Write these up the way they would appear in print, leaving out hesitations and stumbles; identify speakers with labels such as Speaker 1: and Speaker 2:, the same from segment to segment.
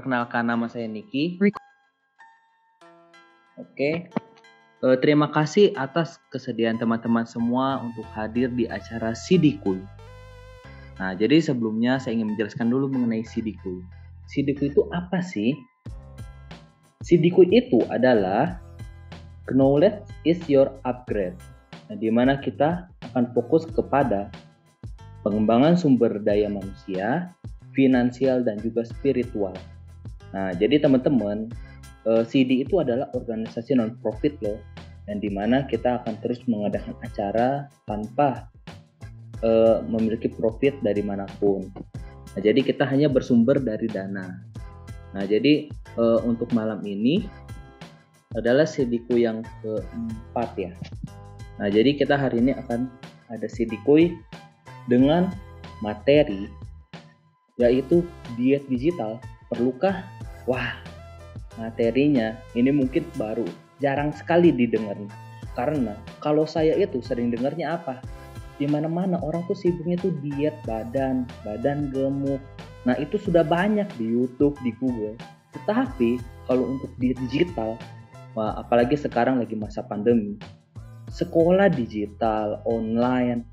Speaker 1: Perkenalkan, nama saya Niki. Oke. Terima kasih atas kesediaan teman-teman semua untuk hadir di acara Sidikuy. Nah, jadi sebelumnya saya ingin menjelaskan dulu mengenai Sidikuy. Sidikuy itu apa sih? Sidikuy itu adalah knowledge is your upgrade. Nah, di mana kita akan fokus kepada pengembangan sumber daya manusia, finansial dan juga spiritual. Nah, jadi teman-teman, CD itu adalah organisasi non-profit loh, dan di mana kita akan terus mengadakan acara tanpa memiliki profit dari manapun. Nah, jadi kita hanya bersumber dari dana. Nah, jadi untuk malam ini adalah Sidikuy yang keempat ya. Nah, jadi kita hari ini akan ada Sidikuy dengan materi yaitu diet digital. Perlukah? Wah, materinya ini mungkin baru, jarang sekali didengar. Karena kalau saya itu sering dengarnya apa? Di mana-mana orang tuh sibuknya tuh diet badan gemuk. Nah, itu sudah banyak di YouTube, di Google. Tetapi kalau untuk diet digital, wah, apalagi sekarang lagi masa pandemi, sekolah digital, online,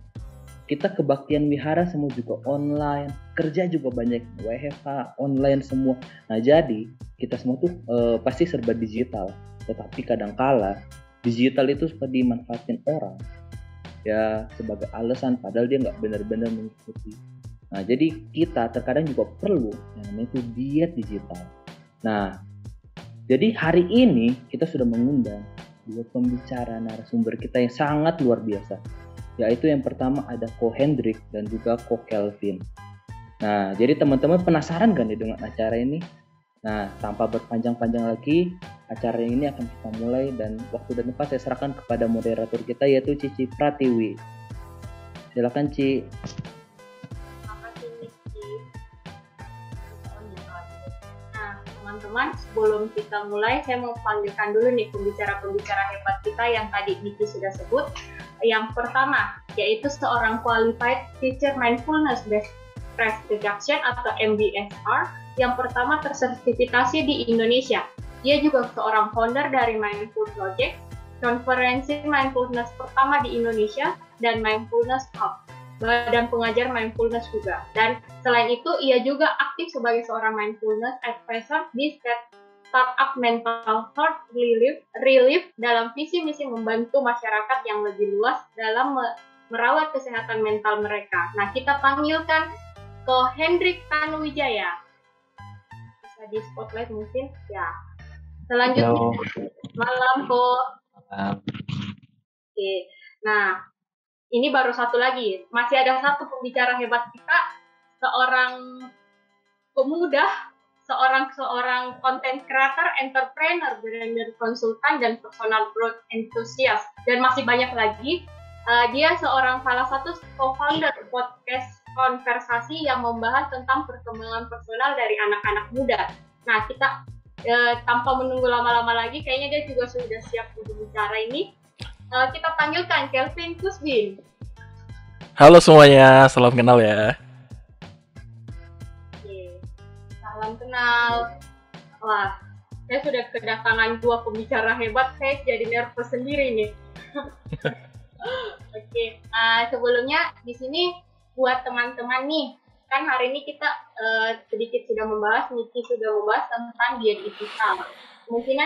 Speaker 1: kita kebaktian wihara semua juga online, kerja juga banyak WFH, online semua. Nah, jadi kita semua tuh pasti serba digital. Tetapi kadangkala digital itu suka dimanfaatin orang ya sebagai alasan, padahal dia nggak benar-benar mengikuti. Nah, jadi kita terkadang juga perlu yang namanya itu diet digital. Nah, jadi hari ini kita sudah mengundang dua pembicara narasumber kita yang sangat luar biasa, yaitu yang pertama ada Ko Hendrik dan juga Ko Kelvin. Nah, jadi teman-teman penasaran kan nih dengan acara ini? Nah, tanpa berpanjang-panjang lagi, acara ini akan kita mulai dan waktu dan tempat saya serahkan kepada moderator kita yaitu Cici Pratiwi. Silakan, Ci.
Speaker 2: Teman-teman, sebelum kita mulai, saya mau panggilkan dulu nih pembicara-pembicara hebat kita yang tadi Niki sudah sebut. Yang pertama, yaitu seorang Qualified Teacher Mindfulness Based Stress Reduction atau MBSR, yang pertama tersertifikasi di Indonesia. Dia juga seorang founder dari Mindful Project, konferensi mindfulness pertama di Indonesia, dan Mindfulness Hub, badan pengajar mindfulness juga. Dan selain itu, ia juga aktif sebagai seorang mindfulness advisor di startup mental health relief dalam visi misi membantu masyarakat yang lebih luas dalam merawat kesehatan mental mereka. Nah, kita panggilkan Ko Hendrik Tanuwijaya. Bisa di spotlight mungkin? Ya. Selanjutnya, malam Ko. Oke. Nah, ini baru satu lagi, masih ada satu pembicara hebat kita, seorang pemuda, seorang content creator, entrepreneur, brand konsultan, dan personal growth enthusiast, dan masih banyak lagi. Dia salah satu co-founder podcast konversasi yang membahas tentang perkembangan personal dari anak-anak muda. Nah, kita tanpa menunggu lama-lama lagi, kayaknya dia juga sudah siap untuk bicara ini. Kita panggilkan Kelvin Kusbin.
Speaker 3: Halo semuanya, salam kenal ya.
Speaker 2: Oke, salam kenal. Wah, saya sudah kedatangan dua pembicara hebat, saya jadi nervous sendiri nih. Oke, sebelumnya di sini buat teman-teman nih, kan hari ini kita sedikit sudah membahas, Niki sudah membahas tentang diet digital. Mungkin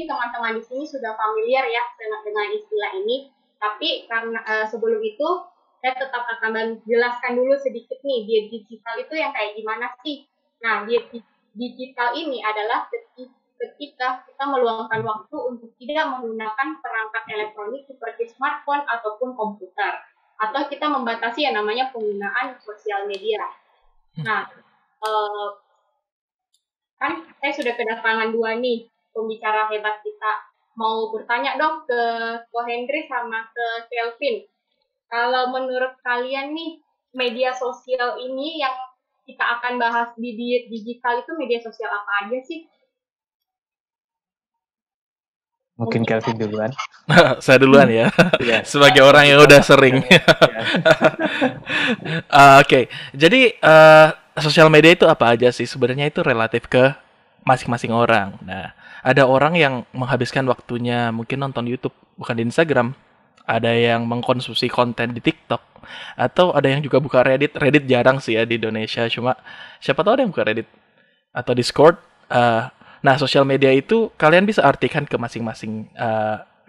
Speaker 2: teman-teman di sini sudah familiar ya dengan istilah ini, tapi karena sebelum itu saya tetap akan menjelaskan dulu sedikit nih diet digital itu yang kayak gimana sih. Nah, diet digital ini adalah ketika kita meluangkan waktu untuk tidak menggunakan perangkat elektronik seperti smartphone ataupun komputer, atau kita membatasi yang namanya penggunaan sosial media. Nah, kan saya sudah kedatangan dua nih pembicara hebat kita. Mau bertanya dong ke Ko Hendrik sama ke Kelvin. Kalau menurut kalian nih, media sosial ini yang kita akan bahas di diet digital itu media sosial apa aja sih?
Speaker 4: Mungkin Kelvin duluan.
Speaker 3: Saya duluan ya. Sebagai orang yang udah sering. Oke. Jadi sosial media itu apa aja sih? Sebenarnya itu relatif ke masing-masing orang. Nah, ada orang yang menghabiskan waktunya mungkin nonton YouTube, bukan di Instagram. Ada yang mengkonsumsi konten di TikTok. Atau ada yang juga buka Reddit. Reddit jarang sih ya di Indonesia. Cuma siapa tahu ada yang buka Reddit. Atau Discord. Nah, sosial media itu kalian bisa artikan ke masing-masing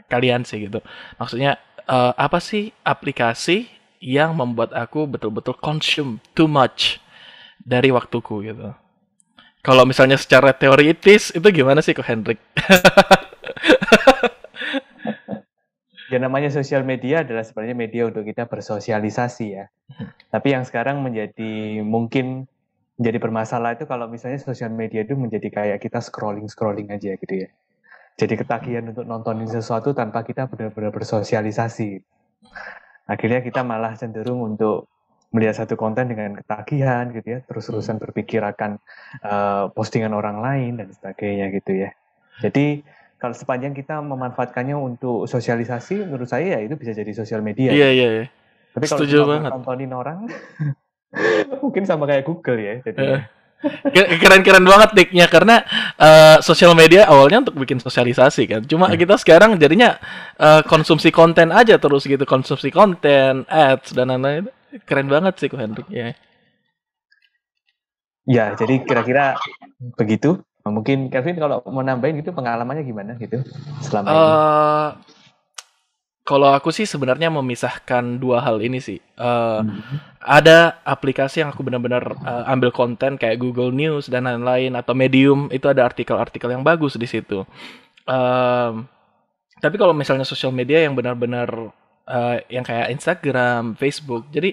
Speaker 3: kalian sih gitu. Maksudnya, apa sih aplikasi yang membuat aku betul-betul consume too much dari waktuku gitu. Kalau misalnya secara teoritis itu gimana sih kok Hendrik?
Speaker 4: Ya namanya sosial media adalah sebenarnya media untuk kita bersosialisasi ya. Tapi yang sekarang mungkin menjadi bermasalah itu kalau misalnya sosial media itu menjadi kayak kita scrolling aja gitu ya. Jadi ketagihan untuk nontonin sesuatu tanpa kita benar-benar bersosialisasi. Akhirnya kita malah cenderung untuk melihat satu konten dengan ketagihan gitu ya, terus-terusan berpikir akan postingan orang lain dan sebagainya gitu ya. Jadi kalau sepanjang kita memanfaatkannya untuk sosialisasi, menurut saya ya itu bisa jadi sosial media.
Speaker 3: Iya,
Speaker 4: gitu.
Speaker 3: iya.
Speaker 4: Tapi kalau
Speaker 3: Setuju
Speaker 4: cuma
Speaker 3: banget.
Speaker 4: buat nontonin orang, mungkin sama kayak Google ya. Jadi
Speaker 3: Keren-keren banget nicknya karena sosial media awalnya untuk bikin sosialisasi kan. Cuma kita sekarang jadinya konsumsi konten aja terus gitu, konsumsi konten, ads dan lain-lain. Keren banget sih kok Hendrik ya.
Speaker 4: ya, jadi kira-kira begitu. Mungkin Kevin kalau mau nambahin gitu pengalamannya gimana gitu selama ini?
Speaker 3: Kalau aku sih sebenarnya memisahkan dua hal ini sih. Ada aplikasi yang aku benar-benar ambil konten kayak Google News dan lain-lain atau Medium, itu ada artikel-artikel yang bagus di situ. Tapi kalau misalnya sosial media yang benar-benar yang kayak Instagram, Facebook, jadi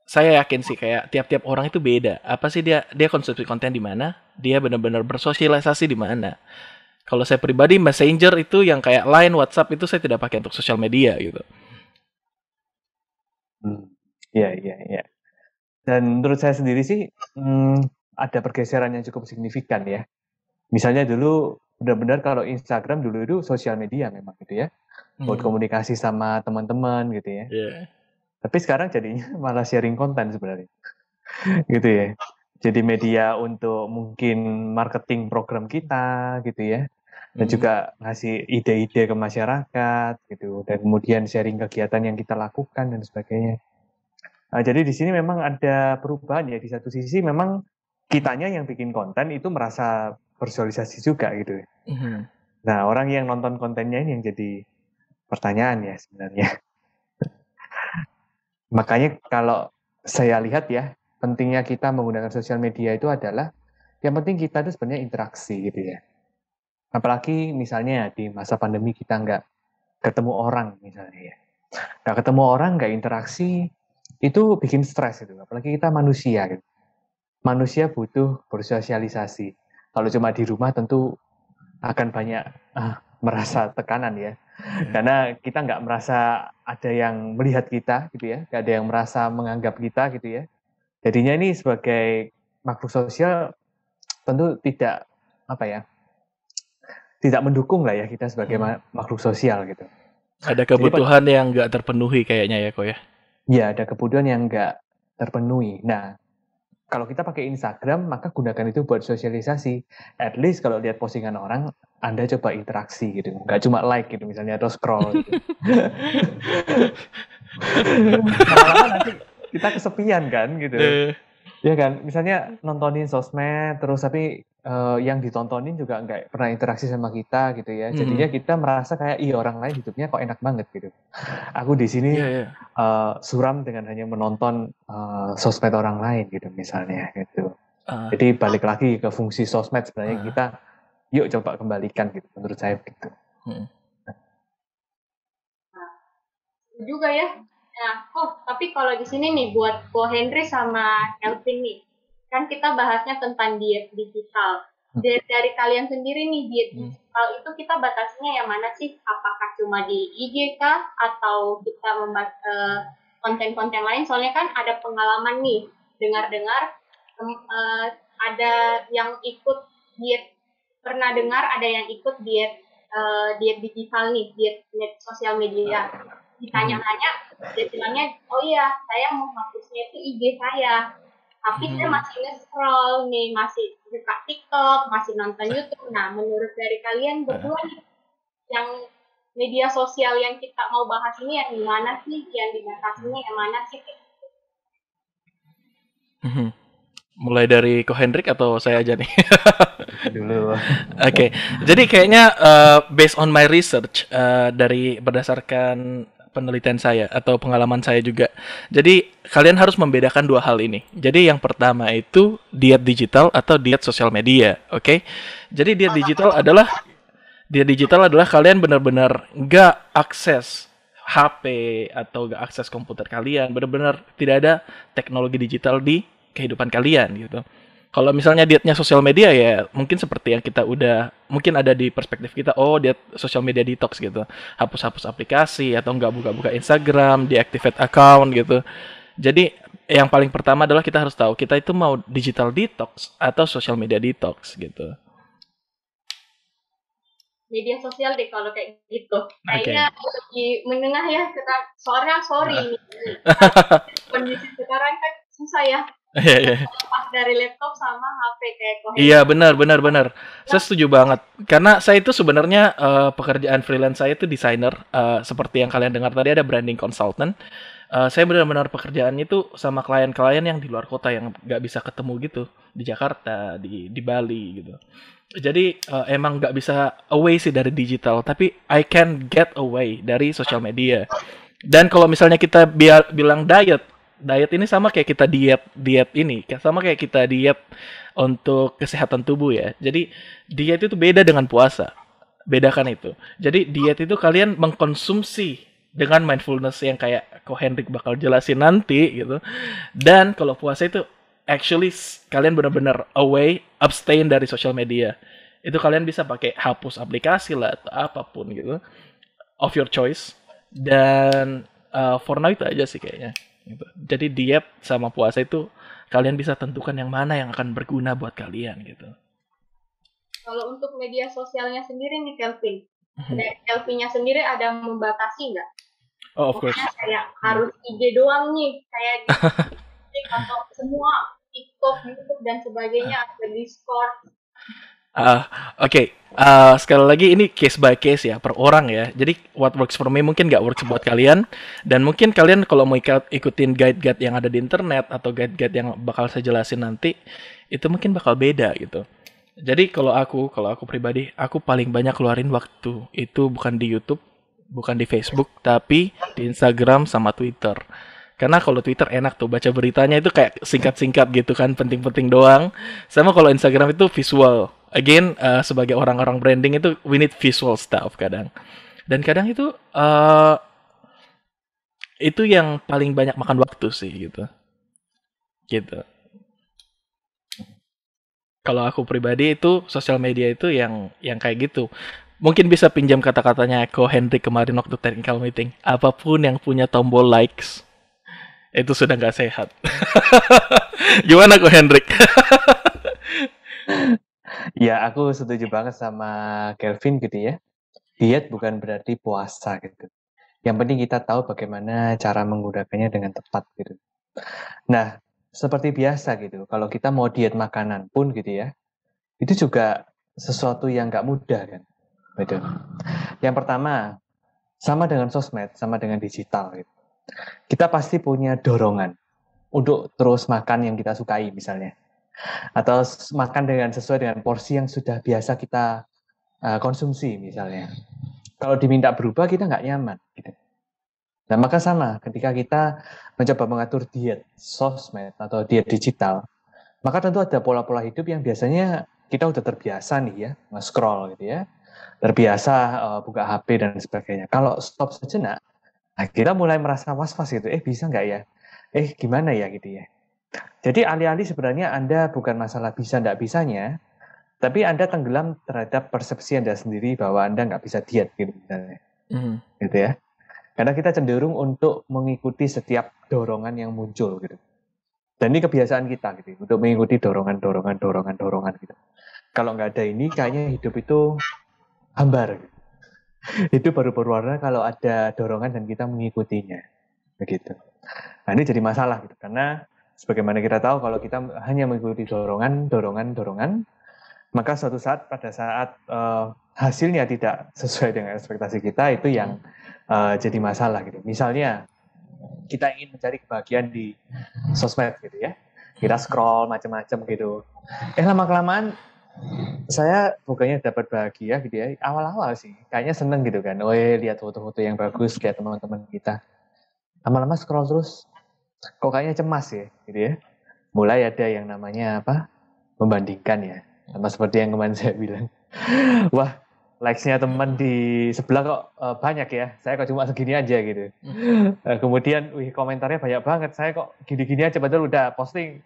Speaker 3: saya yakin sih kayak tiap-tiap orang itu beda. Apa sih dia konsumsi konten di mana? Dia benar-benar bersosialisasi di mana? Kalau saya pribadi Messenger itu yang kayak Line, WhatsApp itu saya tidak pakai untuk sosial media gitu.
Speaker 4: Iya. Dan menurut saya sendiri sih ada pergeseran yang cukup signifikan ya. Misalnya dulu benar-benar kalau Instagram dulu itu sosial media memang gitu ya, buat komunikasi sama teman-teman gitu ya.
Speaker 3: Yeah.
Speaker 4: Tapi sekarang jadinya malah sharing konten sebenarnya, gitu ya. Jadi media untuk mungkin marketing program kita gitu ya, dan juga ngasih ide-ide ke masyarakat gitu, dan kemudian sharing kegiatan yang kita lakukan dan sebagainya. Nah, jadi di sini memang ada perubahan ya. Di satu sisi memang kitanya yang bikin konten itu merasa bersosialisasi juga gitu. Nah, orang yang nonton kontennya ini yang jadi pertanyaan ya sebenarnya. Makanya kalau saya lihat ya, pentingnya kita menggunakan sosial media itu adalah yang penting kita itu sebenarnya interaksi gitu ya. Apalagi misalnya di masa pandemi kita nggak ketemu orang misalnya ya. Nggak ketemu orang, nggak interaksi, itu bikin stres gitu. Apalagi kita manusia gitu. Manusia butuh bersosialisasi. Kalau cuma di rumah tentu akan banyak merasa tekanan ya. Karena kita nggak merasa ada yang melihat kita gitu ya, nggak ada yang merasa menganggap kita gitu ya. Jadinya ini sebagai makhluk sosial tentu tidak tidak mendukung lah ya kita sebagai makhluk sosial gitu.
Speaker 3: Ada kebutuhan yang nggak terpenuhi kayaknya ya kok ya.
Speaker 4: Ya, ada kebutuhan yang nggak terpenuhi. Nah, kalau kita pakai Instagram, maka gunakan itu buat sosialisasi. At least kalau lihat postingan orang, Anda coba interaksi gitu. Nggak cuma like gitu misalnya, atau scroll gitu. Lama-lama nanti kita kesepian kan gitu. Ya kan, misalnya nontonin sosmed, terus tapi yang ditontonin juga nggak pernah interaksi sama kita gitu ya. Jadinya kita merasa kayak, orang lain hidupnya kok enak banget gitu. Aku di sini suram dengan hanya menonton sosmed orang lain gitu misalnya gitu. Jadi balik lagi ke fungsi sosmed sebenarnya kita yuk coba kembalikan gitu menurut saya gitu.
Speaker 2: Juga ya. Nah, tapi kalau di sini nih buat Ko Henry sama Elvin nih, kan kita bahasnya tentang diet digital. Dari kalian sendiri nih, diet digital itu kita batasnya yang mana sih? Apakah cuma di IG kah? Atau kita membahas konten-konten lain? Soalnya kan ada pengalaman nih, dengar-dengar ada yang ikut diet, pernah dengar ada yang ikut diet digital nih, diet sosial media. Ditanya-tanya, dia bilangnya, oh iya, saya mau hapusnya itu IG saya. Tapi saya masih nge-scroll nih, masih buka TikTok, masih nonton YouTube. Nah, menurut dari kalian berdua nih, yang media sosial yang kita mau bahas ini yang mana sih? Yang dibatasinya yang mana sih?
Speaker 3: Mulai dari Ko Hendrik atau saya aja nih?
Speaker 4: Dulu.
Speaker 3: Oke, jadi kayaknya based on my research dari berdasarkan penelitian saya atau pengalaman saya juga. Jadi kalian harus membedakan dua hal ini. Jadi yang pertama itu diet digital atau diet sosial media, oke? Jadi diet digital adalah kalian benar-benar nggak akses HP atau nggak akses komputer kalian, benar-benar tidak ada teknologi digital di kehidupan kalian gitu. Kalau misalnya dietnya sosial media ya mungkin seperti yang kita udah mungkin ada di perspektif kita, oh diet sosial media detox gitu, hapus-hapus aplikasi atau nggak buka-buka Instagram, deactivate account gitu. Jadi yang paling pertama adalah kita harus tahu kita itu mau digital detox atau social media detox gitu.
Speaker 2: Media sosial deh kalau kayak gitu. Kayaknya di menengah ya kita sorry kondisi sekarang kan susah ya. Lepas dari laptop sama HP kayak
Speaker 3: Iya benar. Saya setuju banget. Karena saya itu sebenarnya pekerjaan freelance saya itu desainer. Seperti yang kalian dengar tadi ada branding consultant. Saya benar-benar pekerjaannya itu sama klien-klien yang di luar kota yang nggak bisa ketemu gitu di Jakarta, di Bali gitu. Jadi emang nggak bisa away sih dari digital, tapi I can get away dari social media. Dan kalau misalnya kita bilang diet ini sama kayak kita diet ini, sama kayak kita diet untuk kesehatan tubuh ya. Jadi diet itu beda dengan puasa, bedakan itu. Jadi diet itu kalian mengkonsumsi dengan mindfulness yang kayak Ko Hendrik bakal jelasin nanti gitu. Dan kalau puasa itu actually kalian benar-benar away, abstain dari social media. Itu kalian bisa pakai hapus aplikasi lah atau apapun gitu, of your choice. Dan for now itu aja sih kayaknya. Gitu. Jadi diet sama puasa itu kalian bisa tentukan yang mana yang akan berguna buat kalian gitu.
Speaker 2: Kalau untuk media sosialnya sendiri nih Kelvin, dari Kelvinnya sendiri ada membatasi nggak?
Speaker 3: Oh, of course.
Speaker 2: Kayak harus IG doang nih, kayak di atau semua TikTok, YouTube dan sebagainya, ada Discord.
Speaker 3: Oke. Sekali lagi ini case by case ya, per orang ya. Jadi what works for me mungkin nggak works buat kalian. Dan mungkin kalian kalau mau ikutin guide-guide yang ada di internet atau guide-guide yang bakal saya jelasin nanti, itu mungkin bakal beda gitu. Jadi kalau aku pribadi, aku paling banyak keluarin waktu itu bukan di YouTube, bukan di Facebook, tapi di Instagram sama Twitter. Karena kalau Twitter enak tuh baca beritanya itu kayak singkat-singkat gitu kan, penting-penting doang. Sama kalau Instagram itu visual. Again, sebagai orang-orang branding itu we need visual stuff kadang. Dan kadang itu yang paling banyak makan waktu sih gitu. Gitu. Kalau aku pribadi itu sosial media itu yang kayak gitu. Mungkin bisa pinjam kata-katanya Ko Hendrik kemarin waktu technical meeting. Apapun yang punya tombol likes itu sudah nggak sehat. Gimana Ko Hendrik?
Speaker 4: Ya, aku setuju banget sama Kelvin gitu ya. Diet bukan berarti puasa gitu. Yang penting kita tahu bagaimana cara menggunakannya dengan tepat gitu. Nah, seperti biasa gitu, kalau kita mau diet makanan pun gitu ya, itu juga sesuatu yang nggak mudah kan. Gitu. Yang pertama, sama dengan sosmed, sama dengan digital gitu. Kita pasti punya dorongan untuk terus makan yang kita sukai misalnya. Atau makan sesuai dengan porsi yang sudah biasa kita konsumsi misalnya. Kalau diminta berubah kita nggak nyaman. Gitu. Nah maka sama ketika kita mencoba mengatur diet sosmed atau diet digital, maka tentu ada pola-pola hidup yang biasanya kita udah terbiasa nih ya, nge-scroll gitu ya, terbiasa buka HP dan sebagainya. Kalau stop sejenak, nah kita mulai merasa was-was gitu, bisa nggak ya? Gimana ya gitu ya. Jadi alih-alih sebenarnya Anda bukan masalah bisa nggak bisanya, tapi Anda tenggelam terhadap persepsi Anda sendiri bahwa Anda nggak bisa diet gitu misalnya. Gitu ya. Karena kita cenderung untuk mengikuti setiap dorongan yang muncul gitu. Dan ini kebiasaan kita gitu, untuk mengikuti dorongan gitu. Kalau nggak ada ini, kayaknya hidup itu hambar. Gitu. Hidup baru berwarna kalau ada dorongan dan kita mengikutinya. Begitu. Nah ini jadi masalah gitu, karena Sebagaimana kita tahu kalau kita hanya mengikuti dorongan, maka suatu saat pada saat hasilnya tidak sesuai dengan ekspektasi kita, itu yang jadi masalah gitu. Misalnya kita ingin mencari kebahagiaan di sosmed gitu ya, kita scroll macam-macam gitu. Lama-kelamaan saya bukannya dapat bahagia gitu ya. Awal-awal sih kayaknya seneng gitu kan. Lihat foto-foto yang bagus kayak teman-teman kita. Lama-lama scroll terus, kok kayaknya cemas ya gitu ya. Mulai ada yang namanya membandingkan ya. Sama seperti yang kemarin saya bilang. Wah, likes-nya teman di sebelah kok banyak ya. Saya kok cuma segini aja gitu. Kemudian, komentarnya banyak banget. Saya kok gini-gini aja, padahal udah posting.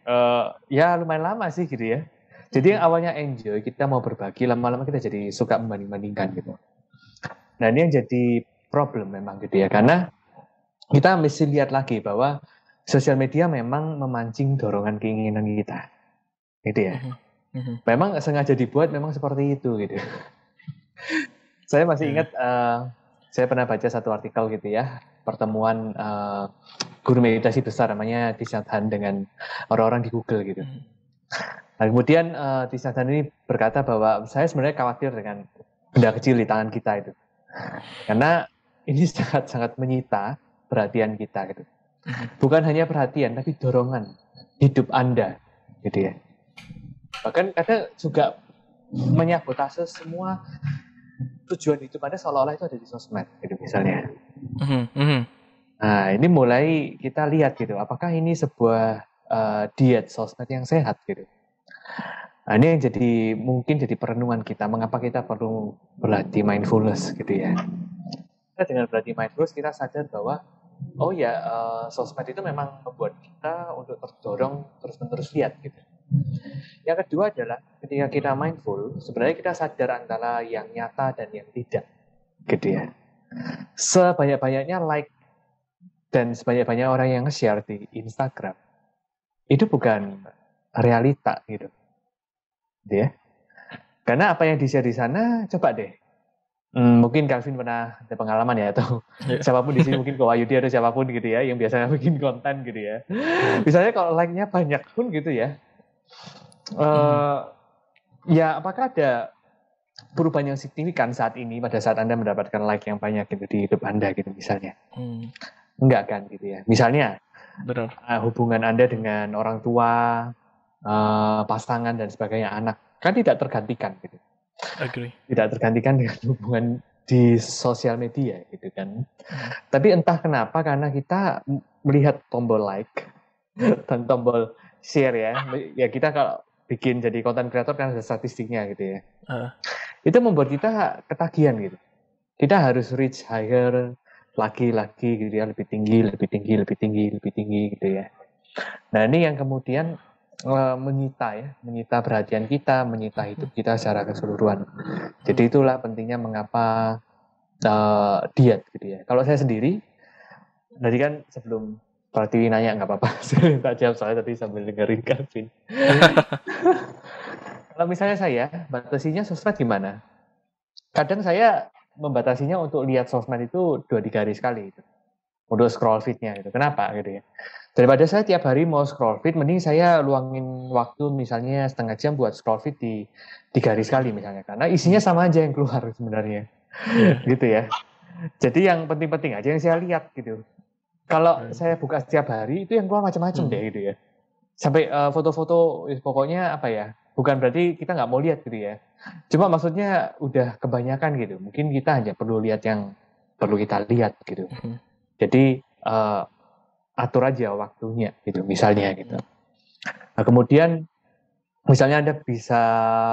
Speaker 4: Ya lumayan lama sih gitu ya. Jadi yang awalnya enjoy, kita mau berbagi, lama-lama kita jadi suka membanding-bandingkan gitu. Nah ini yang jadi problem memang gitu ya. Karena kita mesti lihat lagi bahwa sosial media memang memancing dorongan keinginan kita. Gitu ya. Memang sengaja dibuat memang seperti itu gitu. Saya masih ingat, saya pernah baca satu artikel gitu ya, pertemuan guru meditasi besar namanya Thich Nhat Hanh dengan orang-orang di Google gitu. Nah, kemudian Thich Nhat Hanh ini berkata bahwa saya sebenarnya khawatir dengan benda kecil di tangan kita itu, karena ini sangat-sangat menyita perhatian kita gitu. Bukan hanya perhatian, tapi dorongan hidup Anda gitu ya. Bahkan kadang juga menyabotase semua tujuan hidup Anda seolah-olah itu ada di sosmed gitu misalnya. Nah ini mulai kita lihat gitu, apakah ini sebuah diet sosmed yang sehat gitu. Nah ini yang mungkin jadi perenungan kita, mengapa kita perlu berlatih mindfulness gitu ya. Dengan berlatih mindfulness kita sadar bahwa sosmed itu memang membuat kita untuk terdorong terus-menerus lihat gitu. Yang kedua adalah ketika kita mindful, sebenarnya kita sadar antara yang nyata dan yang tidak, gitu ya. Sebanyak-banyaknya like dan sebanyak-banyaknya orang yang nge-share di Instagram, itu bukan realita, gitu ya. Karena apa yang di-share di sana, coba deh. Mungkin Calvin pernah ada pengalaman ya, atau siapapun di sini mungkin Wahyudi atau siapapun gitu ya, yang biasanya bikin konten gitu ya. Misalnya kalau like-nya banyak pun gitu ya. Ya apakah ada perubahan yang signifikan saat ini pada saat Anda mendapatkan like yang banyak gitu di hidup Anda gitu misalnya? Enggak kan gitu ya. Misalnya hubungan Anda dengan orang tua, pasangan dan sebagainya, anak kan tidak tergantikan gitu.
Speaker 3: Agree.
Speaker 4: Tidak tergantikan dengan hubungan di sosial media gitu kan. Tapi entah kenapa karena kita melihat tombol like dan tombol share ya kita kalau bikin jadi content creator kan ada statistiknya gitu ya. Itu membuat kita ketagihan gitu. Kita harus reach higher lagi gitu ya, lebih tinggi gitu ya. Nah ini yang kemudian menyita perhatian kita, menyita hidup kita secara keseluruhan. Jadi itulah pentingnya mengapa diet gitu ya. Kalau saya sendiri, tadi kan sebelum Pratiwi nanya nggak apa-apa, saya minta jawab soalnya tadi sambil dengerin Calvin. Kalau misalnya saya, batasinya sosmed gimana? Kadang saya membatasinya untuk lihat sosmed itu 2-3 hari sekali gitu. Untuk scroll feed-nya gitu. Kenapa gitu ya? Daripada saya tiap hari mau scroll feed, mending saya luangin waktu misalnya setengah jam buat scroll feed di 3 hari sekali misalnya. Karena isinya sama aja yang keluar sebenarnya. Gitu ya. Jadi yang penting-penting aja yang saya lihat gitu. Kalau saya buka setiap hari, itu yang keluar macam-macam deh gitu ya. Sampai foto-foto, pokoknya apa ya, bukan berarti kita nggak mau lihat gitu ya. Cuma maksudnya udah kebanyakan gitu. Mungkin kita hanya perlu lihat yang perlu kita lihat gitu. Jadi atur aja waktunya gitu, misalnya gitu. Nah, kemudian misalnya Anda bisa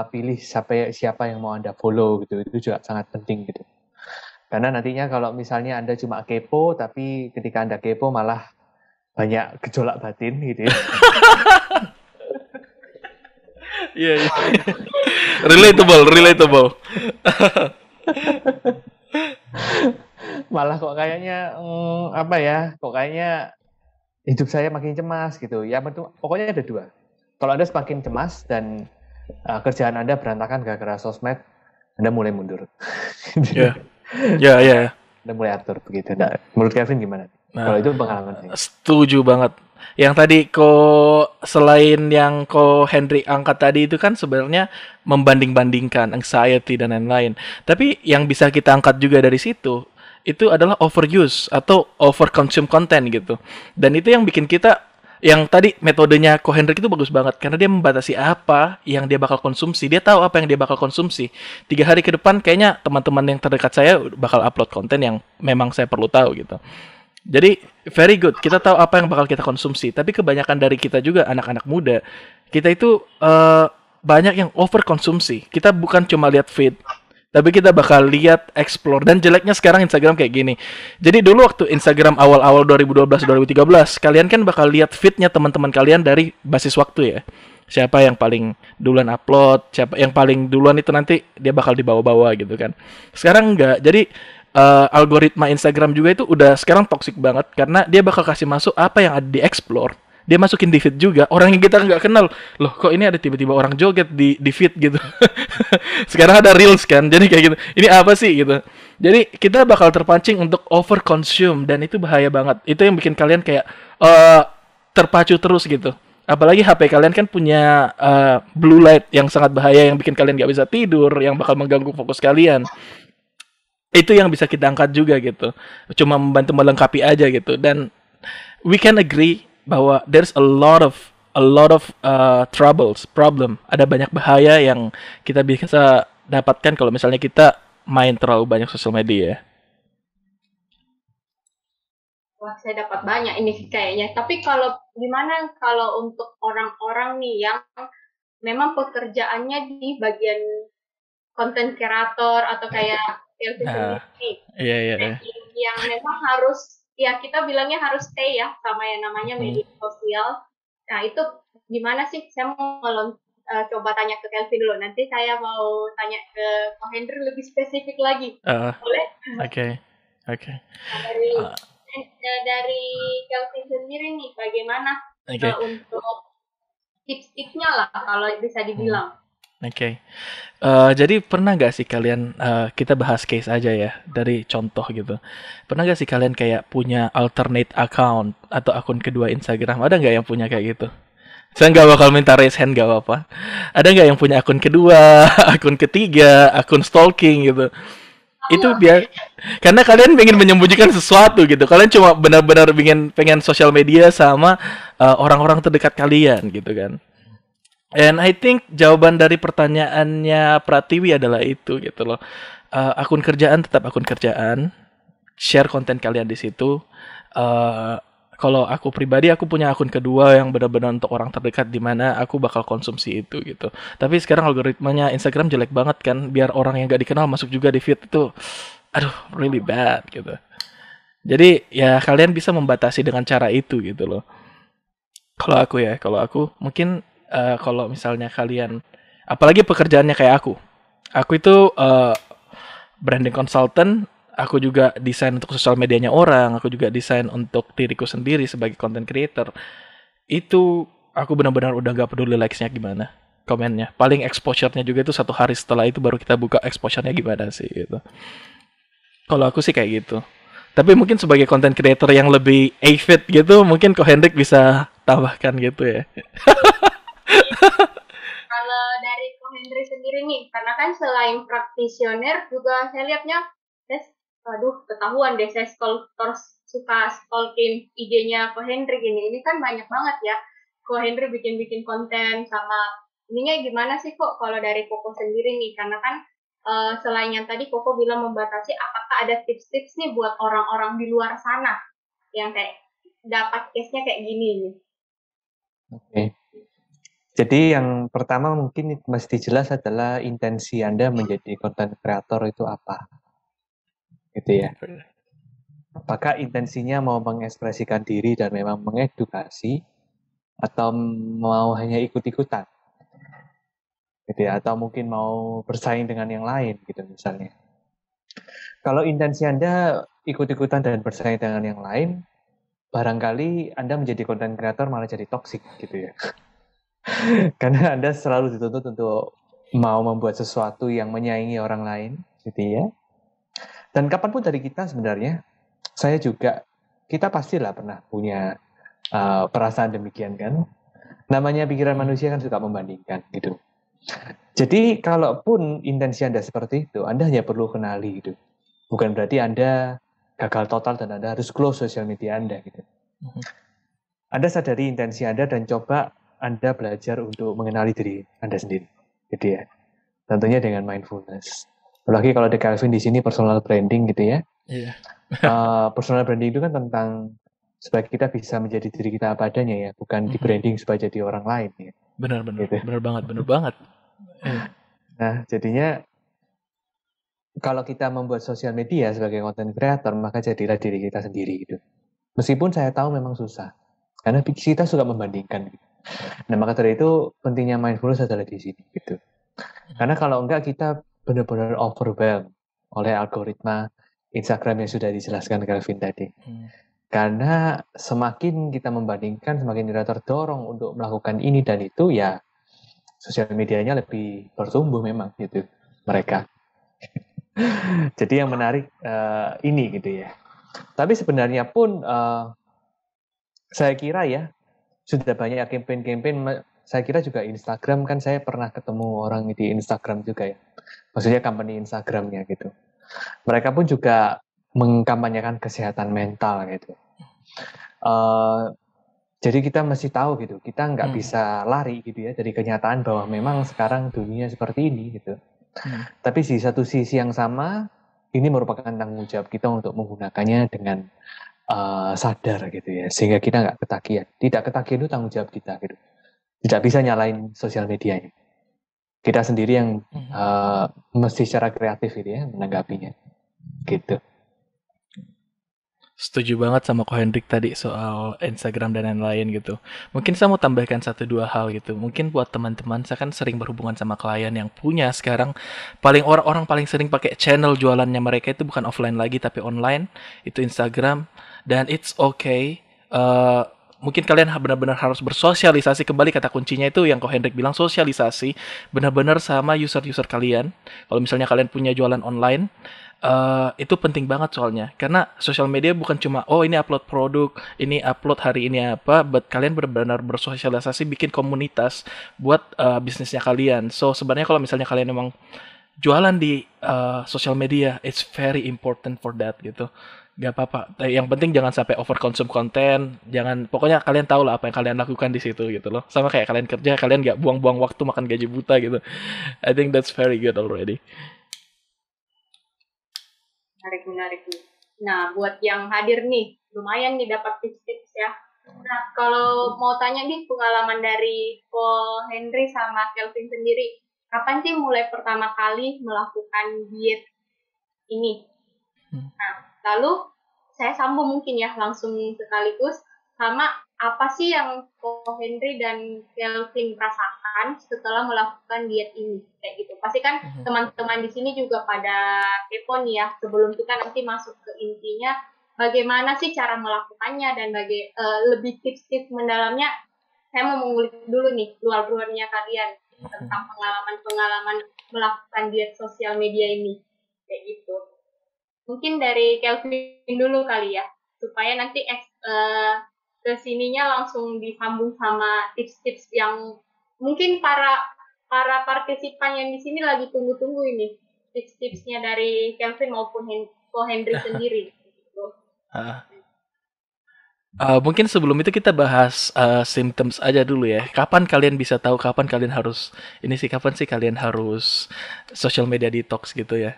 Speaker 4: pilih siapa yang mau Anda follow gitu, itu juga sangat penting gitu. Karena nantinya kalau misalnya Anda cuma kepo, tapi ketika Anda kepo malah banyak gejolak batin gitu ya.
Speaker 3: Iya. Relatable.
Speaker 4: Malah kok kayaknya kok kayaknya hidup saya makin cemas gitu. Ya pokoknya ada 2. Kalau Anda semakin cemas dan kerjaan Anda berantakan gara-gara sosmed, Anda mulai mundur.
Speaker 3: Ya.
Speaker 4: Anda mulai atur begitu. Nah, menurut Kevin gimana? Kalau itu pengalaman saya.
Speaker 3: Setuju banget. yang tadi selain yang Hendrik angkat tadi itu kan sebenarnya membanding-bandingkan anxiety dan lain-lain. Tapi yang bisa kita angkat juga dari situ itu adalah overuse atau overconsume content gitu. Dan itu yang bikin kita, yang tadi metodenya Hendrik itu bagus banget karena dia membatasi apa yang dia bakal konsumsi. Dia tahu apa yang dia bakal konsumsi. 3 hari ke depan kayaknya teman-teman yang terdekat saya bakal upload konten yang memang saya perlu tahu gitu. Jadi very good, kita tahu apa yang bakal kita konsumsi. Tapi kebanyakan dari kita juga anak-anak muda, kita itu banyak yang overkonsumsi. Kita bukan cuma lihat feed, tapi kita bakal lihat, explore. Dan jeleknya sekarang Instagram kayak gini. Jadi dulu waktu Instagram awal-awal 2012-2013, kalian kan bakal lihat feednya teman-teman kalian dari basis waktu ya. Siapa yang paling duluan upload, siapa yang paling duluan itu nanti dia bakal dibawa-bawa gitu kan. Sekarang enggak. Jadi algoritma Instagram juga itu udah sekarang toxic banget karena dia bakal kasih masuk apa yang ada di explore. Dia masukin di feed juga orang yang kita nggak kenal. Loh, kok ini ada tiba-tiba orang joget di feed gitu. Sekarang ada reels kan, jadi kayak gitu. Ini apa sih gitu. Jadi kita bakal terpancing untuk over consume dan itu bahaya banget. Itu yang bikin kalian kayak terpacu terus gitu. Apalagi HP kalian kan punya blue light yang sangat bahaya yang bikin kalian nggak bisa tidur, yang bakal mengganggu fokus kalian. Itu yang bisa kita angkat juga gitu. Cuma membantu melengkapi aja gitu. Dan we can agree bahwa there's a lot of problem. Ada banyak bahaya yang kita bisa dapatkan kalau misalnya kita main terlalu banyak sosial media.
Speaker 2: Wah, saya dapat banyak ini kayaknya. Tapi gimana kalau untuk orang-orang nih yang memang pekerjaannya di bagian konten kreator atau kayak
Speaker 3: Iya.
Speaker 2: Yang memang harus, ya kita bilangnya harus stay ya sama yang namanya media sosial. Nah itu gimana sih? Saya mau coba tanya ke Kelvin dulu. Nanti saya mau tanya ke Pak Hendry lebih spesifik lagi. Boleh?
Speaker 3: Oke.
Speaker 2: Nah, dari Kelvin sendiri nih, bagaimana untuk tips-tipsnya lah kalau bisa dibilang.
Speaker 3: Oke. Jadi pernah nggak sih kalian, kita bahas case aja ya, dari contoh gitu. Pernah nggak sih kalian kayak punya alternate account atau akun kedua Instagram? Ada nggak yang punya kayak gitu? Saya nggak bakal minta raise hand, nggak apa-apa. Ada nggak yang punya akun kedua, akun ketiga, akun stalking gitu? Itu biar karena kalian pengen menyembunyikan sesuatu gitu. Kalian cuma benar-benar pengen sosial media sama orang-orang terdekat kalian gitu kan. And I think jawaban dari pertanyaannya Pratiwi adalah itu gitu loh. Akun kerjaan tetap akun kerjaan. Share konten kalian di situ. Kalau aku pribadi, aku punya akun kedua yang benar-benar untuk orang terdekat di mana aku bakal konsumsi itu gitu. Tapi sekarang algoritmanya Instagram jelek banget kan. Biar orang yang gak dikenal masuk juga di feed itu, aduh, really bad gitu. Jadi ya kalian bisa membatasi dengan cara itu gitu loh. Kalau aku mungkin kalau misalnya kalian, apalagi pekerjaannya kayak aku itu branding consultant, aku juga desain untuk sosial medianya orang, aku juga desain untuk diriku sendiri sebagai content creator. Itu aku benar-benar udah gak peduli likes-nya gimana, komennya. Paling exposure-nya juga itu 1 hari setelah itu baru kita buka exposure-nya gimana sih gitu. Kalau aku sih kayak gitu. Tapi mungkin sebagai content creator yang lebih avid gitu, mungkin Hendrik bisa tambahkan gitu ya.
Speaker 2: Kalau dari Hendry sendiri nih, karena kan selain praktisioner juga saya lihatnya, ketahuan deh saya suka stalking IG-nya Hendry gini. Ini kan banyak banget ya. Hendry bikin konten sama ininya gimana sih kok kalau dari Koko sendiri nih? Karena kan selain yang tadi Koko bilang membatasi, apakah ada tips-tips nih buat orang-orang di luar sana yang kayak dapat case-nya kayak gini nih?
Speaker 4: Oke. Jadi yang pertama mungkin mesti jelas adalah intensi Anda menjadi content creator itu apa. Gitu ya. Apakah intensinya mau mengekspresikan diri dan memang mengedukasi atau mau hanya ikut-ikutan? Gitu ya, atau mungkin mau bersaing dengan yang lain gitu misalnya. Kalau intensi Anda ikut-ikutan dan bersaing dengan yang lain, barangkali Anda menjadi content creator malah jadi toksik gitu ya. Karena Anda selalu dituntut untuk mau membuat sesuatu yang menyaingi orang lain, gitu ya. Dan kapanpun dari kita sebenarnya, kita pastilah pernah punya perasaan demikian kan. Namanya pikiran manusia kan suka membandingkan gitu. Jadi kalaupun intensi Anda seperti itu, Anda hanya perlu kenali gitu. Bukan berarti Anda gagal total dan Anda harus close sosial media Anda gitu. Anda sadari intensi Anda dan coba Anda belajar untuk mengenali diri Anda sendiri. Gitu ya. Tentunya dengan mindfulness. Apalagi kalau ada Calvin di sini personal branding gitu ya.
Speaker 3: Iya.
Speaker 4: Personal branding itu kan tentang supaya kita bisa menjadi diri kita apa adanya ya, bukan di branding supaya jadi orang lain ya.
Speaker 3: Benar
Speaker 4: Gitu.
Speaker 3: benar banget.
Speaker 4: Nah, jadinya kalau kita membuat sosial media sebagai content creator, maka jadilah diri kita sendiri gitu. Meskipun saya tahu memang susah, karena kita suka membandingkan. Gitu. Nah, maka dari itu pentingnya mindfulness adalah di sini gitu. Karena kalau enggak kita benar-benar overwhelmed oleh algoritma Instagram yang sudah dijelaskan Calvin tadi. Karena semakin kita membandingkan, semakin kita terdorong untuk melakukan ini dan itu, ya sosial medianya lebih bertumbuh memang gitu mereka. Jadi yang menarik ini gitu ya. Tapi sebenarnya pun saya kira ya sudah banyak campaign-campaign. Saya kira juga Instagram kan saya pernah ketemu orang di Instagram juga ya. Maksudnya company Instagramnya gitu. Mereka pun juga mengkampanyekan kesehatan mental gitu. Jadi kita mesti tahu gitu, kita nggak bisa lari gitu ya dari kenyataan bahwa memang sekarang dunia seperti ini gitu. Tapi di satu sisi yang sama, ini merupakan tanggung jawab kita untuk menggunakannya dengan sadar gitu ya, sehingga kita nggak ketagihan. Tidak ketagihan itu tanggung jawab kita gitu. Tidak bisa nyalain sosial medianya. Kita sendiri yang mesti secara kreatif gitu ya menanggapinya. Gitu.
Speaker 3: Setuju banget sama Ko Hendrik tadi soal Instagram dan lain-lain gitu. Mungkin saya mau tambahkan 1-2 hal gitu. Mungkin buat teman-teman, saya kan sering berhubungan sama klien yang punya sekarang orang paling sering pakai channel jualannya mereka itu bukan offline lagi tapi online, itu Instagram, dan it's okay. Mungkin kalian benar-benar harus bersosialisasi kembali, kata kuncinya itu yang Ko Hendrik bilang, sosialisasi benar-benar sama user-user kalian. Kalau misalnya kalian punya jualan online, itu penting banget soalnya, karena sosial media bukan cuma ini upload produk, ini upload hari ini apa, but kalian benar-benar bersosialisasi, bikin komunitas buat bisnisnya kalian. So sebenarnya kalau misalnya kalian memang jualan di sosial media, it's very important for that gitu. Gak apa-apa, yang penting jangan sampai overconsume konten, pokoknya kalian tahu lah apa yang kalian lakukan di situ gitu loh. Sama kayak kalian kerja, kalian gak buang-buang waktu makan gaji buta gitu. I think that's very good already.
Speaker 2: Menarik. Nah, buat yang hadir nih, lumayan nih dapat tips-tips ya. Nah, kalau mau tanya nih pengalaman dari Ko Henry sama Calvin sendiri, kapan sih mulai pertama kali melakukan diet ini? Nah, lalu saya sambung mungkin ya langsung sekaligus sama apa sih yang Ko Henry dan Calvin rasakan setelah melakukan diet ini, kayak gitu. Pasti kan teman-teman di sini juga pada kepo nih ya, sebelum kita nanti masuk ke intinya, bagaimana sih cara melakukannya dan lebih tips-tips mendalamnya. Saya mau mengulik dulu nih luar-luarnya kalian tentang pengalaman melakukan diet sosial media ini, kayak gitu. Mungkin dari Calvin dulu kali ya, supaya nanti ke sininya langsung disambung sama tips-tips yang mungkin para partisipan yang di sini lagi tunggu-tunggu ini, tips-tipsnya dari Calvin maupun Ko Henry sendiri.
Speaker 3: Mungkin sebelum itu kita bahas symptoms aja dulu ya. Kapan kalian bisa tahu kapan kalian harus kapan sih kalian harus social media detox gitu ya?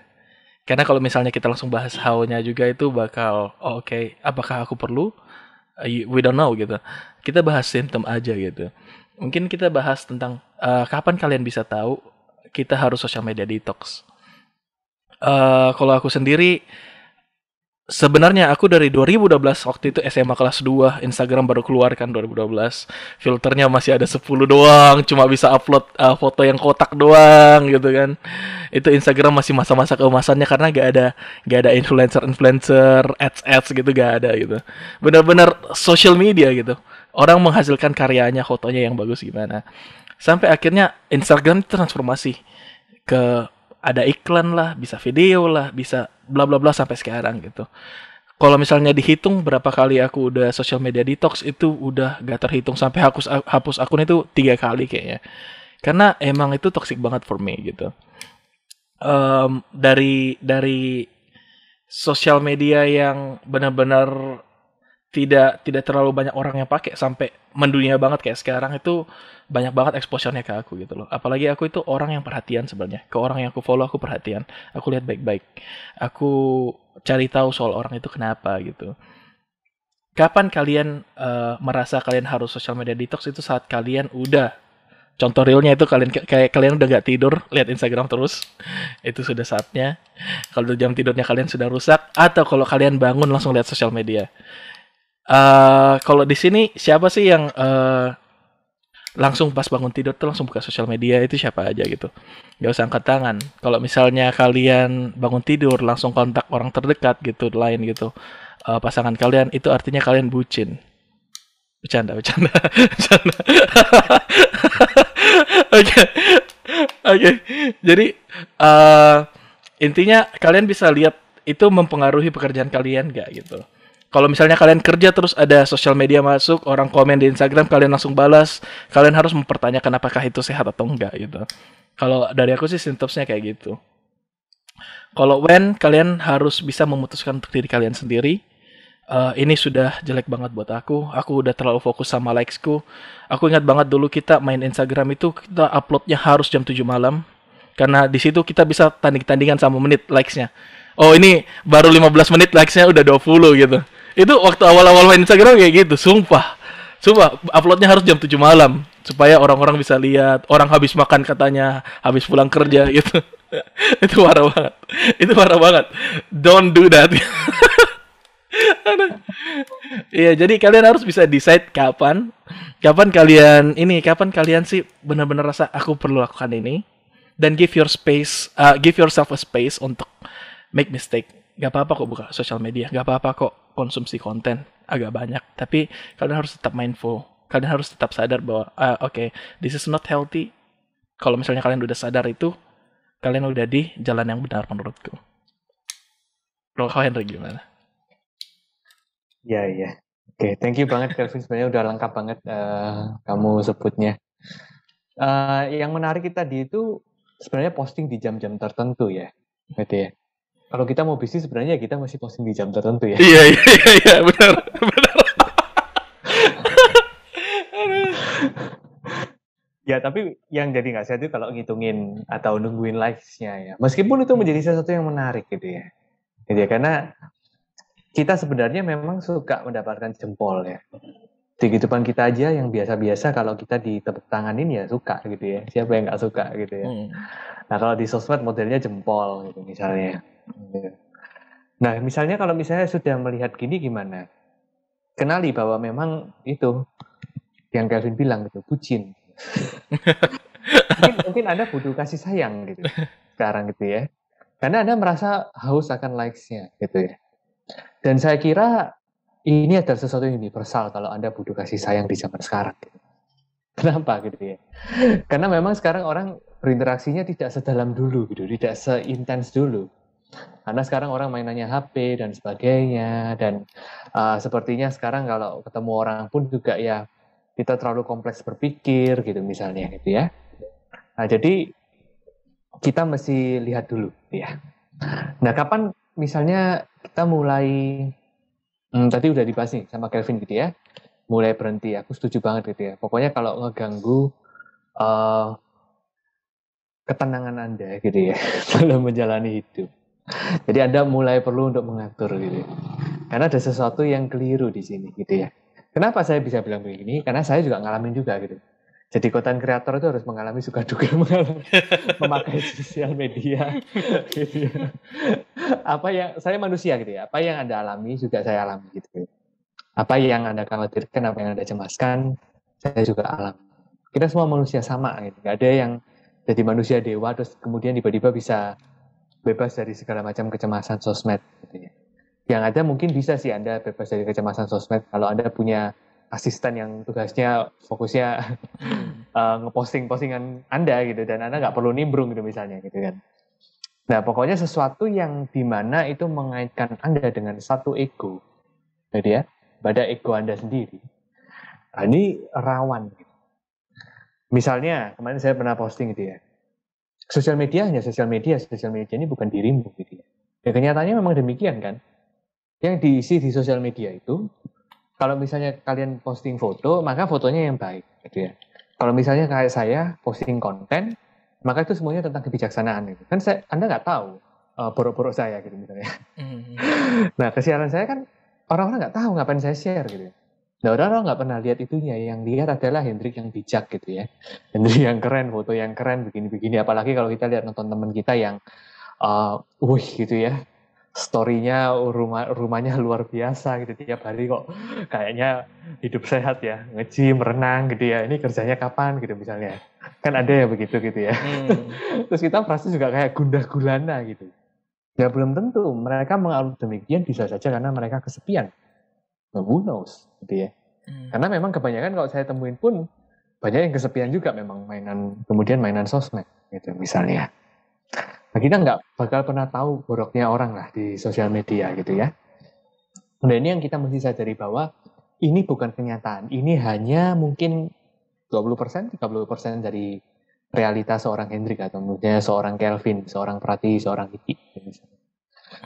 Speaker 3: Karena kalau misalnya kita langsung bahas how-nya juga itu bakal oke, apakah aku perlu? We don't know gitu. Kita bahas symptom aja gitu. Mungkin kita bahas tentang kapan kalian bisa tahu kita harus social media detox. Kalau aku sendiri, sebenarnya aku dari 2012 waktu itu SMA kelas 2, Instagram baru keluar kan 2012. Filternya masih ada 10 doang, cuma bisa upload foto yang kotak doang gitu kan. Itu Instagram masih masa-masa keemasannya karena gak ada influencer, ads gitu, gak ada gitu. Benar-benar social media gitu. Orang menghasilkan karyanya, fotonya yang bagus gimana. Sampai akhirnya Instagram transformasi ke ada iklan lah, bisa video lah, bisa bla bla bla sampai sekarang gitu. Kalau misalnya dihitung berapa kali aku udah social media detox itu udah gak terhitung, sampai hapus akun itu 3 kali kayaknya. Karena emang itu toxic banget for me gitu. Dari sosial media yang benar-benar tidak terlalu banyak orang yang pakai sampai mendunia banget kayak sekarang, itu banyak banget exposure-nya ke aku gitu loh. Apalagi aku itu orang yang perhatian sebenarnya. Ke orang yang aku follow aku perhatian. Aku lihat baik-baik. Aku cari tahu soal orang itu kenapa gitu. Kapan kalian merasa kalian harus social media detox? Itu saat kalian udah, contoh realnya itu kayak kalian udah gak tidur, lihat Instagram terus. Itu sudah saatnya. Kalau jam tidurnya kalian sudah rusak, atau kalau kalian bangun langsung lihat sosial media. Kalau di sini siapa sih yang langsung pas bangun tidur tuh langsung buka sosial media? Itu siapa aja gitu. Gak usah angkat tangan. Kalau misalnya kalian bangun tidur langsung kontak orang terdekat gitu, lain gitu, pasangan kalian, itu artinya kalian bucin. Bercanda. Bercanda. Oke. Oke. Jadi intinya kalian bisa lihat itu mempengaruhi pekerjaan kalian gak gitu. Kalau misalnya kalian kerja terus ada sosial media masuk, orang komen di Instagram, kalian langsung balas, kalian harus mempertanyakan apakah itu sehat atau enggak gitu. Kalau dari aku sih simptomnya kayak gitu. Kalau when kalian harus bisa memutuskan untuk diri kalian sendiri, ini sudah jelek banget buat aku udah terlalu fokus sama likesku. Aku ingat banget dulu kita main Instagram itu kita uploadnya harus jam 7 malam. Karena di situ kita bisa tanding-tandingan sama menit likes-nya. Oh ini baru 15 menit likes-nya udah 20 gitu. Itu waktu awal-awal main Instagram kayak gitu, sumpah. Sumpah, uploadnya harus jam 7 malam. Supaya orang-orang bisa lihat, orang habis makan katanya, habis pulang kerja gitu. Itu parah banget. Itu parah banget. Don't do that. Iya, jadi kalian harus bisa decide kapan kalian sih benar-benar rasa aku perlu lakukan ini, dan give yourself a space untuk make mistake. Gak apa-apa kok buka sosial media, gak apa-apa kok konsumsi konten agak banyak, tapi kalian harus tetap mindful. Kalian harus tetap sadar bahwa okay, this is not healthy. Kalau misalnya kalian udah sadar itu, kalian udah di jalan yang benar menurutku. Kalau kau Henry gimana?
Speaker 4: Ya. Oke, thank you banget Kelvin. Sebenarnya udah lengkap banget kamu sebutnya. Yang menarik tadi itu sebenarnya posting di jam-jam tertentu ya, gitu ya. Kalau kita mau bisnis sebenarnya kita masih posting di jam tertentu ya.
Speaker 3: Iya, benar.
Speaker 4: Ya, tapi yang jadi nggak sehat itu kalau ngitungin atau nungguin likes-nya ya. Meskipun itu menjadi sesuatu yang menarik gitu ya. Gitu ya, karena kita sebenarnya memang suka mendapatkan jempol ya. Di kehidupan kita aja yang biasa-biasa kalau kita ditepuk tanganin ya suka gitu ya. Siapa yang nggak suka gitu ya. Nah, kalau di sosmed modelnya jempol gitu misalnya. Nah, misalnya kalau misalnya sudah melihat gini gimana? Kenali bahwa memang itu yang Kelvin bilang gitu, bucin. mungkin Anda butuh kasih sayang gitu sekarang gitu ya. Karena Anda merasa haus akan likes-nya gitu ya. Dan saya kira ini adalah sesuatu yang universal kalau Anda butuh kasih sayang di zaman sekarang. Gitu. Kenapa gitu ya? Karena memang sekarang orang berinteraksinya tidak sedalam dulu gitu, tidak seintens dulu. Karena sekarang orang mainannya HP dan sebagainya, dan sepertinya sekarang kalau ketemu orang pun juga ya kita terlalu kompleks berpikir gitu misalnya gitu ya. Nah, jadi kita mesti lihat dulu ya. Nah, kapan misalnya kita mulai tadi udah dibahas nih sama Kelvin gitu ya. Mulai berhenti, aku setuju banget gitu ya. Pokoknya kalau ngeganggu ketenangan Anda gitu ya dalam menjalani hidup. Jadi Anda mulai perlu untuk mengatur gitu. Karena ada sesuatu yang keliru di sini gitu ya. Kenapa saya bisa bilang begini? Karena saya juga ngalamin juga gitu. Jadi konten kreator itu harus mengalami suka duka memakai sosial media gitu ya. Apa yang saya manusia gitu ya. Apa yang Anda alami juga saya alami gitu. Apa yang Anda khawatirkan, apa yang Anda cemaskan, saya juga alami. Kita semua manusia sama gitu. Gak ada yang jadi manusia dewa terus kemudian tiba-tiba bisa bebas dari segala macam kecemasan sosmed gitu ya. Yang ada mungkin bisa sih Anda bebas dari kecemasan sosmed kalau Anda punya asisten yang tugasnya fokusnya ngeposting postingan Anda gitu, dan Anda nggak perlu nimbrung gitu misalnya gitu kan. Nah, pokoknya sesuatu yang dimana itu mengaitkan Anda dengan satu ego, jadi ya, pada ego Anda sendiri. Nah, ini rawan. Misalnya, kemarin saya pernah posting gitu ya, sosial media hanya sosial media ini bukan dirimu gitu ya. Ya kenyataannya memang demikian kan. Yang diisi di sosial media itu, kalau misalnya kalian posting foto, maka fotonya yang baik gitu ya. Kalau misalnya kayak saya posting konten, maka itu semuanya tentang kebijaksanaan gitu. Kan Anda nggak tahu borok-borok saya gitu misalnya. Nah, kesialan saya kan orang-orang nggak tahu ngapain saya share gitu. Nah, orang-orang nggak pernah lihat itunya. Yang lihat adalah Hendrik yang bijak gitu ya. Hendrik yang keren, foto yang keren, begini-begini. Apalagi kalau kita lihat nonton teman kita yang, wih gitu ya. Story-nya rumahnya luar biasa gitu. Tiap hari kok kayaknya hidup sehat ya. Nge-gym, renang gitu ya. Ini kerjanya kapan gitu misalnya. Kan ada ya begitu gitu ya. Terus kita merasa juga kayak gundah gulana gitu. Ya belum tentu. Mereka mengalami demikian bisa saja karena mereka kesepian. Who knows gitu ya. Karena memang kebanyakan kalau saya temuin pun banyak yang kesepian juga memang kemudian mainan sosmed gitu misalnya. Nah, kita nggak bakal pernah tahu boroknya orang lah di sosial media gitu ya. Dan ini yang kita mesti sadari bahwa ini bukan kenyataan. Ini hanya mungkin 20%, 30% dari realitas seorang Hendrik atau mungkin seorang Kelvin, seorang Prati, seorang Iki.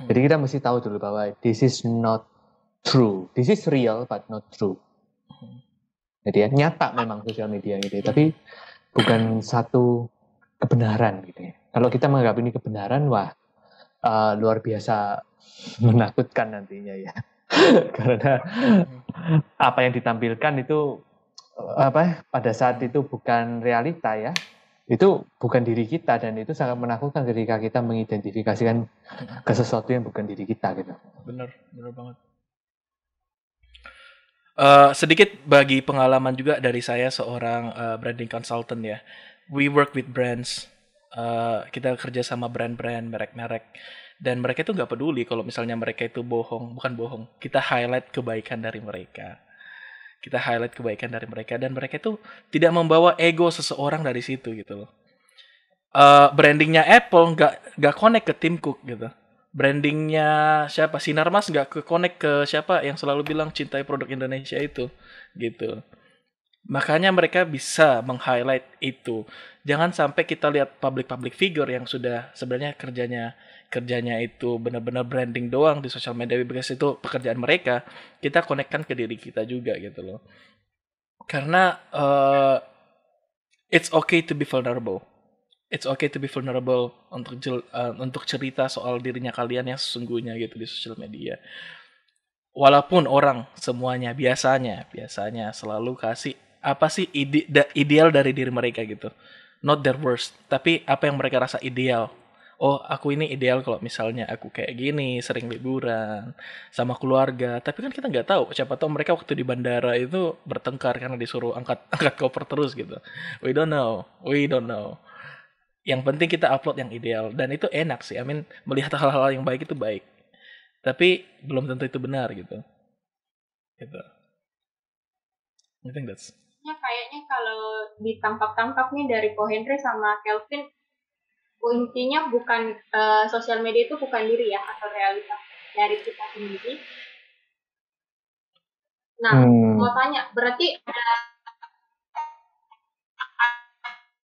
Speaker 4: Jadi kita mesti tahu dulu bahwa this is not true. This is real but not true. Jadi ya, nyata memang sosial media gitu ya, tapi bukan satu kebenaran gitu ya. Kalau kita menganggap ini kebenaran, wah luar biasa menakutkan nantinya ya. Karena apa yang ditampilkan itu pada saat itu bukan realita ya. Itu bukan diri kita dan itu sangat menakutkan ketika kita mengidentifikasikan ke sesuatu yang bukan diri kita gitu.
Speaker 3: Bener banget. Sedikit bagi pengalaman juga dari saya seorang branding consultant ya. We work with brands. Kita kerja sama brand-brand, merek-merek. Dan mereka itu nggak peduli kalau misalnya mereka itu bukan bohong. Kita highlight kebaikan dari mereka. Dan mereka itu tidak membawa ego seseorang dari situ gitu loh. Brandingnya Apple nggak connect ke Tim Cook gitu. Brandingnya siapa, Sinarmas nggak ke connect ke siapa yang selalu bilang cintai produk Indonesia itu gitu. Makanya mereka bisa meng-highlight itu. Jangan sampai kita lihat public figure yang sudah sebenarnya kerjanya itu benar-benar branding doang di sosial media, because itu pekerjaan mereka. Kita connect-kan ke diri kita juga gitu loh. Karena it's okay to be vulnerable. It's okay to be vulnerable untuk cerita soal dirinya kalian yang sesungguhnya gitu di sosial media. Walaupun orang semuanya biasanya selalu kasih apa sih ideal dari diri mereka gitu. Not their worst, tapi apa yang mereka rasa ideal. Oh, aku ini ideal kalau misalnya aku kayak gini, sering liburan sama keluarga. Tapi kan kita nggak tahu, siapa tahu mereka waktu di bandara itu bertengkar karena disuruh angkat koper terus gitu. We don't know. Yang penting kita upload yang ideal dan itu enak sih. I mean, melihat hal-hal yang baik itu baik. Tapi belum tentu itu benar gitu. I think that's.
Speaker 2: Kayaknya kalau ditangkap nih dari Ko Hendrik sama Kelvin, intinya bukan sosial media itu bukan diri ya atau realitas dari kita sendiri. Nah, mau tanya, berarti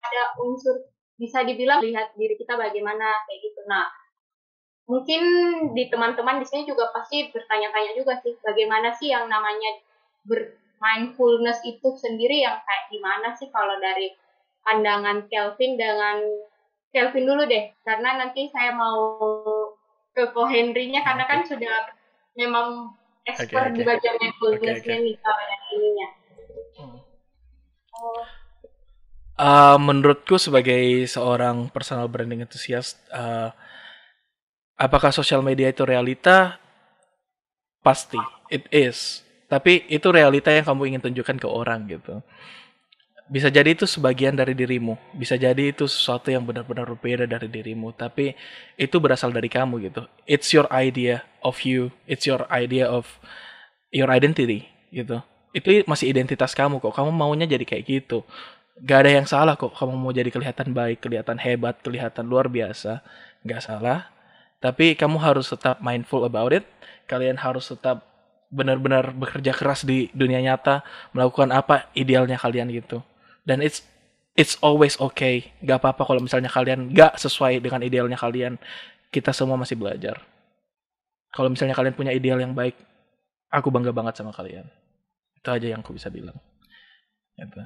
Speaker 2: ada unsur bisa dibilang lihat diri kita bagaimana kayak gitu. Nah, mungkin di teman-teman di sini juga pasti bertanya-tanya juga sih, bagaimana sih yang namanya mindfulness itu sendiri yang kayak gimana sih kalau dari pandangan Kelvin dulu deh, karena nanti saya mau ke Ko Hendrik-nya karena kan sudah memang expert di bagian mindfulness-nya nih kalau yang ininya.
Speaker 3: Menurutku sebagai seorang personal branding enthusiast, apakah sosial media itu realita? Pasti, it is. Tapi itu realita yang kamu ingin tunjukkan ke orang gitu. Bisa jadi itu sebagian dari dirimu. Bisa jadi itu sesuatu yang benar-benar berbeda dari dirimu. Tapi itu berasal dari kamu gitu. It's your idea of you. It's your idea of your identity gitu. Itu masih identitas kamu kok. Kamu maunya jadi kayak gitu. Gak ada yang salah kok kamu mau jadi kelihatan baik, kelihatan hebat, kelihatan luar biasa. nggak salah. Tapi kamu harus tetap mindful about it. Kalian harus tetap benar-benar bekerja keras di dunia nyata, melakukan apa idealnya kalian gitu. Dan it's always okay. Gak apa-apa kalau misalnya kalian gak sesuai dengan idealnya kalian. Kita semua masih belajar. Kalau misalnya kalian punya ideal yang baik, aku bangga banget sama kalian. Itu aja yang aku bisa bilang. Gitu.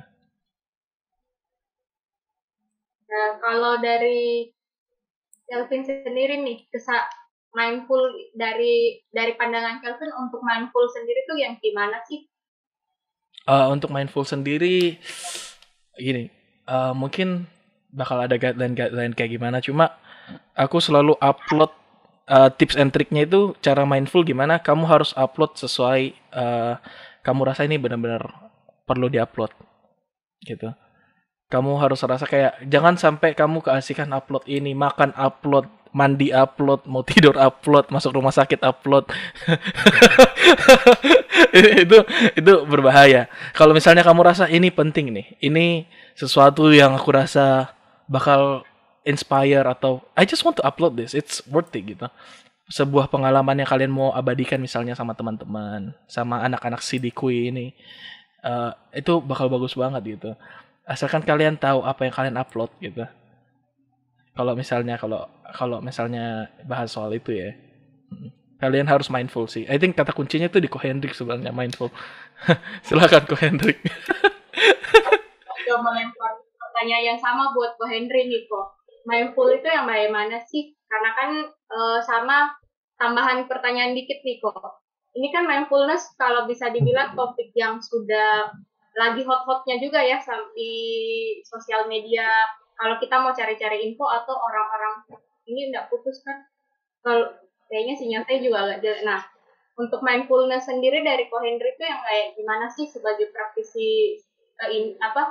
Speaker 2: Nah, kalau dari Kelvin sendiri nih, mindful dari pandangan Kelvin untuk mindful sendiri tuh yang gimana sih?
Speaker 3: Untuk mindful sendiri, gini, mungkin bakal ada guideline kayak gimana. Cuma aku selalu upload tips and triknya itu cara mindful gimana. Kamu harus upload sesuai kamu rasa ini benar-benar perlu diupload, gitu. Kamu harus rasa kayak jangan sampai kamu keasikan upload ini, makan upload, mandi upload, mau tidur upload, masuk rumah sakit upload. itu berbahaya. Kalau misalnya kamu rasa ini penting nih, ini sesuatu yang aku rasa bakal inspire atau I just want to upload this, it's worth it gitu. Sebuah pengalaman yang kalian mau abadikan misalnya sama teman-teman, sama anak-anak Sidikui ini, itu bakal bagus banget gitu. Asalkan kalian tahu apa yang kalian upload gitu. Kalau misalnya bahas soal itu ya, kalian harus mindful sih. I think kata kuncinya itu di Ko Hendrik sebenarnya, mindful. Silakan Ko Hendrik.
Speaker 2: Coba melempar pertanyaan yang sama buat Ko Hendrik nih kok. Mindful itu yang bagaimana sih? Karena kan sama tambahan pertanyaan dikit nih kok. Ini kan mindfulness kalau bisa dibilang topik yang sudah lagi hot-hotnya juga ya di sosial media. Kalau kita mau cari-cari info atau orang-orang ini nggak putus kan? Kalau kayaknya sinyalnya juga agak jelek. Nah, untuk mindfulness sendiri dari Ko Hendrik itu yang kayak gimana sih sebagai praktisi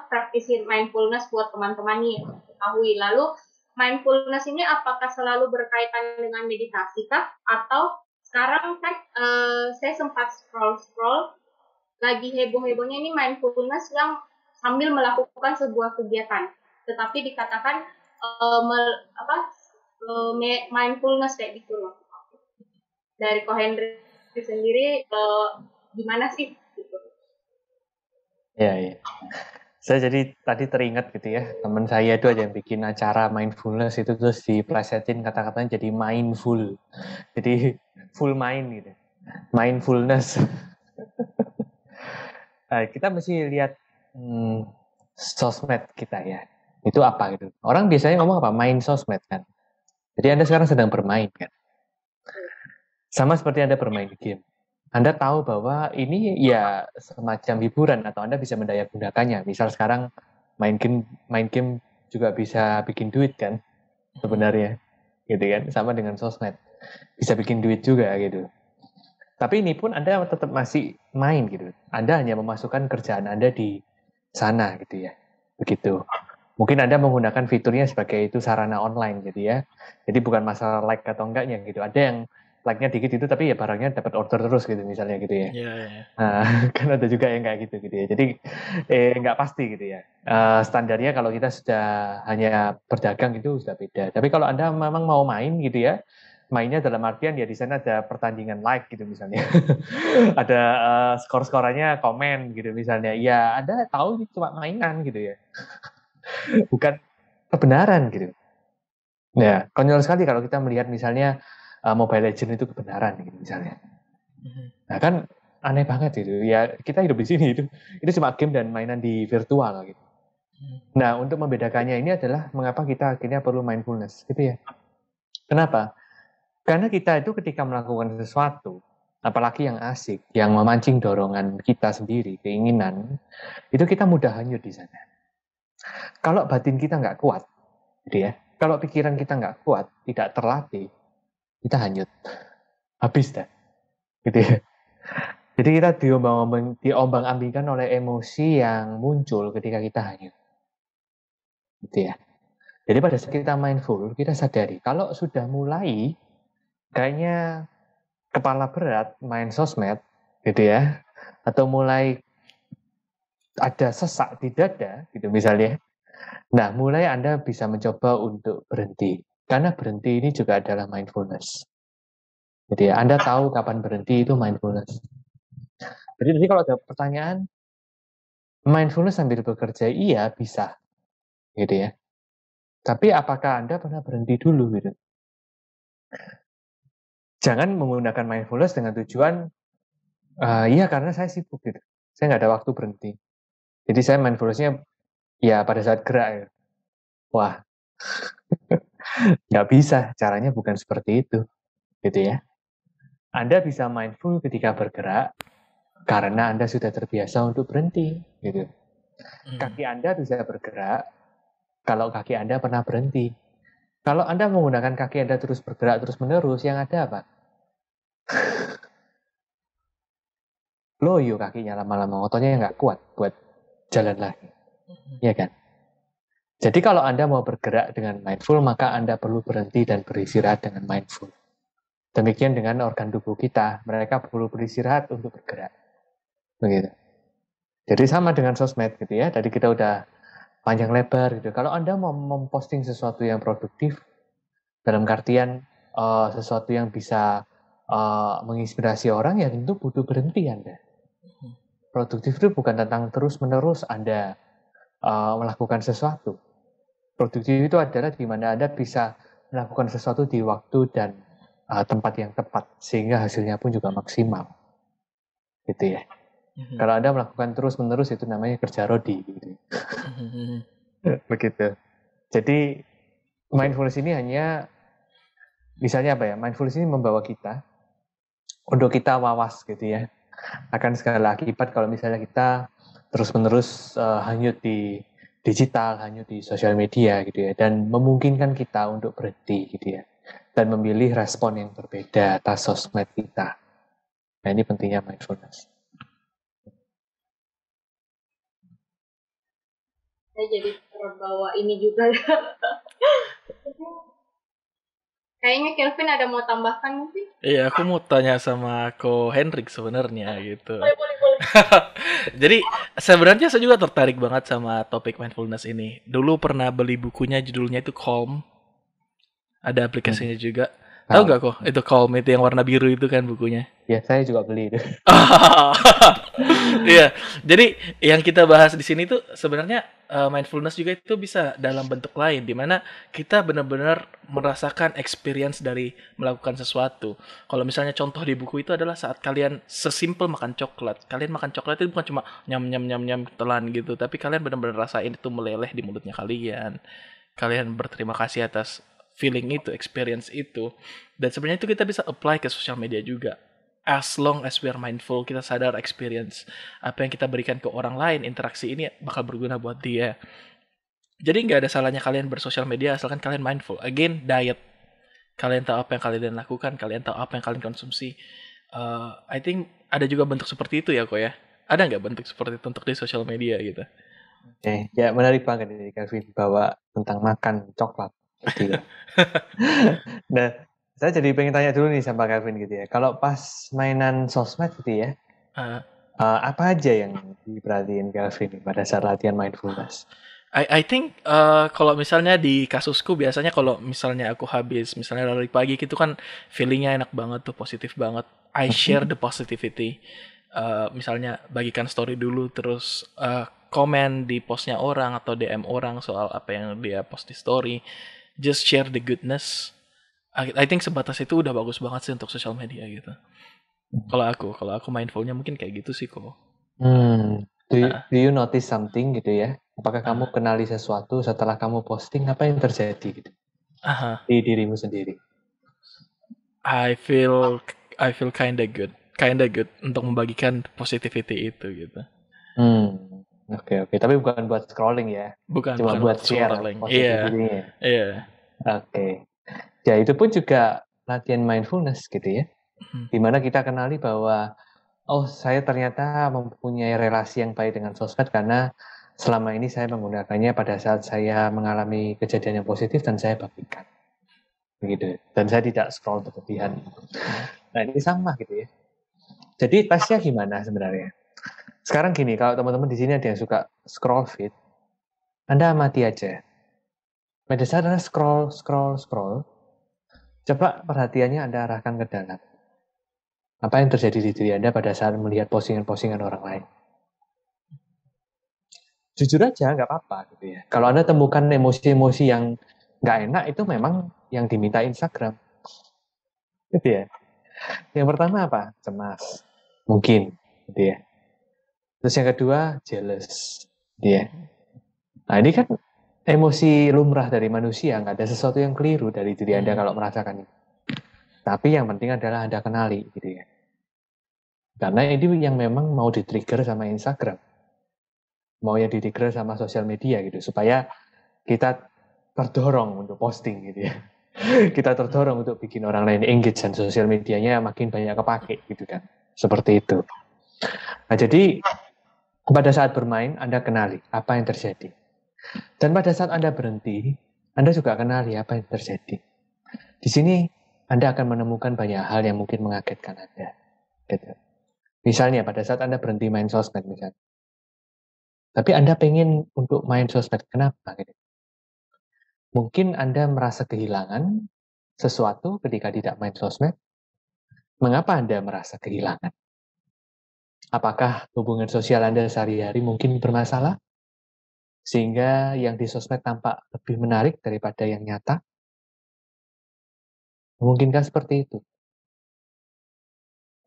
Speaker 2: praktisi mindfulness buat teman-teman nih ketahui. Lalu mindfulness ini apakah selalu berkaitan dengan meditasi kah? Atau sekarang kan saya sempat scroll lagi heboh-hebohnya ini mindfulness yang sambil melakukan sebuah kegiatan, tetapi dikatakan mindfulness kayak gitu loh. Dari Ko Hendrik sendiri gimana sih? Gitu.
Speaker 4: Ya. Saya jadi tadi teringat gitu ya, teman saya itu aja yang bikin acara mindfulness itu terus diplesetin kata-katanya jadi mindful. Jadi full mind gitu. Mindfulness. Nah, kita mesti lihat sosmed kita ya. Itu apa gitu. Orang biasanya ngomong apa? Main sosmed kan. Jadi Anda sekarang sedang bermain kan. Sama seperti Anda bermain game. Anda tahu bahwa ini ya semacam hiburan atau Anda bisa mendaya gunakannya. Misal sekarang main game juga bisa bikin duit kan sebenarnya. Gitu kan. Sama dengan sosmed. Bisa bikin duit juga gitu. Tapi ini pun Anda tetap masih main gitu. Anda hanya memasukkan kerjaan Anda di sana gitu ya. Begitu. Mungkin Anda menggunakan fiturnya sebagai itu sarana online gitu ya. Jadi bukan masalah like atau enggaknya gitu. Ada yang like-nya dikit itu tapi ya barangnya dapat order terus gitu misalnya gitu ya.
Speaker 3: Yeah.
Speaker 4: Nah, kan ada juga yang kayak gitu ya. Jadi nggak pasti gitu ya. Standarnya kalau kita sudah hanya berdagang itu sudah beda. Tapi kalau Anda memang mau main gitu ya, mainnya dalam artian ya di sana ada pertandingan live gitu misalnya. Ada skor-skorannya komen gitu misalnya. Ya Anda tahu ini cuma mainan gitu ya. Bukan kebenaran gitu. Ya, konyol sekali kalau kita melihat misalnya Mobile Legends itu kebenaran gitu misalnya. Nah kan aneh banget gitu. Ya kita hidup di sini itu cuma game dan mainan di virtual gitu. Nah, untuk membedakannya ini adalah mengapa kita akhirnya perlu mindfulness gitu ya. Kenapa? Karena kita itu ketika melakukan sesuatu, apalagi yang asik, yang memancing dorongan kita sendiri, keinginan, itu kita mudah hanyut di sana. Kalau batin kita nggak kuat, gitu ya, kalau pikiran kita nggak kuat, tidak terlatih, kita hanyut. Habis dah. Gitu ya. Jadi kita diombang-ambingkan oleh emosi yang muncul ketika kita hanyut. Gitu ya. Jadi pada saat kita mindful, kita sadari, kalau sudah mulai kayaknya kepala berat main sosmed gitu ya, atau mulai ada sesak di dada gitu misalnya. Nah, mulai Anda bisa mencoba untuk berhenti. Karena berhenti ini juga adalah mindfulness. Jadi ya, Anda tahu kapan berhenti itu mindfulness. Jadi nanti kalau ada pertanyaan, mindfulness sambil bekerja, iya bisa, gitu ya. Tapi apakah Anda pernah berhenti dulu, gitu? Jangan menggunakan mindfulness dengan tujuan, iya karena saya sibuk, gitu. Saya nggak ada waktu berhenti. Jadi saya mindfulness-nya ya pada saat gerak, ya. Wah, nggak bisa, caranya bukan seperti itu, gitu ya. Anda bisa mindful ketika bergerak, karena Anda sudah terbiasa untuk berhenti, gitu. Kaki Anda bisa bergerak, kalau kaki Anda pernah berhenti. Kalau Anda menggunakan kaki Anda terus bergerak terus-menerus, yang ada apa? Loyo kakinya lama-lama, ototnya nggak kuat buat jalan lagi. Ya kan? Jadi kalau Anda mau bergerak dengan mindful, maka Anda perlu berhenti dan beristirahat dengan mindful. Demikian dengan organ tubuh kita, mereka perlu beristirahat untuk bergerak. Begitu. Jadi sama dengan sosmed gitu ya, tadi kita udah panjang lebar gitu. Kalau Anda mau memposting sesuatu yang produktif, dalam artian sesuatu yang bisa menginspirasi orang, ya tentu butuh berhenti Anda. Produktif itu bukan tentang terus-menerus Anda melakukan sesuatu. Produktif itu adalah di mana Anda bisa melakukan sesuatu di waktu dan tempat yang tepat, sehingga hasilnya pun juga maksimal. Gitu ya. Kalau Anda melakukan terus-menerus, itu namanya kerja rodi. Gitu. Begitu. Jadi, mindfulness ini hanya, misalnya apa ya, mindfulness ini membawa kita, untuk kita wawas gitu ya, akan segala akibat kalau misalnya kita terus-menerus hanyut di digital, hanyut di sosial media gitu ya, dan memungkinkan kita untuk berhenti gitu ya, dan memilih respon yang berbeda atas sosmed kita. Nah, ini pentingnya mindfulness.
Speaker 2: Saya jadi terbawa ini juga. Kayaknya Kelvin ada mau tambahkan mungkin?
Speaker 3: Iya, aku mau tanya sama Ko Hendrik sebenarnya gitu.
Speaker 2: Boleh.
Speaker 3: Jadi sebenarnya saya juga tertarik banget sama topik mindfulness ini. Dulu pernah beli bukunya, judulnya itu Calm. Ada aplikasinya juga. Tahu nggak kok? Itu Calm, itu yang warna biru itu kan bukunya.
Speaker 4: Ya, saya juga beli itu.
Speaker 3: Iya, jadi yang kita bahas di sini tuh sebenarnya mindfulness juga itu bisa dalam bentuk lain, di mana kita benar-benar merasakan experience dari melakukan sesuatu. Kalau misalnya contoh di buku itu adalah saat kalian sesimpel makan coklat. Kalian makan coklat itu bukan cuma nyam telan gitu, tapi kalian benar-benar rasain itu meleleh di mulutnya kalian. Kalian berterima kasih atas feeling itu, experience itu. Dan sebenarnya itu kita bisa apply ke sosial media juga. As long as we are mindful, kita sadar experience apa yang kita berikan ke orang lain, interaksi ini bakal berguna buat dia. Jadi nggak ada salahnya kalian bersosial media asalkan kalian mindful. Again, diet. Kalian tahu apa yang kalian lakukan, kalian tahu apa yang kalian konsumsi. I think ada juga bentuk seperti itu ya kok ya. Ada nggak bentuk seperti itu untuk di sosial media gitu?
Speaker 4: Oke, ya menarik banget ini Kelvin bawa tentang makan coklat. Gitu ya. Nah, saya jadi pengen tanya dulu nih sama Kelvin gitu ya. Kalau pas mainan sosmed gitu ya, apa aja yang diperhatiin Kelvin pada saat latihan mindfulness?
Speaker 3: I think kalau misalnya di kasusku biasanya kalau misalnya aku habis misalnya lari pagi gitu kan feelingnya enak banget tuh, positif banget. I share the positivity. Misalnya bagikan story dulu, terus komen di postnya orang atau DM orang soal apa yang dia post di story. Just share the goodness. I think sebatas itu udah bagus banget sih untuk social media gitu. Kalau aku mindfulnya mungkin kayak gitu sih kok.
Speaker 4: Do you notice something gitu ya? Apakah kamu kenali sesuatu setelah kamu posting, apa yang terjadi gitu di dirimu sendiri?
Speaker 3: I feel kinda good untuk membagikan positivity itu gitu.
Speaker 4: Oke. Tapi bukan buat scrolling ya?
Speaker 3: Bukan
Speaker 4: buat share positivity-nya.
Speaker 3: Iya.
Speaker 4: Oke. Ya itu pun juga latihan mindfulness gitu ya. Dimana kita kenali bahwa saya ternyata mempunyai relasi yang baik dengan sosmed karena selama ini saya menggunakannya pada saat saya mengalami kejadian yang positif dan saya bagikan. Begitu. Dan saya tidak scroll berlebihan. Nah, ini sama gitu ya. Jadi tesnya gimana sebenarnya? Sekarang gini, kalau teman-teman di sini ada yang suka scroll feed, Anda amati aja. Pada saat Anda scroll, coba perhatiannya Anda arahkan ke dalam. Apa yang terjadi di diri Anda pada saat melihat postingan-postingan orang lain? Jujur aja, nggak apa-apa gitu ya. Kalau Anda temukan emosi-emosi yang nggak enak, itu memang yang diminta Instagram. Gitu ya. Yang pertama apa? Cemas. Mungkin. Gitu ya. Terus yang kedua, jealous. Gitu ya. Nah ini kan emosi lumrah dari manusia, nggak ada sesuatu yang keliru dari diri Anda kalau merasakan itu. Tapi yang penting adalah Anda kenali. Gitu ya. Karena ini yang memang mau di-trigger sama Instagram. Mau yang di-trigger sama sosial media gitu. Supaya kita terdorong untuk posting gitu ya. Kita terdorong untuk bikin orang lain engage dan sosial medianya makin banyak kepake gitu kan. Seperti itu. Nah jadi pada saat bermain Anda kenali apa yang terjadi. Dan pada saat Anda berhenti, Anda juga kenali apa yang terjadi. Di sini Anda akan menemukan banyak hal yang mungkin mengagetkan Anda. Gitu. Misalnya pada saat Anda berhenti main sosmed misalnya. Tapi Anda pengen untuk main sosmed. Kenapa? Gitu. Mungkin Anda merasa kehilangan sesuatu ketika tidak main sosmed. Mengapa Anda merasa kehilangan? Apakah hubungan sosial Anda sehari-hari mungkin bermasalah? Sehingga yang di sosmed tampak lebih menarik daripada yang nyata? Mungkinkah seperti itu?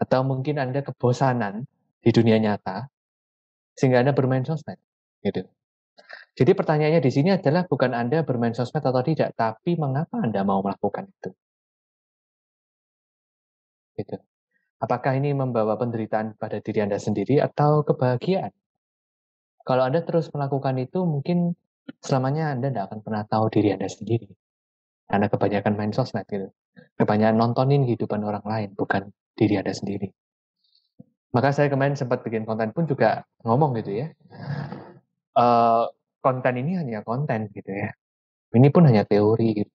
Speaker 4: Atau mungkin Anda kebosanan di dunia nyata, sehingga Anda bermain sosmed? Gitu. Jadi pertanyaannya di sini adalah bukan Anda bermain sosmed atau tidak, tapi mengapa Anda mau melakukan itu? Gitu. Apakah ini membawa penderitaan pada diri Anda sendiri atau kebahagiaan? Kalau Anda terus melakukan itu, mungkin selamanya Anda tidak akan pernah tahu diri Anda sendiri. Karena kebanyakan main sosmed gitu. Kebanyakan nontonin kehidupan orang lain, bukan diri Anda sendiri. Maka saya kemarin sempat bikin konten pun juga ngomong gitu ya. Konten ini hanya konten gitu ya. Ini pun hanya teori gitu.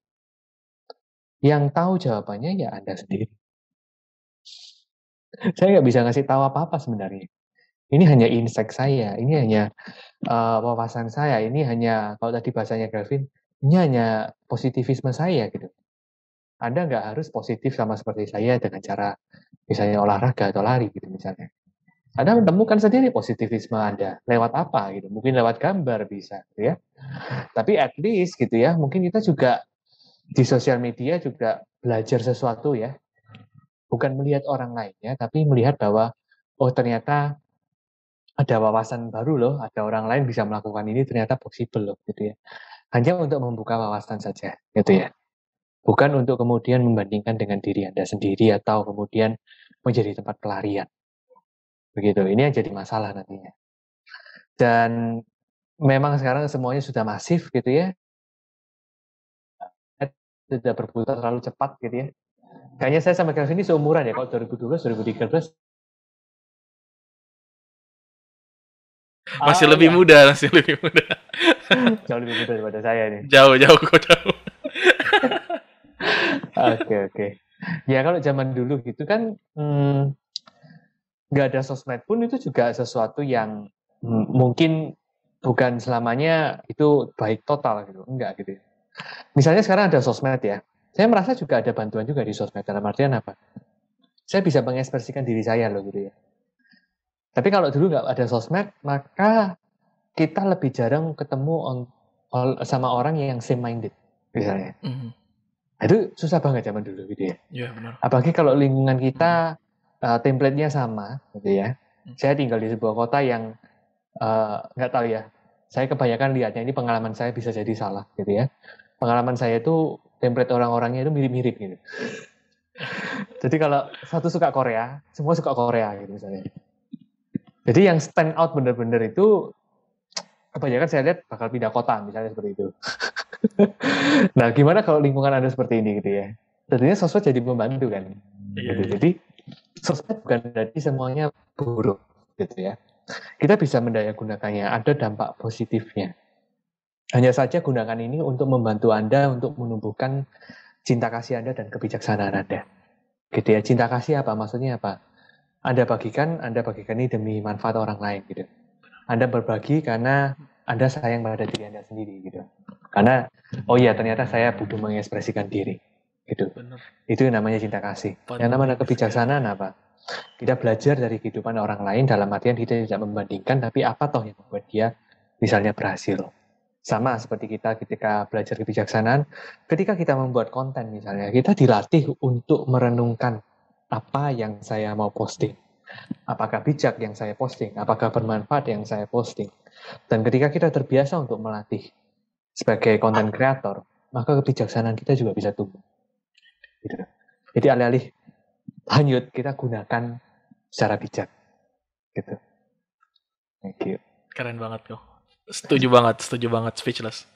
Speaker 4: Yang tahu jawabannya ya Anda sendiri. Saya nggak bisa ngasih tahu apa-apa sebenarnya. Ini hanya insight saya, ini hanya wawasan saya, ini hanya, kalau tadi bahasanya Kelvin, ini hanya positivisme saya gitu. Anda nggak harus positif sama seperti saya dengan cara misalnya olahraga atau lari gitu misalnya. Anda menemukan sendiri positivisme Anda lewat apa gitu. Mungkin lewat gambar bisa gitu ya. Tapi at least gitu ya, mungkin kita juga di sosial media juga belajar sesuatu ya. Bukan melihat orang lainnya, tapi melihat bahwa oh ternyata ada wawasan baru loh, ada orang lain bisa melakukan ini ternyata possible loh gitu ya. Hanya untuk membuka wawasan saja gitu ya. Bukan untuk kemudian membandingkan dengan diri Anda sendiri atau kemudian menjadi tempat pelarian. Begitu, ini yang jadi masalah nantinya. Dan memang sekarang semuanya sudah masif gitu ya. Sudah berputar terlalu cepat gitu ya. Kayaknya saya sama Kelvin ini seumuran ya, kalau 2012, 2013.
Speaker 3: Masih lebih muda, masih lebih muda.
Speaker 4: Jauh lebih muda daripada saya nih.
Speaker 3: Jauh kok jauh.
Speaker 4: Oke. Ya kalau zaman dulu gitu kan nggak ada sosmed pun itu juga sesuatu yang mungkin bukan selamanya itu baik total gitu, enggak gitu. Misalnya sekarang ada sosmed ya, saya merasa juga ada bantuan juga di sosmed dalam artian apa? Saya bisa mengekspresikan diri saya loh gitu ya. Tapi kalau dulu nggak ada sosmed, maka kita lebih jarang ketemu sama orang yang same minded misalnya. Itu susah banget zaman dulu gitu ya.
Speaker 3: Iya benar.
Speaker 4: Apalagi kalau lingkungan kita template-nya sama gitu ya. Saya tinggal di sebuah kota yang nggak tahu ya. Saya kebanyakan lihatnya ini pengalaman saya bisa jadi salah gitu ya. Pengalaman saya itu template orang-orangnya itu mirip-mirip gitu. Jadi kalau satu suka Korea, semua suka Korea gitu misalnya. Jadi yang stand out bener-bener itu kebanyakan saya lihat bakal pindah kota misalnya seperti itu. Nah, gimana kalau lingkungan Anda seperti ini gitu ya? Tentunya sosmed jadi membantu kan. Gitu. Jadi sosmed bukan berarti semuanya buruk gitu ya. Kita bisa mendayagunakannya, ada dampak positifnya. Hanya saja gunakan ini untuk membantu Anda untuk menumbuhkan cinta kasih Anda dan kebijaksanaan Anda. Gitu ya. Cinta kasih apa? Maksudnya apa? Anda bagikan ini demi manfaat orang lain gitu. Anda berbagi karena Anda sayang pada diri Anda sendiri gitu. Karena oh iya ternyata saya butuh mengekspresikan diri. Gitu.
Speaker 3: Bener.
Speaker 4: Itu yang namanya cinta kasih.
Speaker 3: Fun
Speaker 4: Yang namanya
Speaker 3: things,
Speaker 4: kebijaksanaan apa? Kita belajar dari kehidupan orang lain dalam artian kita tidak membandingkan, tapi apa toh yang membuat dia misalnya berhasil. Sama seperti kita ketika belajar kebijaksanaan, ketika kita membuat konten misalnya, kita dilatih untuk merenungkan apa yang saya mau posting. Apakah bijak yang saya posting? Apakah bermanfaat yang saya posting? Dan ketika kita terbiasa untuk melatih sebagai konten kreator, maka kebijaksanaan kita juga bisa tumbuh. Gitu. Jadi alih-alih hanyut, kita gunakan secara bijak. Gitu. Thank you.
Speaker 3: Keren banget kok. Setuju banget, speechless.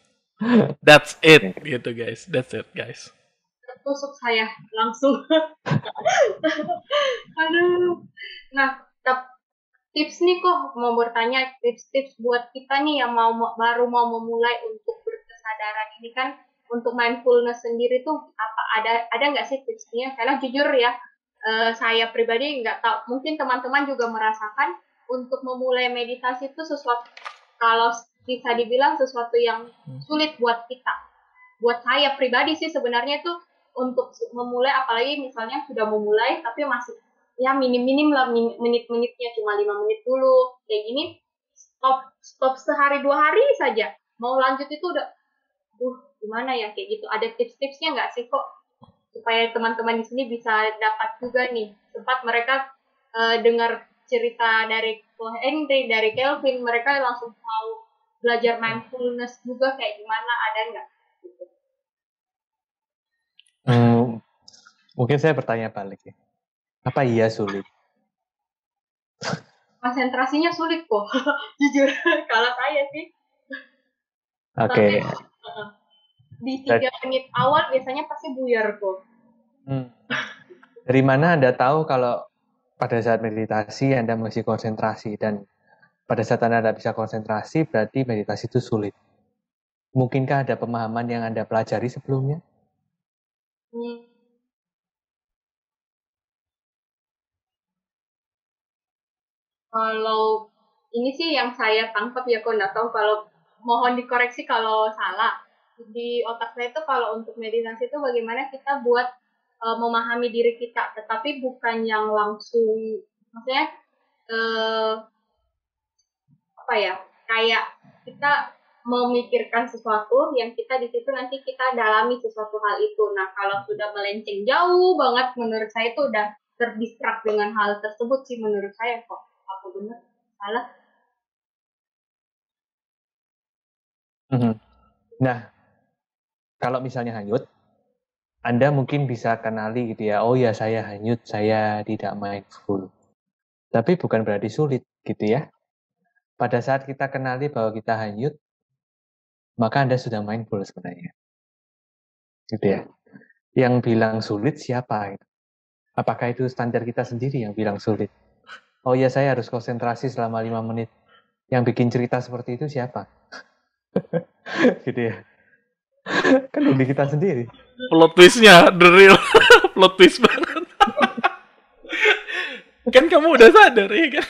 Speaker 3: That's it, gitu guys. That's it, guys.
Speaker 2: Tusuk saya langsung. Aduh. Nah, tips nih kok mau bertanya, tips-tips buat kita nih yang baru mau memulai untuk berkesadaran ini kan, untuk mindfulness sendiri tuh apa ada nggak sih tipsnya? Karena jujur ya, saya pribadi nggak tahu. Mungkin teman-teman juga merasakan untuk memulai meditasi itu sesuatu, kalau bisa dibilang sesuatu yang sulit buat kita. Buat saya pribadi sih sebenarnya tuh untuk memulai, apalagi misalnya sudah memulai tapi masih ya minim-minim lah menit-menitnya, cuma 5 menit dulu kayak gini, stop sehari 2 hari saja, mau lanjut itu udah gimana ya kayak gitu. Ada tips-tipsnya nggak sih kok supaya teman-teman di sini bisa dapat juga nih, sempat mereka dengar cerita dari Henry, dari Kelvin, mereka langsung mau belajar mindfulness juga, kayak gimana, ada nggak? Gitu.
Speaker 4: Mungkin saya bertanya balik ya. Apa iya sulit?
Speaker 2: Konsentrasinya sulit kok, jujur. Kalau saya sih.
Speaker 4: Oke.
Speaker 2: Di 3 menit awal biasanya pasti buyar kok.
Speaker 4: Dari mana Anda tahu kalau pada saat meditasi Anda mesti konsentrasi, dan pada saat Anda tidak bisa konsentrasi berarti meditasi itu sulit? Mungkinkah ada pemahaman yang Anda pelajari sebelumnya?
Speaker 2: Kalau ini sih yang saya tangkap ya, kok nggak tahu, kalau mohon dikoreksi kalau salah. Di otak saya itu kalau untuk meditasi itu bagaimana kita buat memahami diri kita, tetapi bukan yang langsung, maksudnya apa ya, kayak kita memikirkan sesuatu yang kita di situ nanti kita dalami sesuatu hal itu. Nah, kalau sudah melenceng jauh banget, menurut saya itu udah terdistrak dengan hal tersebut sih menurut saya kok. Apa benar? Salah?
Speaker 4: Nah, kalau misalnya hanyut, Anda mungkin bisa kenali gitu ya, oh ya saya hanyut, saya tidak mindful. Tapi bukan berarti sulit gitu ya. Pada saat kita kenali bahwa kita hanyut, maka Anda sudah mindful sebenarnya. Gitu ya. Yang bilang sulit siapa? Apakah itu standar kita sendiri yang bilang sulit? Oh ya saya harus konsentrasi selama 5 menit. Yang bikin cerita seperti itu siapa? Gitu ya. Kan diri kita sendiri.
Speaker 3: Plot twist-nya, the real plot twist banget. Kan kamu udah sadar ya kan?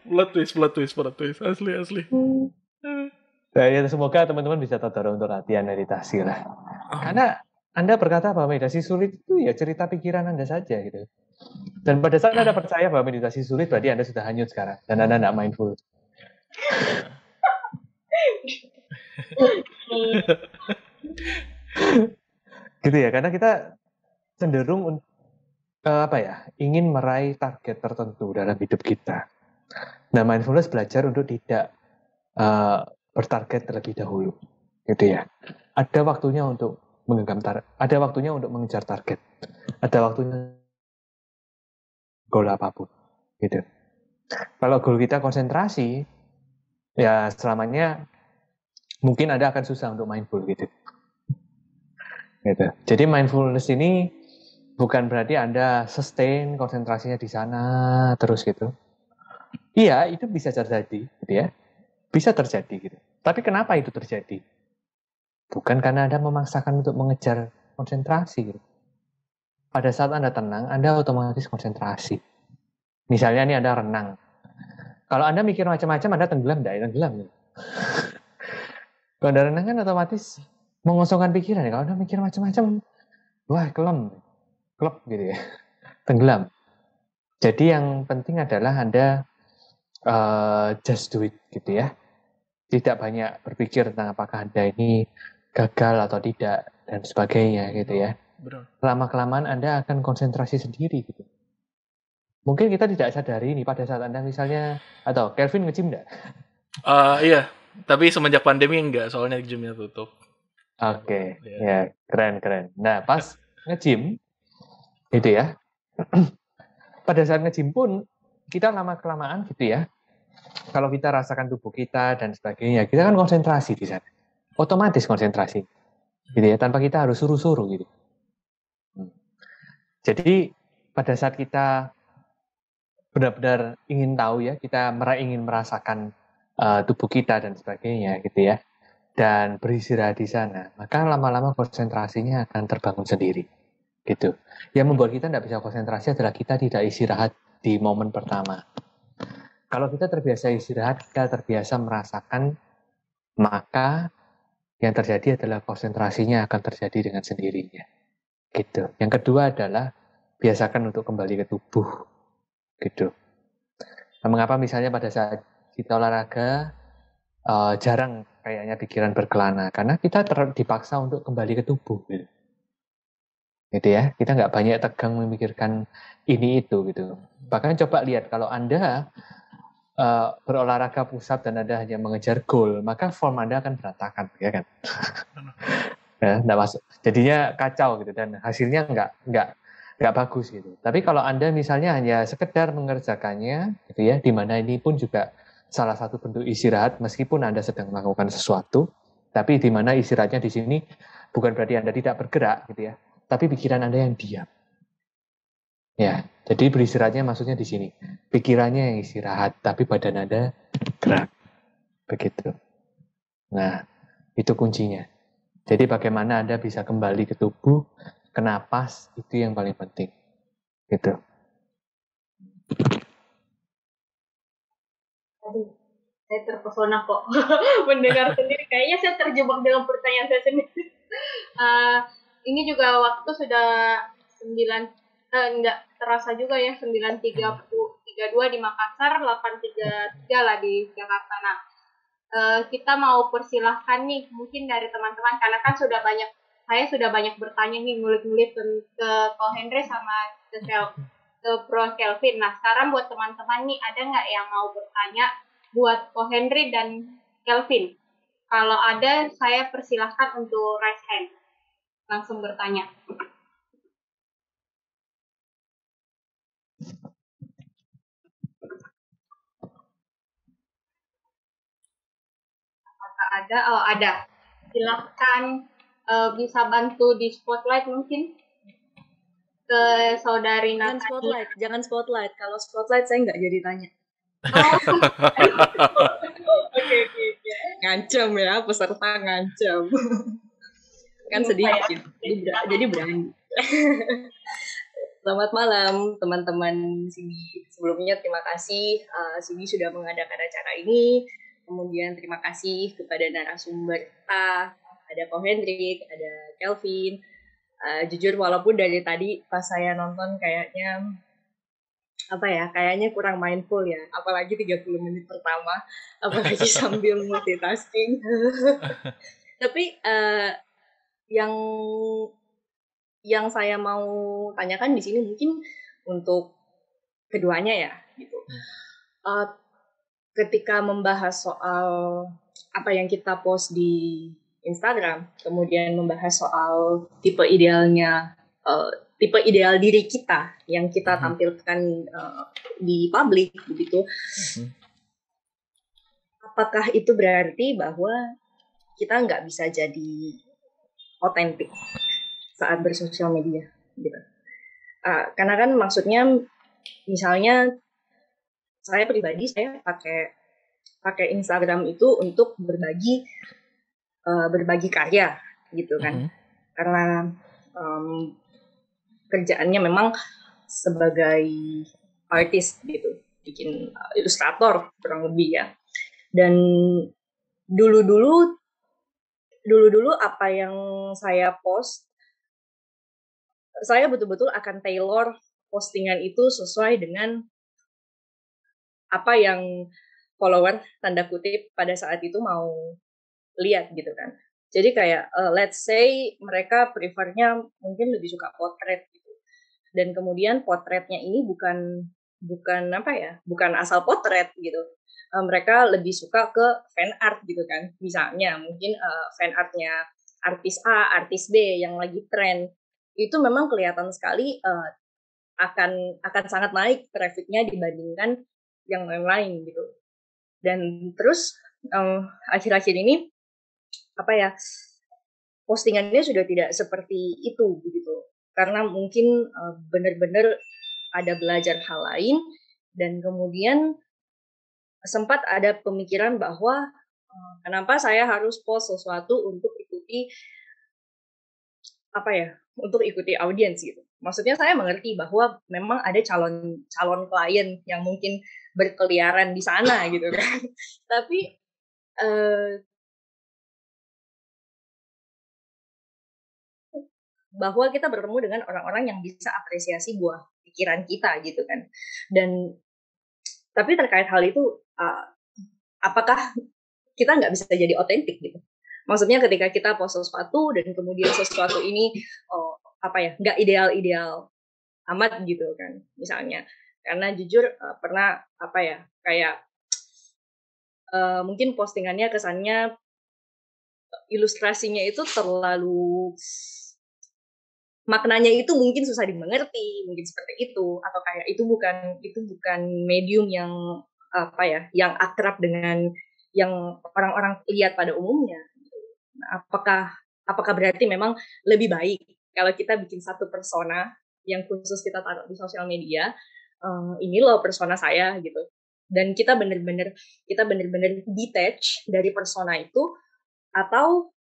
Speaker 3: plot twist, asli.
Speaker 4: Nah, ya, semoga teman-teman bisa tertarik untuk latihan meditasi lah. Karena Anda berkata bahwa meditasi sulit itu ya cerita pikiran Anda saja gitu. Dan pada saat Anda percaya bahwa meditasi sulit, berarti Anda sudah hanyut sekarang dan Anda tidak mindful. Gitu ya, karena kita cenderung ingin meraih target tertentu dalam hidup kita. Nah, mindfulness belajar untuk tidak bertarget terlebih dahulu, gitu ya. Ada waktunya untuk menggenggam ada waktunya untuk mengejar target, ada waktunya goal apapun, gitu. Kalau goal kita konsentrasi, ya selamanya mungkin Anda akan susah untuk mindful, gitu. Jadi mindfulness ini bukan berarti Anda sustain konsentrasinya di sana terus gitu. Iya, itu bisa terjadi, gitu ya. Bisa terjadi gitu. Tapi kenapa itu terjadi? Bukan karena Anda memaksakan untuk mengejar konsentrasi gitu. Pada saat Anda tenang, Anda otomatis konsentrasi. Misalnya nih Anda renang. Kalau Anda mikir macam-macam, Anda tenggelam, tidak tenggelam. Gitu. Kalau ada renang kan otomatis mengosongkan pikiran ya. Kalau udah mikir macam-macam, wah klep gitu ya, tenggelam. Jadi yang penting adalah Anda just do it gitu ya. Tidak banyak berpikir tentang apakah Anda ini gagal atau tidak dan sebagainya gitu ya.
Speaker 3: Benar.
Speaker 4: Lama-kelamaan Anda akan konsentrasi sendiri gitu. Mungkin kita tidak sadari ini pada saat Anda misalnya, atau Kelvin nge-gym enggak?
Speaker 3: Iya, tapi semenjak pandemi enggak, soalnya gymnya tutup.
Speaker 4: Oke,
Speaker 3: Iya.
Speaker 4: ya keren. Nah pas nge-gym, gitu ya, pada saat nge-gym pun kita lama-kelamaan gitu ya, kalau kita rasakan tubuh kita dan sebagainya, kita kan konsentrasi di sana. Otomatis konsentrasi. Gitu ya, tanpa kita harus suruh-suruh gitu. Jadi pada saat kita benar-benar ingin tahu ya, kita ingin merasakan tubuh kita dan sebagainya gitu ya, dan beristirahat di sana, maka lama-lama konsentrasinya akan terbangun sendiri gitu. Yang membuat kita tidak bisa konsentrasi adalah kita tidak istirahat di momen pertama. Kalau kita terbiasa istirahat, kita terbiasa merasakan, maka yang terjadi adalah konsentrasinya akan terjadi dengan sendirinya. Gitu. Yang kedua adalah biasakan untuk kembali ke tubuh. Gitu. Nah, mengapa misalnya pada saat kita olahraga jarang kayaknya pikiran berkelana? Karena kita dipaksa untuk kembali ke tubuh. Gitu ya. Kita nggak banyak tegang memikirkan ini itu gitu. Bahkan coba lihat kalau Anda berolahraga pusat dan Anda hanya mengejar goal, maka form Anda akan berantakan, ya kan? Ya, nggak masuk. Jadinya kacau gitu dan hasilnya nggak bagus gitu. Tapi kalau Anda misalnya hanya sekedar mengerjakannya, gitu ya, di mana ini pun juga salah satu bentuk istirahat, meskipun Anda sedang melakukan sesuatu, tapi di mana istirahatnya di sini bukan berarti Anda tidak bergerak, gitu ya, tapi pikiran Anda yang diam. Ya, jadi beristirahatnya maksudnya di sini. Pikirannya yang istirahat, tapi badan Anda gerak. Begitu. Nah, itu kuncinya. Jadi bagaimana Anda bisa kembali ke tubuh, ke napas, itu yang paling penting. Gitu.
Speaker 2: Aduh, saya terpesona kok mendengar sendiri. Kayaknya saya terjebak dalam pertanyaan saya sendiri. Ini juga waktu sudah 9, enggak terasa juga ya, 9.32 di Makassar, 8.33 lah di Jakarta. Nah, kita mau persilahkan nih mungkin dari teman-teman, karena kan saya sudah banyak bertanya nih, ngulik-ngulik ke Ko Henry sama ke Bro Kelvin. Nah, sekarang buat teman-teman nih, ada nggak yang mau bertanya buat Ko Henry dan Kelvin? Kalau ada, saya persilahkan untuk raise hand. Langsung bertanya. Apakah ada? Oh, ada. Silakan bisa bantu di spotlight mungkin ke saudari Natania.
Speaker 5: Jangan spotlight. Kalau spotlight saya nggak jadi tanya.
Speaker 2: Oke.
Speaker 5: Ngancam ya, peserta ngancam. Kan sedikit, jadi berani. Selamat malam teman-teman sini. Sebelumnya terima kasih sini sudah mengadakan acara ini. Kemudian terima kasih kepada narasumber kita, ada Ko Hendrik, ada Kelvin. Jujur walaupun dari tadi pas saya nonton kayaknya kurang mindful ya, apalagi 30 menit pertama, apalagi sambil multitasking. Tapi yang saya mau tanyakan di sini mungkin untuk keduanya ya, gitu. Ketika membahas soal apa yang kita post di Instagram, kemudian membahas soal tipe ideal diri kita yang kita tampilkan di publik, begitu. Apakah itu berarti bahwa kita nggak bisa jadi otentik saat bersosial media, gitu? Karena kan maksudnya, misalnya saya pribadi saya pakai Instagram itu untuk berbagi karya, gitu kan? Karena kerjaannya memang sebagai artis gitu, bikin ilustrator kurang lebih ya. Dan dulu dulu-dulu apa yang saya post, saya betul-betul akan tailor postingan itu sesuai dengan apa yang follower tanda kutip pada saat itu mau lihat gitu kan. Jadi kayak let's say mereka prefernya mungkin lebih suka potret gitu. Dan kemudian potretnya ini bukan apa ya, bukan asal potret gitu. Mereka lebih suka ke fan art gitu kan. Misalnya mungkin fan artnya artis A, artis B yang lagi tren. Itu memang kelihatan sekali akan sangat naik trafficnya dibandingkan yang lain-lain gitu. Dan terus akhir-akhir ini apa ya, postingannya sudah tidak seperti itu begitu, karena mungkin benar-benar ada belajar hal lain, dan kemudian sempat ada pemikiran bahwa kenapa saya harus post sesuatu untuk ikuti apa ya, untuk ikuti audiens gitu. Maksudnya saya mengerti bahwa memang ada calon klien yang mungkin berkeliaran di sana gitu kan. Tapi bahwa kita bertemu dengan orang-orang yang bisa apresiasi buah pikiran kita gitu kan. Dan tapi terkait hal itu, apakah kita nggak bisa jadi otentik gitu? Maksudnya ketika kita post sesuatu dan kemudian sesuatu ini apa ya, nggak ideal amat gitu kan misalnya. Karena jujur pernah apa ya, kayak mungkin postingannya kesannya ilustrasinya itu terlalu, maknanya itu mungkin susah dimengerti, mungkin seperti itu, atau kayak itu bukan medium yang apa ya, yang akrab dengan yang orang-orang lihat pada umumnya. Nah, apakah berarti memang lebih baik kalau kita bikin satu persona yang khusus kita taruh di sosial media, ini loh persona saya gitu, dan kita benar-benar detach dari persona itu, atau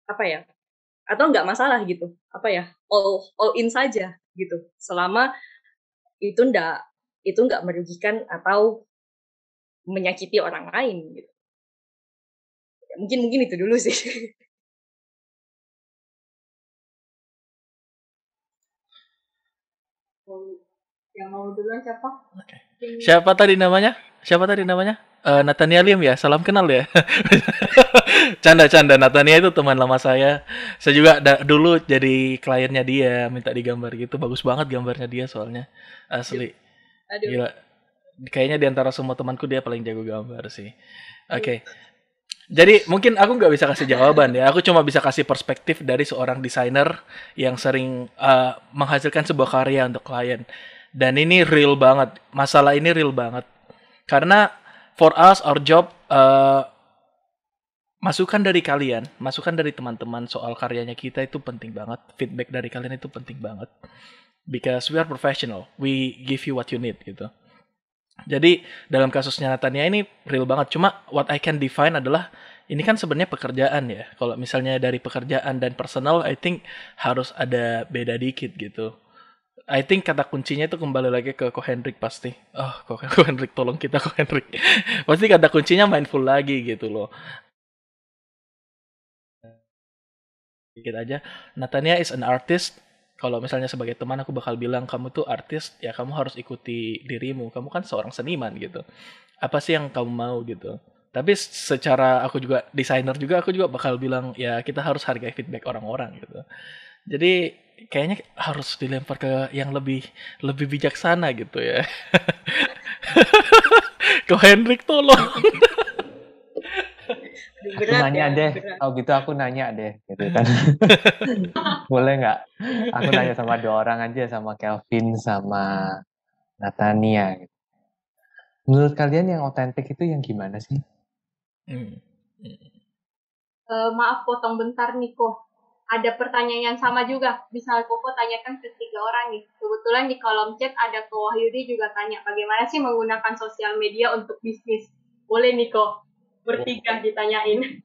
Speaker 5: apa ya, atau nggak masalah gitu, apa ya, all in saja gitu, selama itu nggak merugikan atau menyakiti orang lain gitu. Mungkin itu dulu sih.
Speaker 2: Yang mau duluan siapa?
Speaker 3: Okay. Siapa tadi namanya? Nathania Lim ya, salam kenal ya. Canda, Nathania itu teman lama saya. Saya juga dulu jadi kliennya dia, minta digambar gitu. Bagus banget gambarnya dia soalnya, asli.
Speaker 5: Aduh.
Speaker 3: Gila. Kayaknya di antara semua temanku dia paling jago gambar sih. Oke. Jadi mungkin aku nggak bisa kasih jawaban ya. Aku cuma bisa kasih perspektif dari seorang desainer yang sering menghasilkan sebuah karya untuk klien. Dan ini real banget. Masalah ini real banget. Karena for us, our job, masukan dari kalian, masukan dari teman-teman soal karyanya kita itu penting banget. Feedback dari kalian itu penting banget. Because we are professional. We give you what you need gitu. Jadi dalam kasusnya Nathania ini real banget. Cuma what I can define adalah ini kan sebenarnya pekerjaan ya. Kalau misalnya dari pekerjaan dan personal, I think harus ada beda dikit gitu. I think kata kuncinya itu kembali lagi ke Ko Hendrik pasti. Ko Hendrik, tolong kita Ko Hendrik. Pasti kata kuncinya mindful lagi gitu loh. Dikit aja. Nathania is an artist. Kalau misalnya sebagai teman aku bakal bilang kamu tuh artis, ya kamu harus ikuti dirimu. Kamu kan seorang seniman gitu. Apa sih yang kamu mau gitu. Tapi secara aku juga desainer juga, aku juga bakal bilang ya kita harus hargai feedback orang-orang gitu. Jadi kayaknya harus dilempar ke yang lebih bijaksana gitu ya. Ko Hendrik tolong.
Speaker 4: Aku nanya deh, kalau gitu aku nanya deh, gitu kan. Boleh nggak? Aku nanya sama 2 orang aja, sama Kelvin sama Nathania. Gitu. Menurut kalian yang otentik itu yang gimana sih?
Speaker 2: Maaf potong bentar nih Ko. Ada pertanyaan yang sama juga. Bisa Koko tanyakan ke 3 orang nih. Kebetulan di kolom chat ada Ko Wahyudi juga tanya bagaimana sih menggunakan sosial media untuk bisnis. Boleh nih Ko, bertiga ditanyain.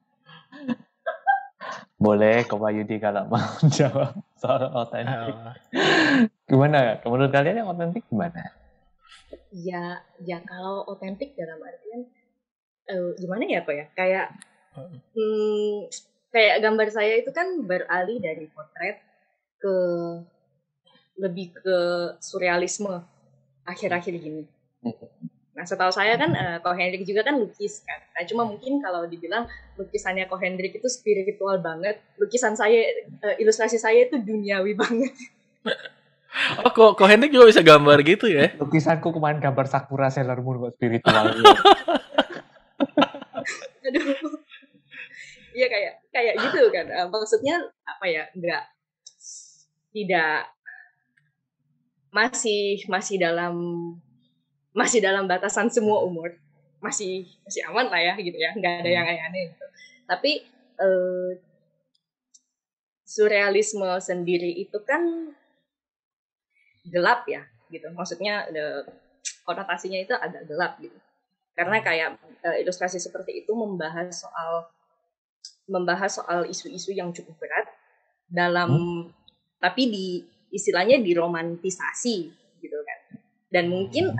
Speaker 4: Boleh Ko Wahyudi kalau mau jawab soal otentik. Gimana? Menurut kalian yang otentik gimana?
Speaker 5: Ya kalau otentik dalam artian gimana ya Ko ya? Kayak Kayak gambar saya itu kan beralih dari potret ke lebih ke surrealisme akhir-akhir gini. Nah, setahu saya kan Ko Hendrik juga kan lukis kan. Nah, cuma mungkin kalau dibilang lukisannya Ko Hendrik itu spiritual banget, lukisan saya, ilustrasi saya itu duniawi banget.
Speaker 3: Oh, Ko Hendrik juga bisa gambar gitu ya?
Speaker 4: Lukisanku kemarin gambar Sakura Sailor Moon kok spiritual.
Speaker 5: Aduh. Iya kayak gitu kan. Maksudnya apa ya? Tidak masih dalam batasan semua umur, masih aman lah ya gitu ya, nggak ada yang aneh-aneh gitu. Tapi surrealisme sendiri itu kan gelap ya gitu, maksudnya konotasinya itu agak gelap gitu, karena kayak ilustrasi seperti itu membahas soal isu-isu yang cukup berat dalam tapi istilahnya diromantisasi gitu kan. Dan mungkin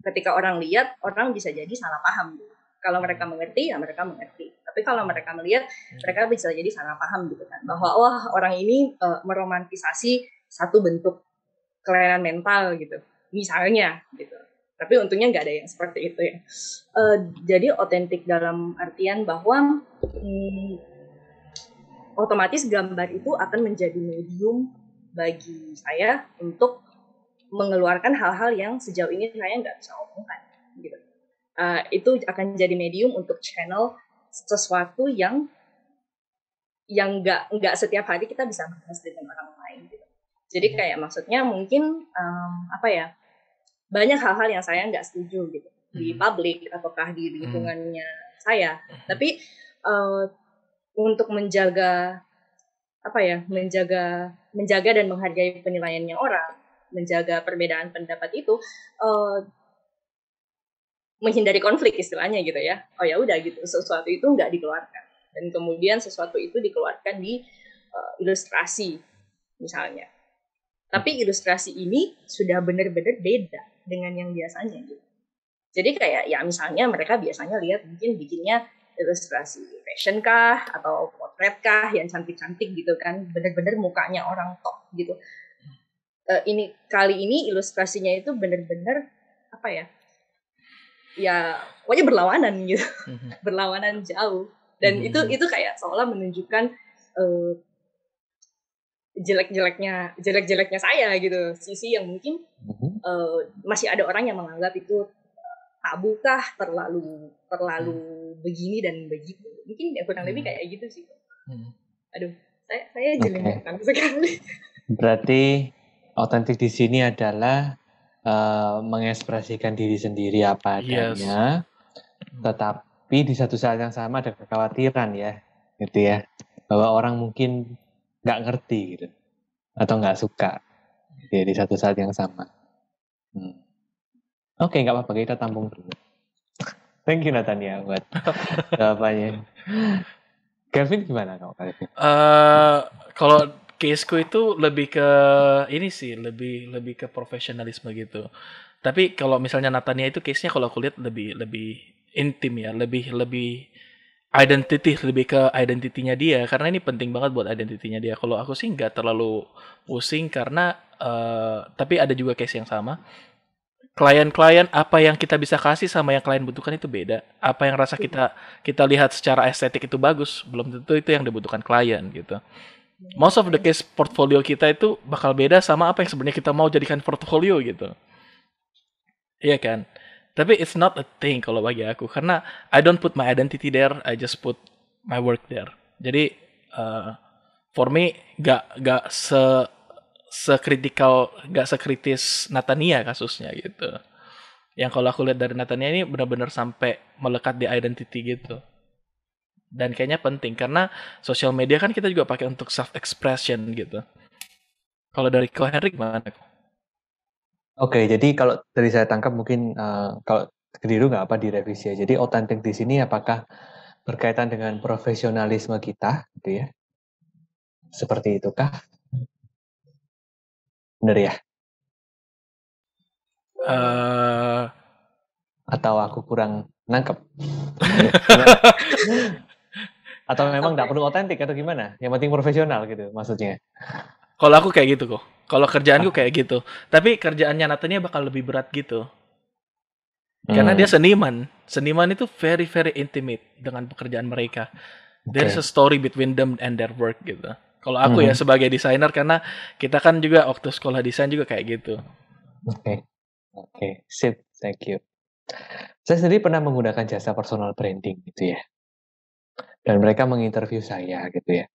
Speaker 5: ketika orang lihat, orang bisa jadi salah paham gitu. Kalau mereka mengerti, ya mereka mengerti. Tapi kalau mereka melihat, mereka bisa jadi salah paham gitu kan. Bahwa wah, orang ini meromantisasi satu bentuk kelainan mental gitu. Misalnya gitu. Tapi untungnya nggak ada yang seperti itu ya. Jadi otentik dalam artian bahwa otomatis gambar itu akan menjadi medium bagi saya untuk mengeluarkan hal-hal yang sejauh ini saya nggak bisa omongkan gitu. Itu akan jadi medium untuk channel sesuatu yang nggak setiap hari kita bisa bahas dengan orang lain gitu. Jadi kayak maksudnya mungkin banyak hal-hal yang saya nggak setuju gitu di publik ataukah di lingkungannya saya. Tapi untuk menjaga dan menghargai penilaiannya orang, menjaga perbedaan pendapat itu, menghindari konflik istilahnya gitu ya. Oh ya udah gitu, sesuatu itu nggak dikeluarkan, dan kemudian sesuatu itu dikeluarkan di ilustrasi misalnya. Tapi ilustrasi ini sudah benar-benar beda dengan yang biasanya gitu. Jadi kayak ya misalnya mereka biasanya lihat mungkin bikinnya ilustrasi fashion kah atau potret kah yang cantik-cantik gitu kan, benar-benar mukanya orang top gitu. Kali ini ilustrasinya itu benar-benar ya pokoknya berlawanan gitu. Berlawanan jauh, dan itu kayak seolah menunjukkan jelek-jeleknya saya gitu, sisi yang mungkin masih ada orang yang menganggap itu tabu kah, terlalu begini dan begitu. Mungkin ya kurang lebih kayak gitu sih. Aduh, saya jelengan sekali.
Speaker 4: Berarti otentik di sini adalah mengekspresikan diri sendiri apa adanya, tetapi di satu saat yang sama ada kekhawatiran ya, gitu ya, bahwa orang mungkin nggak ngerti gitu, atau nggak suka, gitu ya, di satu saat yang sama. Oke, nggak apa-apa, kita tampung dulu. Thank you Natania buat jawabannya. Kelvin gimana kalau Kelvin?
Speaker 3: Kalau caseku itu lebih ke ini sih, lebih ke profesionalisme gitu. Tapi kalau misalnya Natania itu case-nya kalau aku lihat lebih intim ya, lebih identity, lebih ke identitinya dia, karena ini penting banget buat identitinya dia. Kalau aku sih nggak terlalu pusing karena tapi ada juga case yang sama. Klien-klien apa yang kita bisa kasih sama yang klien butuhkan itu beda. Apa yang rasa kita lihat secara estetik itu bagus, belum tentu itu yang dibutuhkan klien gitu. Most of the case portfolio kita itu bakal beda sama apa yang sebenarnya kita mau jadikan portfolio gitu. Iya kan? Tapi it's not a thing kalau bagi aku, karena I don't put my identity there, I just put my work there. Jadi for me gak sekritikal, gak sekritis Natania kasusnya gitu. Yang kalau aku lihat dari Natania ini benar-benar sampai melekat di identity gitu. Dan kayaknya penting karena sosial media kan kita juga pakai untuk self expression gitu. Kalau dari Ko Henrik mana?
Speaker 4: Oke, jadi kalau dari saya tangkap mungkin kalau keliru nggak apa direvisi ya. Jadi otentik di sini apakah berkaitan dengan profesionalisme kita, gitu ya? Seperti itukah? Bener ya? Atau aku kurang nangkep? Atau memang nggak perlu otentik atau gimana? Yang penting profesional gitu maksudnya.
Speaker 3: Kalau aku kayak gitu kok. Kalau kerjaanku kayak gitu. Tapi kerjaannya Natania bakal lebih berat gitu. Karena dia seniman. Seniman itu very very intimate dengan pekerjaan mereka. There is a story between them and their work gitu. Kalau aku ya sebagai desainer, karena kita kan juga waktu sekolah desain juga kayak gitu.
Speaker 4: Oke, sip, thank you. Saya sendiri pernah menggunakan jasa personal branding gitu ya. Dan mereka menginterview saya gitu ya.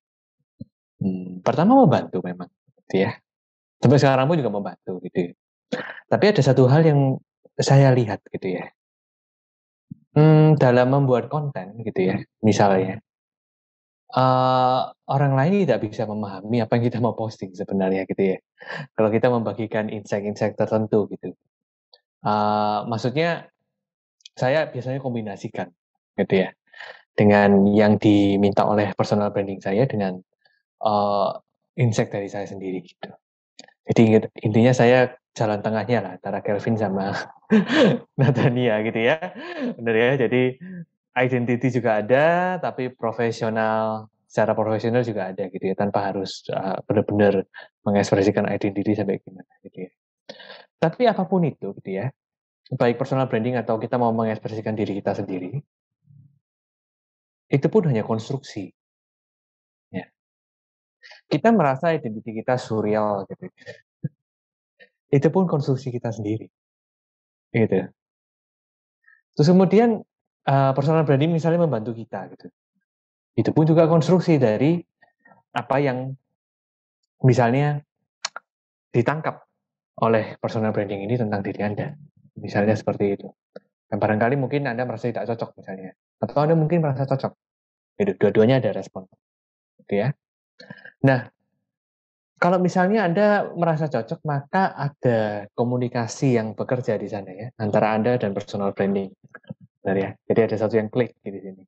Speaker 4: Pertama membantu memang gitu ya. Sampai sekarang pun juga membantu gitu ya. Tapi ada satu hal yang saya lihat gitu ya. Dalam membuat konten gitu ya, misalnya. Orang lain tidak bisa memahami apa yang kita mau posting sebenarnya gitu ya. Kalau kita membagikan insight-insight tertentu gitu. Maksudnya saya biasanya kombinasikan gitu ya. Dengan yang diminta oleh personal branding saya dengan insight dari saya sendiri gitu. Jadi intinya saya jalan tengahnya lah antara Kelvin sama Natania gitu ya. Benar ya. Jadi identity juga ada, tapi secara profesional juga ada gitu ya, tanpa harus benar-benar mengekspresikan identity sampai gimana gitu ya. Tapi apapun itu gitu ya, baik personal branding atau kita mau mengekspresikan diri kita sendiri, itu pun hanya konstruksi. Ya. Kita merasa identity kita surreal gitu. Itu pun konstruksi kita sendiri. Gitu. Terus kemudian personal branding misalnya membantu kita gitu. Itu pun juga konstruksi dari apa yang misalnya ditangkap oleh personal branding ini tentang diri Anda. Misalnya seperti itu. Dan barangkali mungkin Anda merasa tidak cocok misalnya. Atau Anda mungkin merasa cocok. Itu dua-duanya ada respon. Gitu ya. Nah, kalau misalnya Anda merasa cocok, maka ada komunikasi yang bekerja di sana ya, antara Anda dan personal branding. Benar ya? Jadi ada satu yang klik di sini.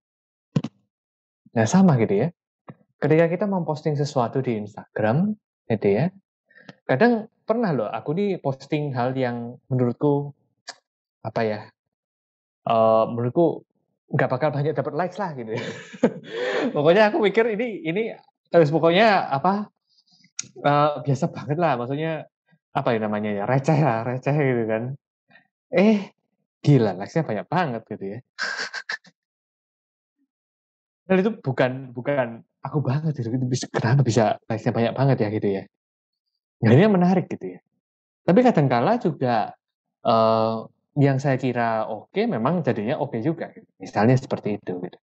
Speaker 4: Nah, sama gitu ya. Ketika kita memposting sesuatu di Instagram, gitu ya, kadang pernah loh, aku nih posting hal yang menurutku, menurutku nggak bakal banyak dapat likes lah gitu ya. Pokoknya aku mikir ini pokoknya biasa banget lah, maksudnya apa ya namanya ya, receh gitu kan. Gila, likes-nya banyak banget gitu ya. Dan itu bukan aku banget gitu. Kenapa bisa likes-nya banyak banget ya gitu ya. Nah, ini menarik gitu ya. Tapi kadangkala juga yang saya kira oke memang jadinya oke juga gitu. Misalnya seperti itu gitu.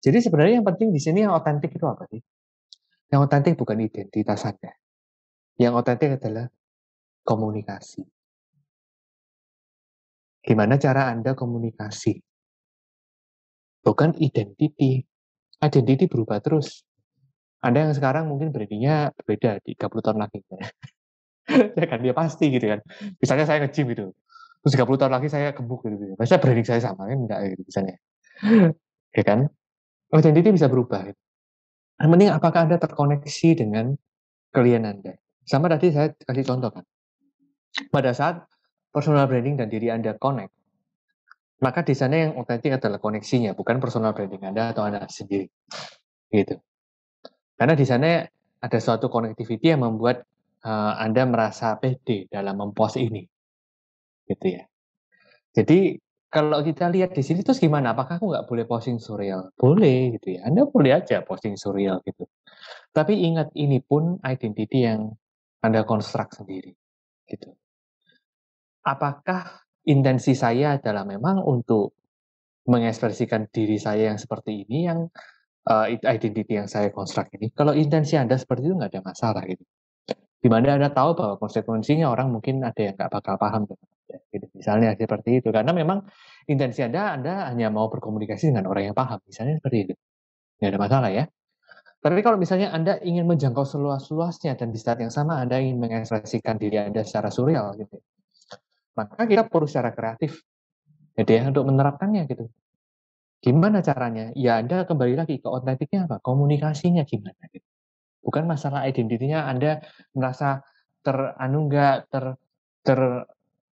Speaker 4: Jadi sebenarnya yang penting di sini yang otentik itu apa sih? Yang otentik bukan identitas Anda. Yang otentik adalah komunikasi. Gimana cara Anda komunikasi? Bukan identity. Identity berubah terus. Anda yang sekarang mungkin brandingnya berbeda di 30 tahun lagi. Ya kan, dia pasti gitu kan. Misalnya saya nge-gym gitu. Terus 30 tahun lagi saya gemuk gitu. Masa branding saya sama kan? Enggak gitu misalnya. Ya kan? Identity bisa berubah. Gitu. Yang penting apakah Anda terkoneksi dengan klien Anda. Sama tadi saya kasih contoh kan. Pada saat personal branding dan diri Anda connect, maka di sana yang otentik adalah koneksinya, bukan personal branding Anda atau Anda sendiri. Gitu. Karena di sana ada suatu connectivity yang membuat Anda merasa pede dalam mempost ini. Gitu ya. Jadi kalau kita lihat di sini terus gimana? Apakah aku nggak boleh posting surreal? Boleh gitu ya. Anda boleh aja posting surreal gitu. Tapi ingat ini pun identity yang Anda konstruk sendiri. Gitu. Apakah intensi saya adalah memang untuk mengekspresikan diri saya yang seperti ini, yang identity yang saya konstruk ini? Kalau intensi Anda seperti itu nggak ada masalah gitu. Dimana Anda tahu bahwa konsekuensinya orang mungkin ada yang nggak bakal paham. Gitu. Misalnya seperti itu. Karena memang intensi Anda hanya mau berkomunikasi dengan orang yang paham. Misalnya seperti itu. Nggak ada masalah ya. Tapi kalau misalnya Anda ingin menjangkau seluas-luasnya dan di saat yang sama Anda ingin mengekspresikan diri Anda secara surreal gitu, maka kita perlu secara kreatif gitu ya untuk menerapkannya gitu. Gimana caranya? Ya Anda kembali lagi ke otentiknya apa? Komunikasinya gimana gitu. Bukan masalah identitinya Anda merasa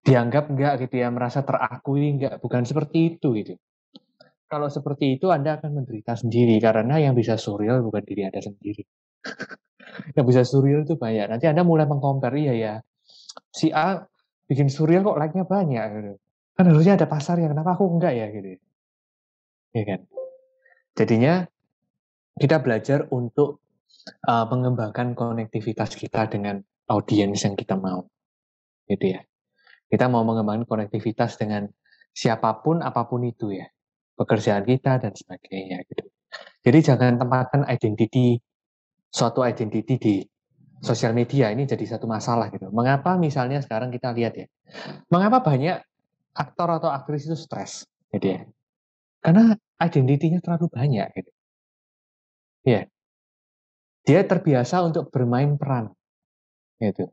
Speaker 4: dianggap enggak gitu ya, merasa terakui enggak, bukan seperti itu gitu. kalau seperti itu Anda akan menderita sendiri karena yang bisa surreal bukan diri Anda sendiri. Yang bisa surreal itu banyak. Nanti Anda mulai mengcompare, iya ya, si A bikin surreal kok like-nya banyak gitu. Kan harusnya ada pasar yang kenapa aku enggak ya gitu. Ya kan? Jadinya kita belajar untuk mengembangkan konektivitas kita dengan audiens yang kita mau. Gitu ya. Kita mau mengembangkan konektivitas dengan siapapun apapun itu ya. Pekerjaan kita dan sebagainya gitu. Jadi jangan tempatkan suatu identity di sosial media ini jadi satu masalah gitu. Mengapa misalnya sekarang kita lihat ya, mengapa banyak aktor atau aktris itu stres, gitu ya? Karena identitinya terlalu banyak gitu. Ya, dia terbiasa untuk bermain peran, gitu.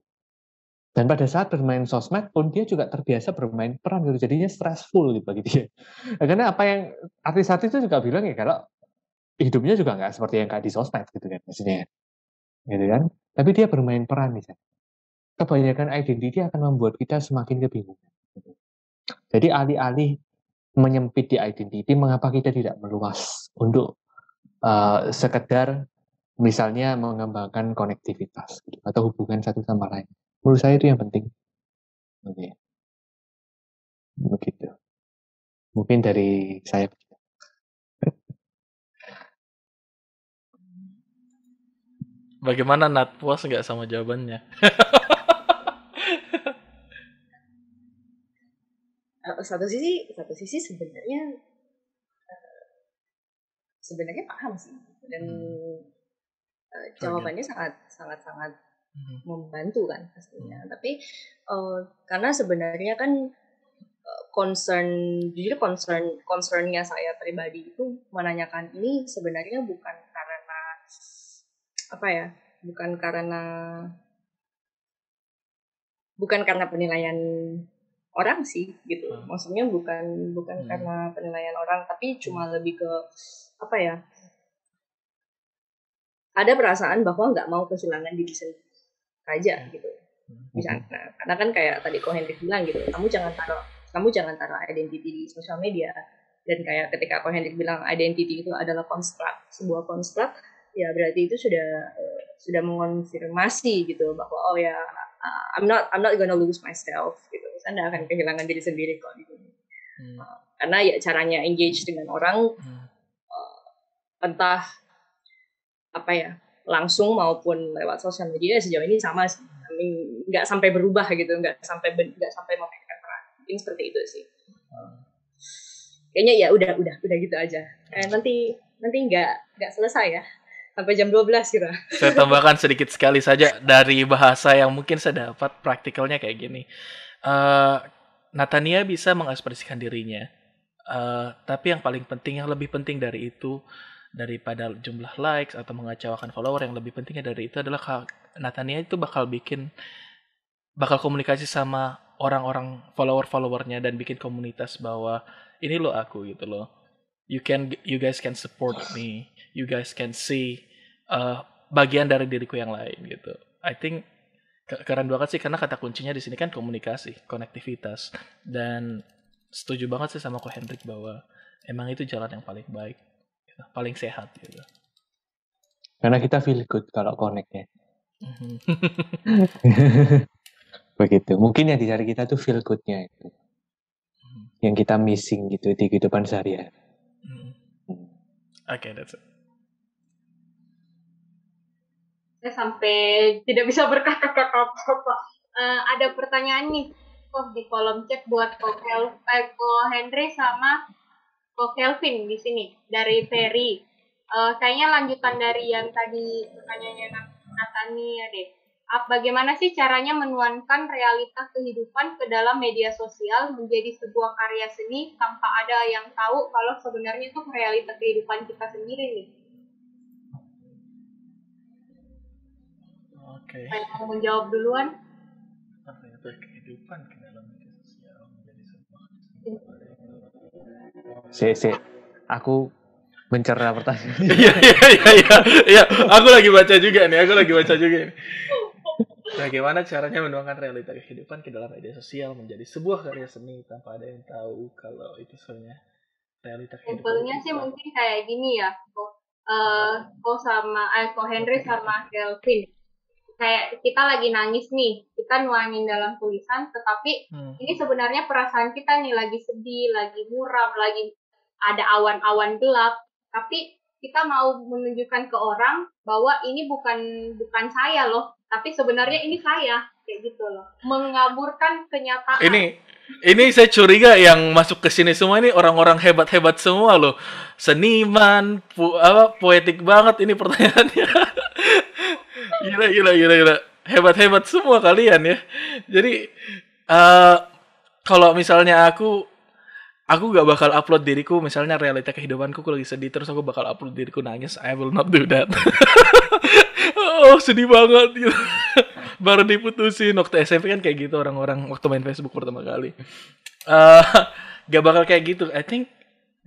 Speaker 4: Dan pada saat bermain sosmed pun dia juga terbiasa bermain peran gitu. Jadinya stressful gitu bagi dia. Karena apa yang artis-artis itu juga bilang ya kalau hidupnya juga nggak seperti yang kayak di sosmed gitu kan maksudnya. Gitu kan? Tapi dia bermain peran misalnya. Kebanyakan identity akan membuat kita semakin kebingungan. Gitu. Jadi alih-alih menyempit di identity, mengapa kita tidak meluas untuk sekedar misalnya mengembangkan konektivitas gitu, atau hubungan satu sama lain. Menurut saya itu yang penting. Oke. Begitu. Mungkin dari saya.
Speaker 3: Bagaimana Nat, puas nggak sama jawabannya?
Speaker 5: Satu sisi sebenarnya paham sih, dan jawabannya sangat membantu kan pastinya. Tapi karena sebenarnya kan concernnya saya pribadi itu menanyakan ini sebenarnya bukan karena apa ya, bukan karena penilaian orang sih gitu. Maksudnya bukan karena penilaian orang, tapi cuma lebih ke apa ya, ada perasaan bahwa nggak mau kehilangan diri sendiri aja gitu di sana. Karena kan kayak tadi Ko Hendrik bilang gitu, kamu jangan taruh identity di sosial media. Dan kayak ketika Ko Hendrik bilang identity itu adalah sebuah konstruk, ya berarti itu sudah mengonfirmasi gitu bahwa oh ya, I'm not gonna lose myself gitu. Saya nggak akan kehilangan diri sendiri kok gitu. Karena ya caranya engage dengan orang entah apa ya, langsung maupun lewat sosial media sejauh ini sama sih. Nggak sampai berubah gitu, nggak sampai memainkan peran. Mungkin seperti itu sih. Kayaknya ya udah gitu aja. Nanti nggak selesai ya sampai jam 12 gitu.
Speaker 3: Saya tambahkan sedikit sekali saja dari bahasa yang mungkin saya dapat praktikalnya kayak gini. Natania bisa mengekspresikan dirinya, tapi yang paling penting, yang lebih penting dari itu, daripada jumlah likes atau mengecewakan follower, yang lebih pentingnya dari itu adalah Natania itu bakal komunikasi sama orang-orang followernya dan bikin komunitas bahwa ini lo aku gitu loh. You guys can support me, you guys can see bagian dari diriku yang lain gitu. I think keren banget sih, karena kata kuncinya di sini kan komunikasi, konektivitas, dan setuju banget sih sama Ko Hendrik bahwa emang itu jalan yang paling baik, gitu, paling sehat gitu.
Speaker 4: Karena kita feel good kalau connect ya. Begitu. Mungkin yang dicari kita tuh feel good-nya itu. Yang kita missing gitu di kehidupan sehari-hari.
Speaker 3: Oke, that's it.
Speaker 2: Saya sampai tidak bisa berkata-kata apa-apa. Ada pertanyaan nih di kolom chat buat Ko Henry sama Ko Kelvin di sini dari Ferry. Kayaknya lanjutan dari yang tadi pertanyaannya Natania deh. Bagaimana sih caranya menuangkan realitas kehidupan ke dalam media sosial menjadi sebuah karya seni tanpa ada yang tahu kalau sebenarnya itu realitas kehidupan kita sendiri nih?
Speaker 3: Oke.
Speaker 2: Saya mau menjawab duluan.
Speaker 3: Realitas kehidupan ke dalam media sosial menjadi sebuah.
Speaker 4: Aku mencerna pertanyaan.
Speaker 3: Iya. Aku lagi baca juga nih. Bagaimana caranya menuangkan realita kehidupan ke dalam media sosial menjadi sebuah karya seni tanpa ada yang tahu kalau itu sebenarnya realita kehidupan
Speaker 2: Simpelnya
Speaker 3: itu
Speaker 2: sih
Speaker 3: apa?
Speaker 2: mungkin kayak gini ya, Ko Henry sama Kelvin. Kayak kita lagi nangis nih, kita nuangin dalam tulisan, tetapi ini sebenarnya perasaan kita nih lagi sedih, lagi muram, lagi ada awan-awan gelap, tapi kita mau menunjukkan ke orang bahwa ini bukan saya loh, tapi sebenarnya ini saya, kayak gitu loh, mengaburkan kenyataan.
Speaker 3: Ini saya curiga yang masuk ke sini semua ini orang-orang hebat-hebat semua loh. Seniman, poetik banget ini pertanyaannya. Gila. Hebat-hebat semua kalian ya. Jadi kalau misalnya aku gak bakal upload diriku, misalnya realita kehidupanku aku lagi sedih terus aku bakal upload diriku nangis. I will not do that. Oh, sedih banget gitu. Baru diputusin waktu SMP kan kayak gitu orang-orang waktu main Facebook pertama kali. Gak bakal kayak gitu. I think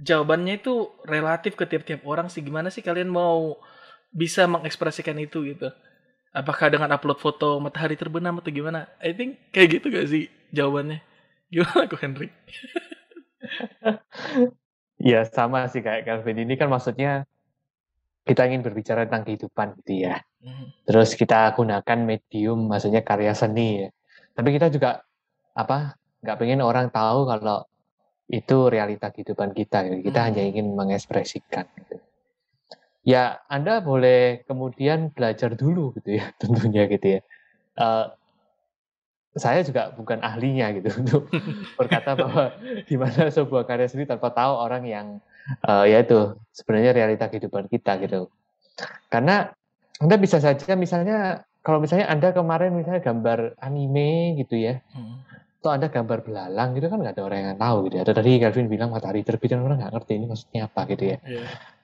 Speaker 3: jawabannya itu relatif ke tiap-tiap orang sih. Gimana sih kalian mau bisa mengekspresikan itu gitu? Apakah dengan upload foto matahari terbenam atau gimana? I think kayak gitu gak sih jawabannya? Gimana kok Henry?
Speaker 4: Ya sama sih kayak Calvin, ini kan maksudnya kita ingin berbicara tentang kehidupan gitu ya. Terus kita gunakan medium, maksudnya karya seni ya. Tapi kita juga nggak pengen orang tahu kalau itu realita kehidupan kita. Gitu. Kita hanya ingin mengekspresikan. Gitu. Ya Anda boleh kemudian belajar dulu gitu ya, tentunya gitu ya. Saya juga bukan ahlinya gitu untuk berkata bahwa di mana sebuah karya seni tanpa tahu orang yang yaitu sebenarnya realita kehidupan kita gitu. Karena Anda bisa saja misalnya kalau misalnya Anda kemarin misalnya gambar anime gitu ya, atau Anda gambar belalang gitu kan nggak ada orang yang tahu gitu ya. Atau tadi Calvin bilang matahari terbit kan orang nggak ngerti ini maksudnya apa gitu ya.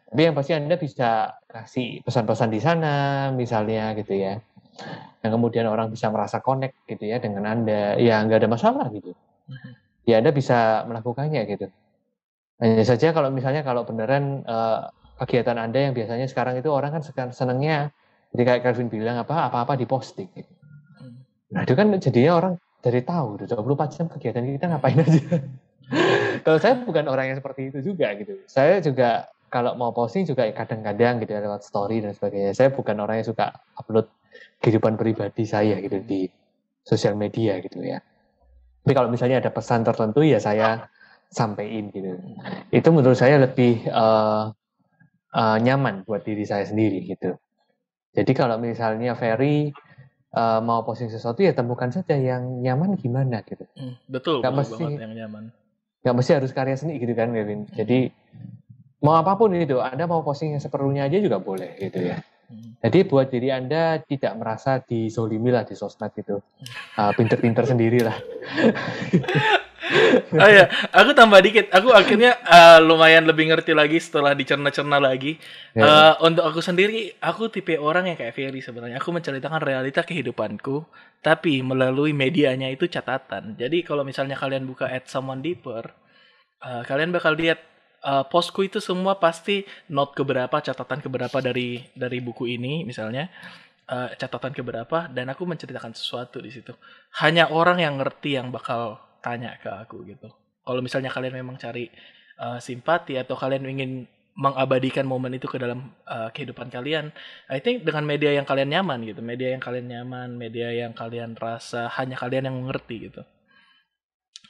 Speaker 4: Tapi yang pasti Anda bisa kasih pesan-pesan di sana misalnya gitu ya. Yang kemudian orang bisa merasa connect gitu ya dengan Anda, ya nggak ada masalah gitu. Ya Anda bisa melakukannya gitu. Hanya saja kalau misalnya kalau beneran kegiatan Anda yang biasanya sekarang itu orang kan senangnya, jadi kayak Calvin bilang apa-apa diposting. Gitu. Nah itu kan jadinya orang dari tahu, 24 jam kegiatan kita ngapain aja. Kalau saya bukan orang yang seperti itu juga gitu. Saya juga kalau mau posting juga kadang-kadang gitu ya, lewat story dan sebagainya. Saya bukan orang yang suka upload kehidupan pribadi saya gitu di sosial media gitu ya. Tapi kalau misalnya ada pesan tertentu ya saya sampein gitu. Itu menurut saya lebih nyaman buat diri saya sendiri gitu. Jadi kalau misalnya Ferry mau posting sesuatu ya temukan saja yang nyaman gimana gitu.
Speaker 3: Betul
Speaker 4: mesti,
Speaker 3: banget yang nyaman.
Speaker 4: Gak mesti harus karya seni gitu kan Kevin. Jadi mau apapun itu, Anda mau posting yang seperlunya aja juga boleh gitu ya. Jadi buat diri Anda tidak merasa dizolimi lah di sosmed gitu. Pinter-pinter sendirilah.
Speaker 3: Oh ya, aku tambah dikit. Aku akhirnya lumayan lebih ngerti lagi setelah dicerna-cerna lagi. Untuk aku sendiri, aku tipe orang yang kayak Ferry sebenarnya. Aku menceritakan realita kehidupanku, tapi melalui medianya itu catatan. Jadi kalau misalnya kalian buka @someonedeeper, kalian bakal lihat postku itu semua pasti note keberapa, catatan keberapa dari buku ini misalnya. Catatan keberapa, dan aku menceritakan sesuatu di situ. Hanya orang yang ngerti yang bakal tanya ke aku gitu. Kalau misalnya kalian memang cari simpati atau kalian ingin mengabadikan momen itu ke dalam kehidupan kalian, I think dengan media yang kalian nyaman gitu, media yang kalian rasa hanya kalian yang mengerti gitu.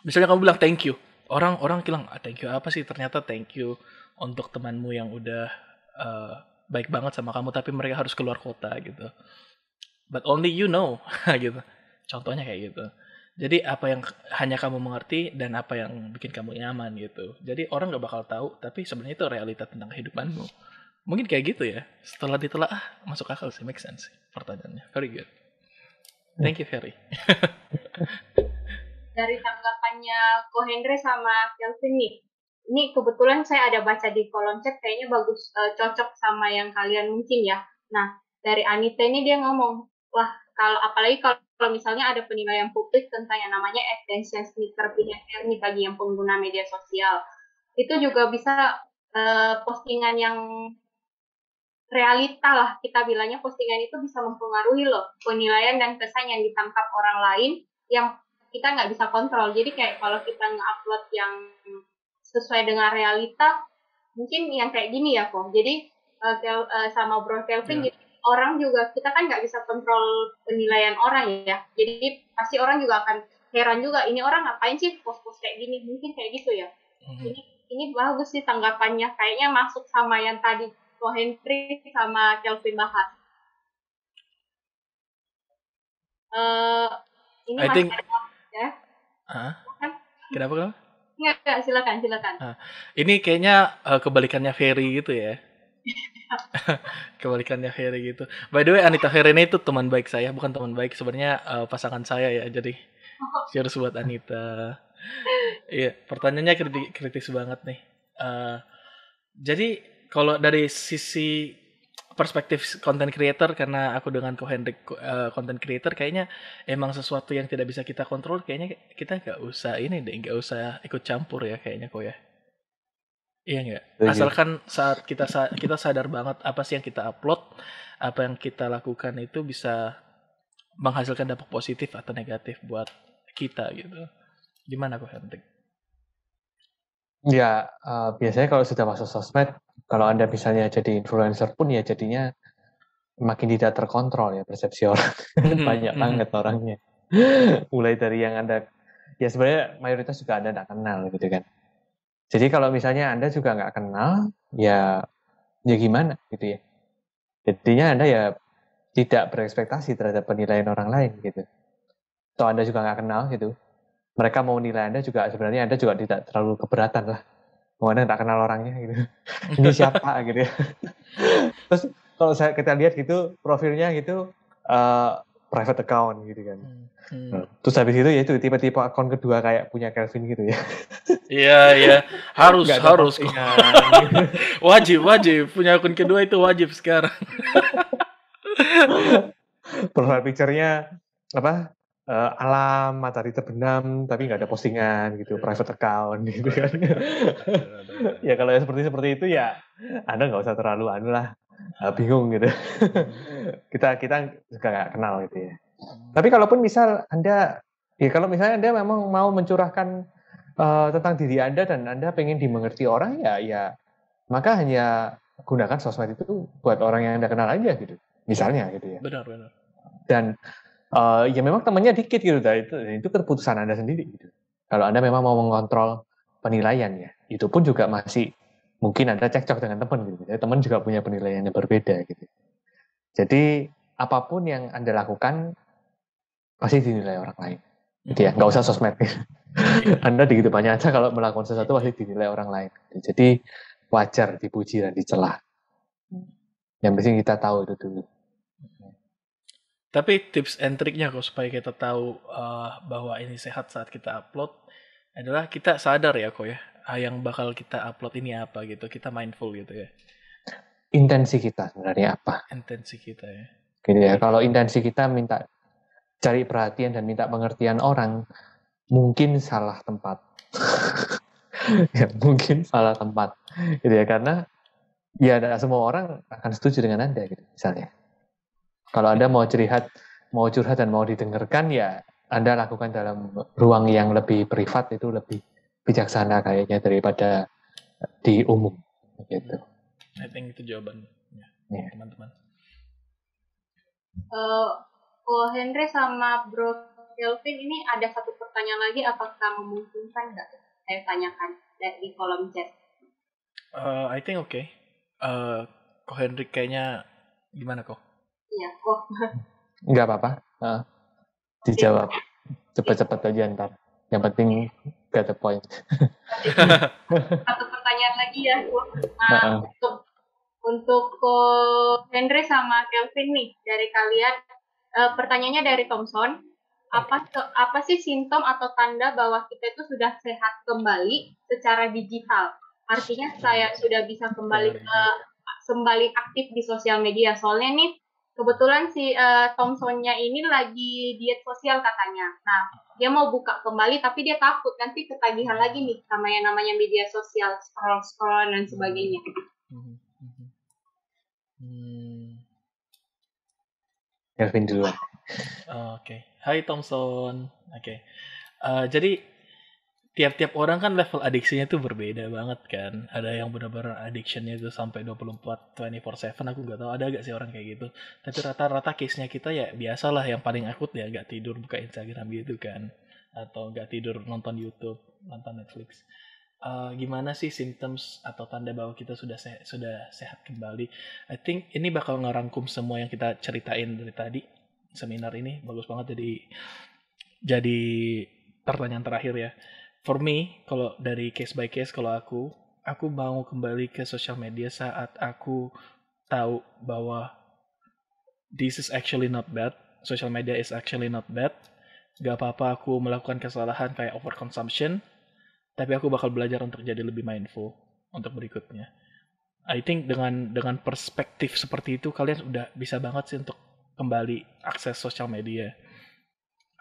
Speaker 3: Misalnya kamu bilang thank you, orang bilang thank you apa sih? Ternyata thank you untuk temanmu yang udah baik banget sama kamu, tapi mereka harus keluar kota gitu. But only you know gitu. Contohnya kayak gitu. Jadi apa yang hanya kamu mengerti dan apa yang bikin kamu nyaman gitu. Jadi orang gak bakal tahu, tapi sebenarnya itu realita tentang kehidupanmu. Mungkin kayak gitu ya. Setelah ditelaah, masuk akal sih, make sense pertanyaannya. Very good. Thank you, Ferry.
Speaker 2: Dari tanggapannya Ko Henry sama Kelvin nih, ini kebetulan saya ada baca di kolom chat, kayaknya bagus, cocok sama yang kalian mungkin ya. Nah, dari Anita ini dia ngomong, wah, apalagi kalau misalnya ada penilaian publik tentang yang namanya attention seeker behavior nih bagi yang pengguna media sosial. Itu juga bisa postingan yang realita lah, kita bilangnya postingan itu bisa mempengaruhi loh penilaian dan kesan yang ditangkap orang lain yang kita nggak bisa kontrol. Jadi kayak kalau kita nge-upload yang sesuai dengan realita, mungkin yang kayak gini ya kok. Jadi sama Bro Kelvin, jadi orang juga, kita kan nggak bisa kontrol penilaian orang ya. Jadi pasti orang juga akan heran juga, ini orang ngapain sih post-post kayak gini, mungkin kayak gitu ya. Ini bagus sih tanggapannya, kayaknya masuk sama yang tadi Ko Henry sama Kelvin bahas. Ini
Speaker 3: I think
Speaker 2: ya.
Speaker 3: Kenapa?
Speaker 2: Enggak, silakan.
Speaker 3: Ini kayaknya kebalikannya Ferry gitu ya. Kebalikannya Ferry gitu. By the way, Anita Ferry itu teman baik saya, bukan teman baik sebenarnya, pasangan saya ya. Jadi cheers buat Anita. Iya, pertanyaannya kritis banget nih. Jadi kalau dari sisi perspektif content creator, karena aku dengan Ko Hendrik content creator, kayaknya emang sesuatu yang tidak bisa kita kontrol, kayaknya kita nggak usah ikut campur ya kayaknya kok ya. Iya nggak? Asalkan saat kita sadar banget apa sih yang kita upload, apa yang kita lakukan itu bisa menghasilkan dampak positif atau negatif buat kita gitu. Gimana kok Hendrik?
Speaker 4: Ya, biasanya kalau sudah masuk sosmed, kalau Anda misalnya jadi influencer pun ya jadinya makin tidak terkontrol ya persepsi orang. Banyak banget orangnya. Mulai dari yang Anda, ya sebenarnya mayoritas juga Anda nggak kenal gitu kan. Jadi kalau misalnya Anda juga nggak kenal, ya gimana gitu ya. Jadinya Anda ya tidak berekspektasi terhadap penilaian orang lain gitu. Atau Anda juga nggak kenal gitu. Mereka mau nilai Anda juga, sebenarnya Anda juga tidak terlalu keberatan lah. Mau Anda nggak kenal orangnya gitu. Ini siapa gitu ya. Terus kalau kita lihat gitu, profilnya gitu, private account gitu kan. Terus habis itu ya itu tipe-tipe akun kedua kayak punya Kelvin gitu ya.
Speaker 3: Iya. Harus. Wajib punya akun kedua itu wajib sekarang.
Speaker 4: Profile picture-nya apa? Alam, matahari terbenam, tapi nggak ada postingan gitu, private account gitu kan. Ya kalau yang seperti itu ya Anda nggak usah terlalu bingung gitu. kita juga nggak kenal gitu ya. Tapi kalaupun misal Anda, ya kalau misalnya Anda memang mau mencurahkan tentang diri Anda dan Anda pengen dimengerti orang, ya maka hanya gunakan sosmed itu buat orang yang Anda kenal aja gitu, misalnya gitu ya.
Speaker 3: Benar.
Speaker 4: Dan ya memang temannya dikit gitu, itu keputusan Anda sendiri gitu. Kalau Anda memang mau mengontrol penilaian ya, itu pun juga masih mungkin Anda cekcok dengan teman gitu. Teman juga punya penilaian yang berbeda gitu. Jadi apapun yang Anda lakukan pasti dinilai orang lain. Gitu ya, nggak usah sosmed. Anda begitu banyak aja kalau melakukan sesuatu pasti dinilai orang lain. Jadi wajar dipuji dan dicela. Yang penting kita tahu itu dulu.
Speaker 3: Tapi tips and triknya kok supaya kita tahu bahwa ini sehat saat kita upload adalah kita sadar ya kok ya, yang bakal kita upload ini apa gitu, kita mindful gitu ya.
Speaker 4: Intensi kita sebenarnya apa?
Speaker 3: Intensi kita ya.
Speaker 4: Gitu ya. Kalau intensi kita minta cari perhatian dan minta pengertian orang, mungkin salah tempat. Ya, mungkin salah tempat. Gitu ya, karena ya tidak semua orang akan setuju dengan Anda gitu misalnya. Kalau Anda mau curhat dan mau didengarkan, ya Anda lakukan dalam ruang yang lebih privat, itu lebih bijaksana kayaknya daripada di umum. Gitu.
Speaker 3: I think itu jawabannya, teman-teman.
Speaker 2: Ko Henry sama Bro Kelvin, ini ada satu pertanyaan lagi, apakah memungkinkan nggak saya tanyakan di kolom chat?
Speaker 3: I think okay. Ko Henry kayaknya gimana kok?
Speaker 2: Iya, kok.
Speaker 4: Nggak apa-apa. Dijawab. Cepat-cepat aja ntar. Yang penting get the point.
Speaker 2: Satu pertanyaan lagi ya. Untuk Ko Henry sama Kelvin nih, dari kalian, pertanyaannya dari Thomson. Apa sih simptom atau tanda bahwa kita itu sudah sehat kembali secara digital? Artinya saya sudah bisa kembali aktif di sosial media. Soalnya nih, kebetulan si Thomsonnya ini lagi diet sosial katanya. Nah, dia mau buka kembali tapi dia takut nanti ketagihan lagi nih sama yang namanya media sosial, scroll dan sebagainya.
Speaker 4: Kelvin duluan.
Speaker 3: Oke. Hai Thomson. Oke. Jadi tiap-tiap orang kan level adiksinya tuh berbeda banget kan. Ada yang benar-benar addictionnya tuh sampai 24/7 aku nggak tahu ada gak sih orang kayak gitu. Tapi rata-rata case-nya kita ya biasalah yang paling akut ya nggak tidur buka Instagram gitu kan. Atau nggak tidur nonton YouTube, nonton Netflix. Gimana sih symptoms atau tanda bahwa kita sudah sehat kembali? I think ini bakal ngerangkum semua yang kita ceritain dari tadi. Seminar ini bagus banget jadi pertanyaan terakhir ya. For me, kalau dari case by case, kalau aku mau kembali ke sosial media saat aku tahu bahwa this is actually not bad, social media is actually not bad, gak apa-apa aku melakukan kesalahan kayak overconsumption, tapi aku bakal belajar untuk jadi lebih mindful untuk berikutnya. I think dengan perspektif seperti itu kalian udah bisa banget sih untuk kembali akses sosial media.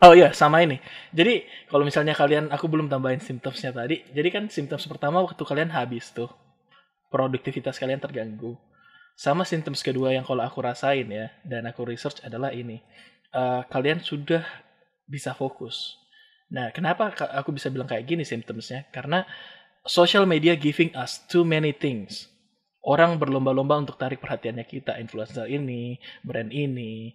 Speaker 3: Oh iya, sama ini. Jadi, kalau misalnya aku belum tambahin symptomsnya tadi. Jadi kan symptoms pertama waktu kalian habis tuh. Produktivitas kalian terganggu. Sama symptoms kedua yang kalau aku rasain ya, dan aku research adalah ini. Kalian sudah bisa fokus. Nah, kenapa aku bisa bilang kayak gini symptomsnya? Karena social media giving us too many things. Orang berlomba-lomba untuk tarik perhatiannya kita. Influencer ini, brand ini,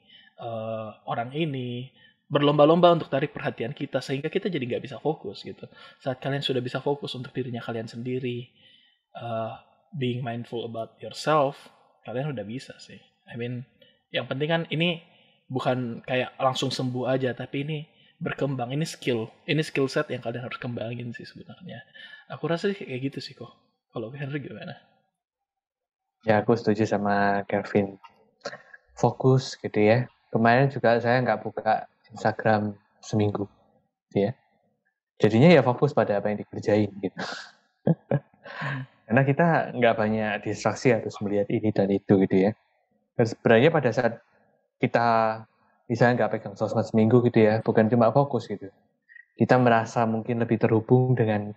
Speaker 3: orang ini berlomba-lomba untuk tarik perhatian kita sehingga kita jadi nggak bisa fokus gitu. Saat kalian sudah bisa fokus untuk dirinya kalian sendiri, being mindful about yourself, kalian udah bisa sih. I mean, yang penting kan ini bukan kayak langsung sembuh aja, tapi ini berkembang, ini skill set yang kalian harus kembangin sih sebenarnya. Aku rasa sih kayak gitu sih kok. Kalau Henry gimana?
Speaker 4: Ya, aku setuju sama Kevin. Fokus gitu ya. Kemarin juga saya nggak buka Instagram seminggu, gitu ya. Jadinya ya fokus pada apa yang dikerjain gitu. Karena kita nggak banyak distraksi harus melihat ini dan itu gitu ya. Dan sebenarnya pada saat kita misalnya nggak pegang sosmed seminggu gitu ya, bukan cuma fokus gitu. Kita merasa mungkin lebih terhubung dengan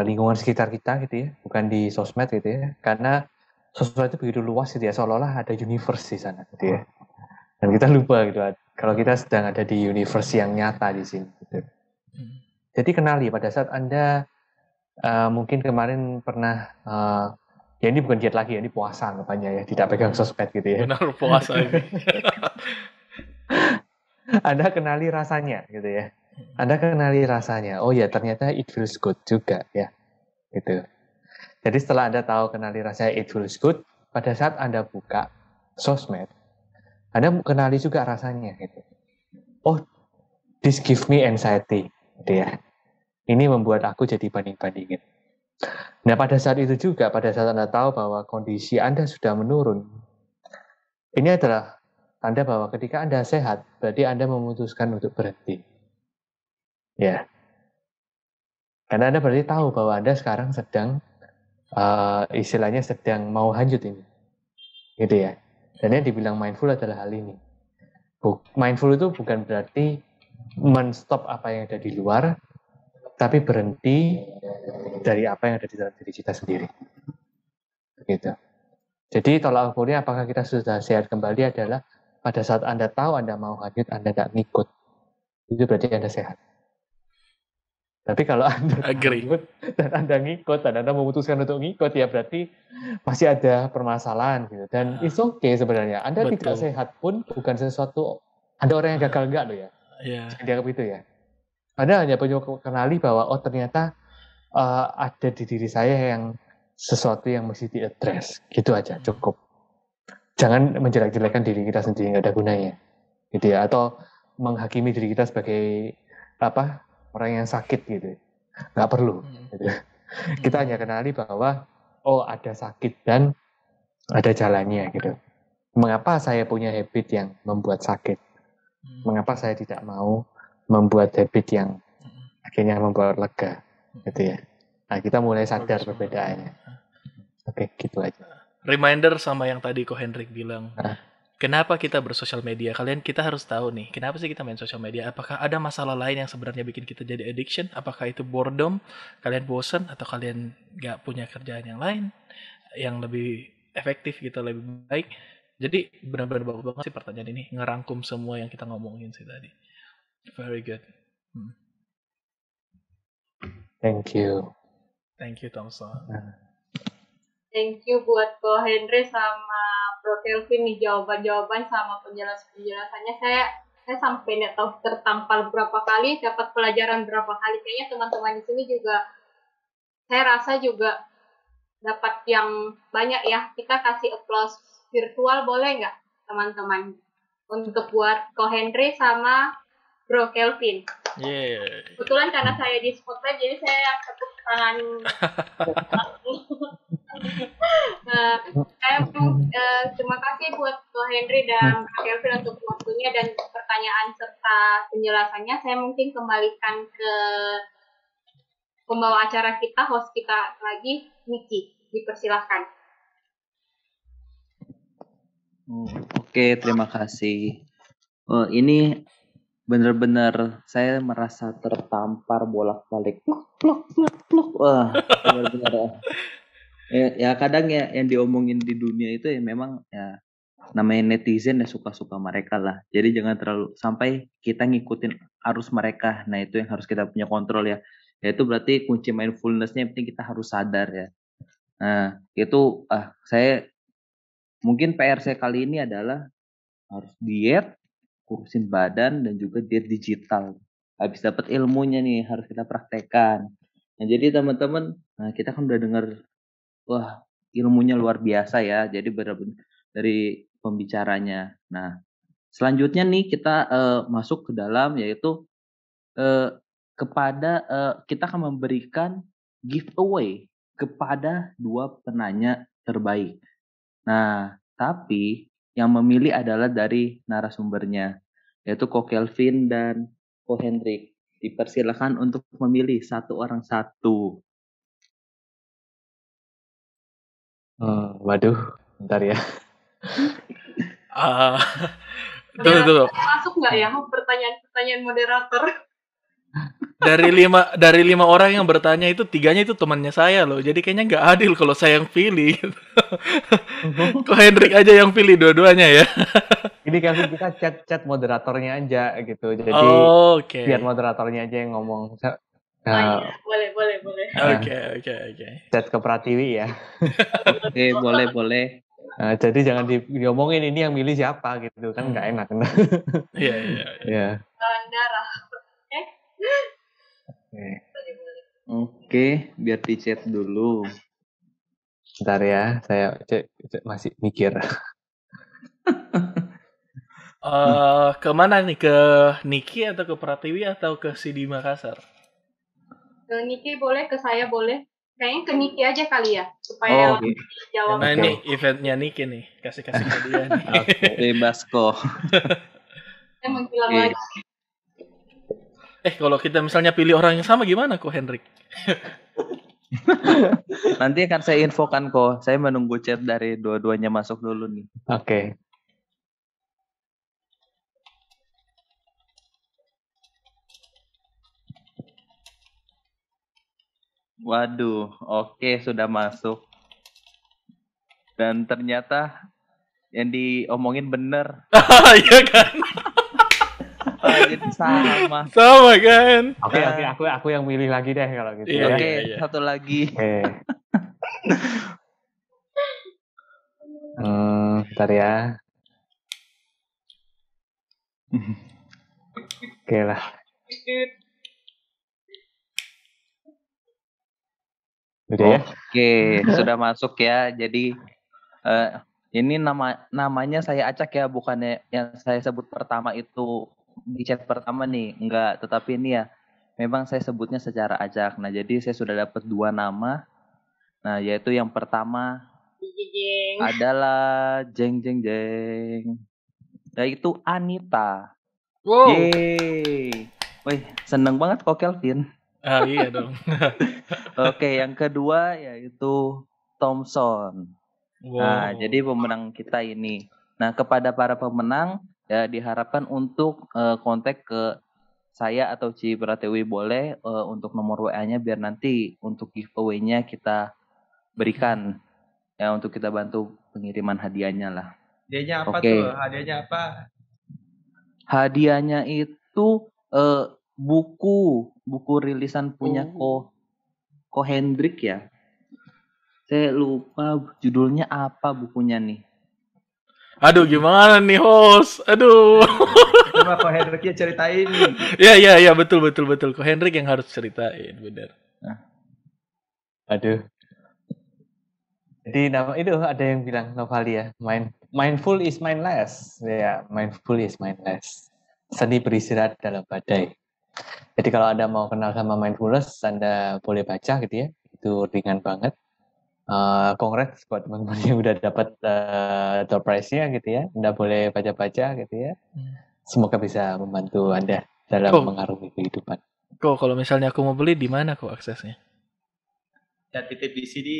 Speaker 4: lingkungan sekitar kita gitu ya, bukan di sosmed gitu ya. Karena sosmed itu begitu luas gitu ya, seolah-olah ada universe di sana gitu ya. Dan kita lupa gitu, kalau kita sedang ada di universe yang nyata di sini. Gitu. Jadi kenali pada saat Anda mungkin kemarin pernah, ya ini bukan diet lagi ya, ini puasa anggapannya ya, tidak pegang sosmed gitu ya.
Speaker 3: Benar puasa ini.
Speaker 4: Anda kenali rasanya gitu ya. Anda kenali rasanya, oh ya ternyata it feels good juga ya. Gitu. Jadi setelah Anda tahu kenali rasanya it feels good, pada saat Anda buka sosmed, Anda kenali juga rasanya gitu. Oh, this give me anxiety, gitu ya. Ini membuat aku jadi banding-bandingin. Nah, pada saat itu juga, pada saat Anda tahu bahwa kondisi Anda sudah menurun, ini adalah tanda bahwa ketika Anda sehat, berarti Anda memutuskan untuk berhenti. Ya. Karena Anda berarti tahu bahwa Anda sekarang sedang, istilahnya sedang mau hanyut ini. Gitu ya. Dan yang dibilang mindful adalah hal ini. Mindful itu bukan berarti men-stop apa yang ada di luar, tapi berhenti dari apa yang ada di dalam diri kita sendiri. Begitu. Jadi tolak ukurnya apakah kita sudah sehat kembali adalah pada saat Anda tahu Anda mau hanyut, Anda tidak ngikut. Itu berarti Anda sehat. Tapi kalau Anda hanyut dan Anda ngikut, dan Anda memutuskan untuk ngikut, ya berarti masih ada permasalahan gitu. Dan it's okay sebenarnya. Anda tidak sehat pun bukan sesuatu, ada orang yang gagal enggak loh ya. Jangan dianggap itu ya. Anda hanya perlu kenali bahwa oh ternyata ada di diri saya yang sesuatu yang mesti diadres. Gitu aja, cukup. Jangan menjelek-jelekan diri kita sendiri, nggak ada gunanya. Gitu ya. Atau menghakimi diri kita sebagai orang yang sakit gitu. Nggak perlu. Gitu. Kita hanya kenali bahwa oh ada sakit dan ada jalannya gitu. Mengapa saya punya habit yang membuat sakit? Mengapa saya tidak mau membuat habit yang akhirnya membuat lega, gitu ya. Nah, kita mulai sadar perbedaannya. Oke, gitu aja.
Speaker 3: Reminder sama yang tadi Ko Hendrik bilang. Kenapa kita bersosial media? Kita harus tahu nih, kenapa sih kita main sosial media? Apakah ada masalah lain yang sebenarnya bikin kita jadi addiction? Apakah itu boredom? Kalian bosan? Atau kalian nggak punya kerjaan yang lain? Yang lebih efektif gitu, lebih baik? Jadi benar-benar bagus banget sih pertanyaan ini. Ngerangkum semua yang kita ngomongin sih tadi. Very good.
Speaker 4: Thank you.
Speaker 3: Thank you Thompson.
Speaker 2: Thank you buat Ko Henry sama Bro Kelvin nih, jawaban-jawaban sama penjelasannya. Saya sampai nggak tahu tertampal berapa kali, dapat pelajaran berapa kali. Kayaknya teman-teman di sini juga, saya rasa juga dapat yang banyak ya. Kita kasih applause virtual boleh nggak teman-teman? Untuk buat Ko Henry sama Bro Kelvin.
Speaker 3: Yeah.
Speaker 2: Kebetulan karena saya di spotlight, jadi saya tepuk tangan. Terima kasih buat Ko Henry dan Bro Kelvin untuk waktunya dan pertanyaan serta penjelasannya. Saya mungkin kembalikan ke pembawa acara kita, host kita lagi, Niki. Dipersilahkan.
Speaker 1: Oke, terima kasih. Ini benar-benar saya merasa tertampar bolak-balik. Pluk. Wah, benar-benar. Ya kadang ya yang diomongin di dunia itu ya memang ya namanya netizen ya suka-suka mereka lah. Jadi jangan terlalu sampai kita ngikutin arus mereka. Nah itu yang harus kita punya kontrol ya. Yaitu berarti kunci mindfulness-nya yang penting kita harus sadar ya. Nah itu saya mungkin PR saya kali ini adalah harus diet, kurusin badan dan juga diet digital. Habis dapat ilmunya nih harus kita praktekkan. Nah jadi teman-teman, kita kan udah dengar wah ilmunya luar biasa ya. Jadi benar-benar dari pembicaranya. Nah selanjutnya nih kita masuk ke dalam yaitu kita akan memberikan giveaway kepada 2 penanya terbaik. Nah, tapi yang memilih adalah dari narasumbernya, yaitu Ko Kelvin dan Ko Hendrik. Dipersilakan untuk memilih satu orang satu.
Speaker 4: Waduh, bentar ya.
Speaker 3: Tuh.
Speaker 2: Masuk nggak ya pertanyaan moderator?
Speaker 3: Dari lima orang yang bertanya itu 3-nya itu temannya saya loh. Jadi kayaknya nggak adil kalau saya yang pilih. Kok Hendrik aja yang pilih dua-duanya ya?
Speaker 4: Ini kan kita chat moderatornya aja gitu. Jadi biar moderatornya aja yang ngomong.
Speaker 2: Iya. Boleh.
Speaker 3: Oke.
Speaker 4: Chat ke Pratiwi ya.
Speaker 1: Oke, boleh.
Speaker 4: Jadi jangan diomongin ini yang milih siapa gitu kan nggak enak. Iya.
Speaker 2: Darah.
Speaker 1: Oke, biar di chat dulu.
Speaker 4: Bentar ya, saya masih mikir.
Speaker 3: Kemana nih? Ke Niki atau ke Pratiwi atau ke Sidi Makassar?
Speaker 2: Ke Niki boleh, ke saya boleh. Kayaknya ke Niki aja kali ya, supaya jawab.
Speaker 3: Nah ini eventnya Niki nih, kasih ke dia nih.
Speaker 1: Bebas kok.
Speaker 2: Saya menghilang lagi.
Speaker 3: Kalau kita misalnya pilih orang yang sama gimana kok Hendrik?
Speaker 1: Nanti akan saya infokan kok. Saya menunggu chat dari dua-duanya masuk dulu nih.
Speaker 4: Oke.
Speaker 1: Waduh, oke sudah masuk. Dan ternyata yang diomongin bener.
Speaker 3: Iya kan?
Speaker 1: Jadi sama
Speaker 3: kan?
Speaker 4: Oke, aku yang milih lagi deh kalau gitu.
Speaker 1: Oke, satu lagi.
Speaker 4: Bentar ya. Oke lah. Udah ya?
Speaker 1: Oke, sudah masuk ya. Jadi ini namanya saya acak ya, bukannya yang saya sebut pertama itu di chat pertama nih, enggak, tetapi ini ya memang saya sebutnya secara acak. Nah, jadi saya sudah dapat 2 nama. Nah, yaitu yang pertama adalah jeng. Yaitu Anita.
Speaker 3: Wow.
Speaker 1: Yeay. Wih, seneng banget kok Kelvin.
Speaker 3: Iya dong.
Speaker 1: Oke, yang kedua yaitu Thompson.
Speaker 3: Wow.
Speaker 1: Nah, jadi pemenang kita ini. Nah, kepada para pemenang ya diharapkan untuk kontak ke saya atau Ci Pratiwi boleh untuk nomor WA-nya biar nanti untuk giveaway-nya kita berikan ya untuk kita bantu pengiriman hadiahnya lah.
Speaker 6: Hadiahnya apa tuh? Hadiahnya apa?
Speaker 1: Hadiahnya itu buku rilisan punya Ko Hendrik ya. Saya lupa judulnya apa bukunya nih.
Speaker 3: Aduh, gimana nih host? Aduh.
Speaker 6: Coba Ko Hendrik ya ceritain.
Speaker 3: Ya, betul. Ko Hendrik yang harus ceritain, benar.
Speaker 4: Aduh. Jadi nama itu ada yang bilang Novalia, mindful is mindless. Ya, mindful is mindless. Seni beristirahat dalam badai. Jadi kalau Anda mau kenal sama mindfulness, Anda boleh baca gitu ya. Itu ringan banget. Congrats buat teman-teman yang udah dapat door prize-nya gitu ya. Anda boleh baca-baca gitu ya. Semoga bisa membantu Anda dalam mengarungi kehidupan.
Speaker 3: Kok kalau misalnya aku mau beli di mana kok aksesnya?
Speaker 6: Ya titip di CD.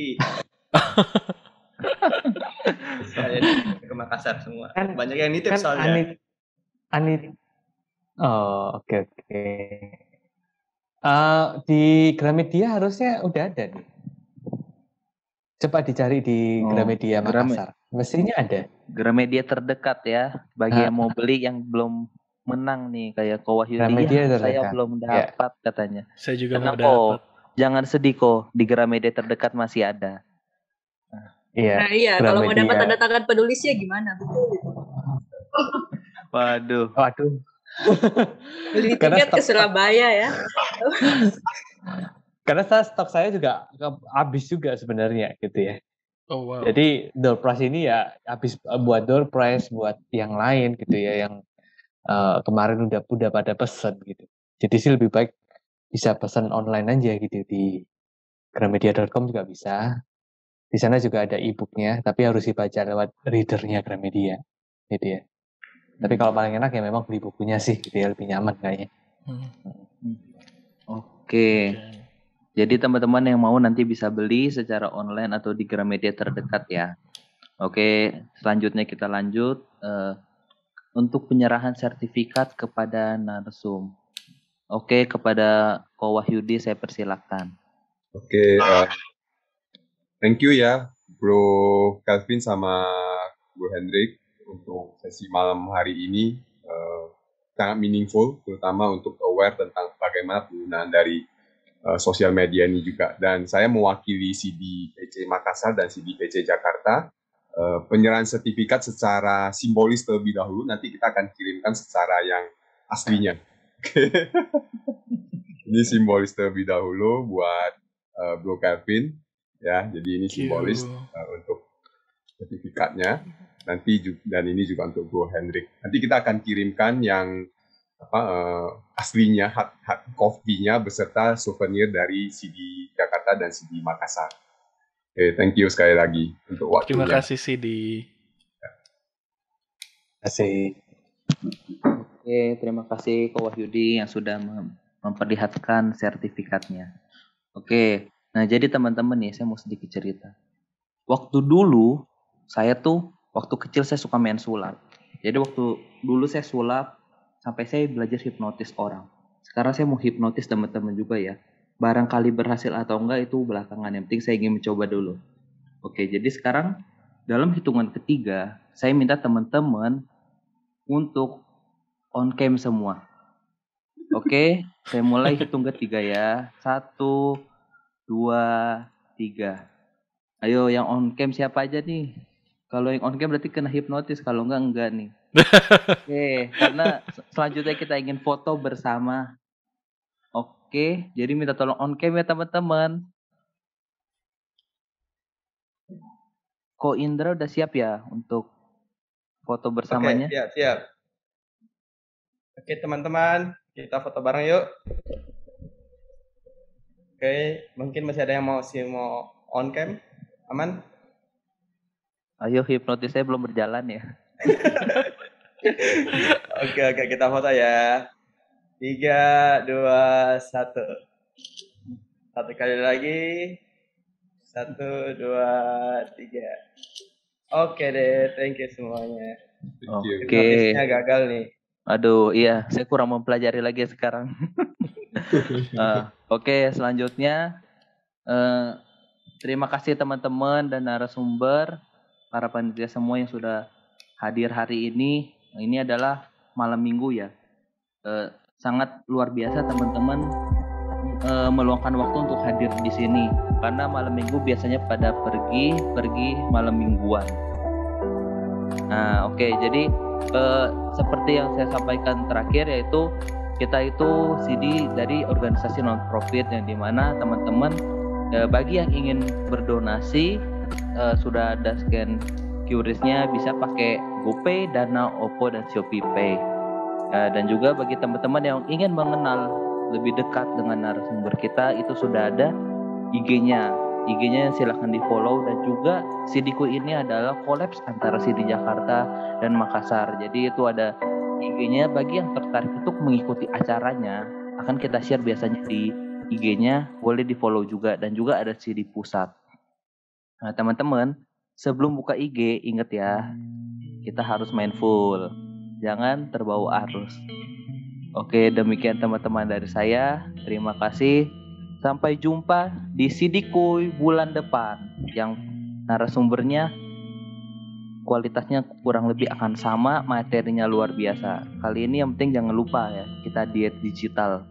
Speaker 6: Saya ke Makassar semua. Banyak yang nitip soalnya.
Speaker 4: Oh, oke. Di Gramedia harusnya udah ada nih. Coba dicari di Gramedia Makassar. Mestinya ada.
Speaker 1: Gramedia terdekat ya. Bagi yang mau beli yang belum menang nih kayak Ko Wahyudi, saya belum dapat katanya.
Speaker 3: Saya juga mau dapat.
Speaker 1: Jangan sedih kok, di Gramedia terdekat masih ada.
Speaker 5: Iya, kalau mau dapat tanda tangan penulisnya gimana?
Speaker 1: Waduh.
Speaker 5: Beli tiket ke Surabaya ya.
Speaker 4: Karena stok saya juga habis juga sebenarnya gitu ya.
Speaker 3: Oh wow.
Speaker 4: Jadi door prize ini ya habis buat door prize buat yang lain gitu ya, yang kemarin udah pada pesen gitu. Jadi sih lebih baik bisa pesan online aja gitu di gramedia.com juga bisa. Di sana juga ada e-booknya, tapi harus dibaca lewat readernya Gramedia gitu ya. Tapi kalau paling enak ya memang beli bukunya sih gitu ya, lebih nyaman kayaknya.
Speaker 1: Oke. Jadi teman-teman yang mau nanti bisa beli secara online atau di Gramedia terdekat ya. Oke, selanjutnya kita lanjut untuk penyerahan sertifikat kepada narsum. Oke, kepada Ko Wahyudi saya persilakan.
Speaker 7: Oke, thank you ya Bro Calvin sama Bro Hendrik untuk sesi malam hari ini. Sangat meaningful, terutama untuk aware tentang bagaimana penggunaan dari sosial media ini juga. Dan saya mewakili CDPC Makassar dan CDPC Jakarta. Penyerahan sertifikat secara simbolis terlebih dahulu, nanti kita akan kirimkan secara yang aslinya. Ini simbolis terlebih dahulu buat Bro Calvin, ya. Jadi ini simbolis untuk sertifikatnya. Nanti dan ini juga untuk Bro Hendrik. Nanti kita akan kirimkan yang aslinya, hard copy-nya beserta souvenir dari CD Jakarta dan CD Makassar. Oke, thank you sekali lagi untuk waktunya.
Speaker 3: Terima kasih CD.
Speaker 4: Terima kasih.
Speaker 1: Oke, terima kasih Ko Wahyudi yang sudah memperlihatkan sertifikatnya. Oke, nah jadi teman-teman nih, saya mau sedikit cerita. Waktu dulu, waktu kecil saya suka main sulap. Jadi waktu dulu saya sulap, sampai saya belajar hipnotis orang. Sekarang saya mau hipnotis teman-teman juga ya. Barangkali berhasil atau enggak itu belakangan, yang penting saya ingin mencoba dulu. Oke, jadi sekarang dalam hitungan ketiga, saya minta teman-teman untuk on cam semua. Oke, saya mulai hitung ketiga ya. 1, 2, 3. Ayo yang on cam siapa aja nih? Kalau yang on cam berarti kena hipnotis, kalau enggak nih. Oke, karena selanjutnya kita ingin foto bersama. Oke, jadi minta tolong on cam ya teman-teman. Ko Indra udah siap ya untuk foto bersamanya?
Speaker 6: Oke, siap. Oke teman-teman, kita foto bareng yuk. Oke, mungkin masih ada yang mau on cam, aman?
Speaker 1: Ayo, hipnotis saya belum berjalan ya.
Speaker 6: Oke, kita foto ya. 3, 2, 1. Satu kali lagi. 1, 2, 3. Oke deh, thank you semuanya.
Speaker 1: Oke.
Speaker 6: Hipnotisnya gagal nih.
Speaker 1: Aduh, iya, saya kurang mempelajari lagi sekarang. Oke, selanjutnya terima kasih teman-teman dan narasumber, para panitia semua yang sudah hadir hari ini. Ini adalah malam minggu ya. Sangat luar biasa teman-teman meluangkan waktu untuk hadir di sini karena malam minggu biasanya pada pergi malam mingguan. Nah, oke, jadi seperti yang saya sampaikan terakhir yaitu kita itu CD dari organisasi non-profit yang dimana teman-teman bagi yang ingin berdonasi sudah ada scan QRIS-nya, bisa pakai GoPay, Dana, OVO, dan Shopee Pay. Dan juga bagi teman-teman yang ingin mengenal lebih dekat dengan narasumber kita, itu sudah ada IG-nya silahkan di follow. Dan juga CD-ku ini adalah kolaps antara CD Jakarta dan Makassar, jadi itu ada IG-nya. Bagi yang tertarik untuk mengikuti acaranya, akan kita share biasanya di IG-nya, boleh di follow juga. Dan juga ada CD Pusat. Nah teman-teman, sebelum buka IG, ingat ya, kita harus mindful, jangan terbawa arus. Oke, demikian teman-teman dari saya. Terima kasih. Sampai jumpa di Sidikuy bulan depan yang narasumbernya kualitasnya kurang lebih akan sama, materinya luar biasa. Kali ini yang penting jangan lupa ya, kita diet digital.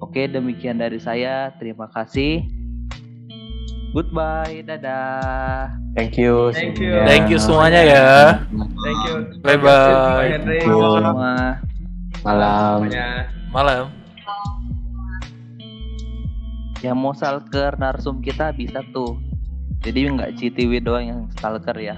Speaker 1: Oke, demikian dari saya. Terima kasih. Goodbye, dadah.
Speaker 4: Thank you.
Speaker 3: Thank you semuanya ya.
Speaker 6: Thank you.
Speaker 3: Bye bye.
Speaker 6: Henry.
Speaker 1: Semua.
Speaker 4: Malam.
Speaker 3: Malam.
Speaker 1: Yang mau stalker narsum kita bisa tuh. Jadi nggak CTW doang yang stalker ya.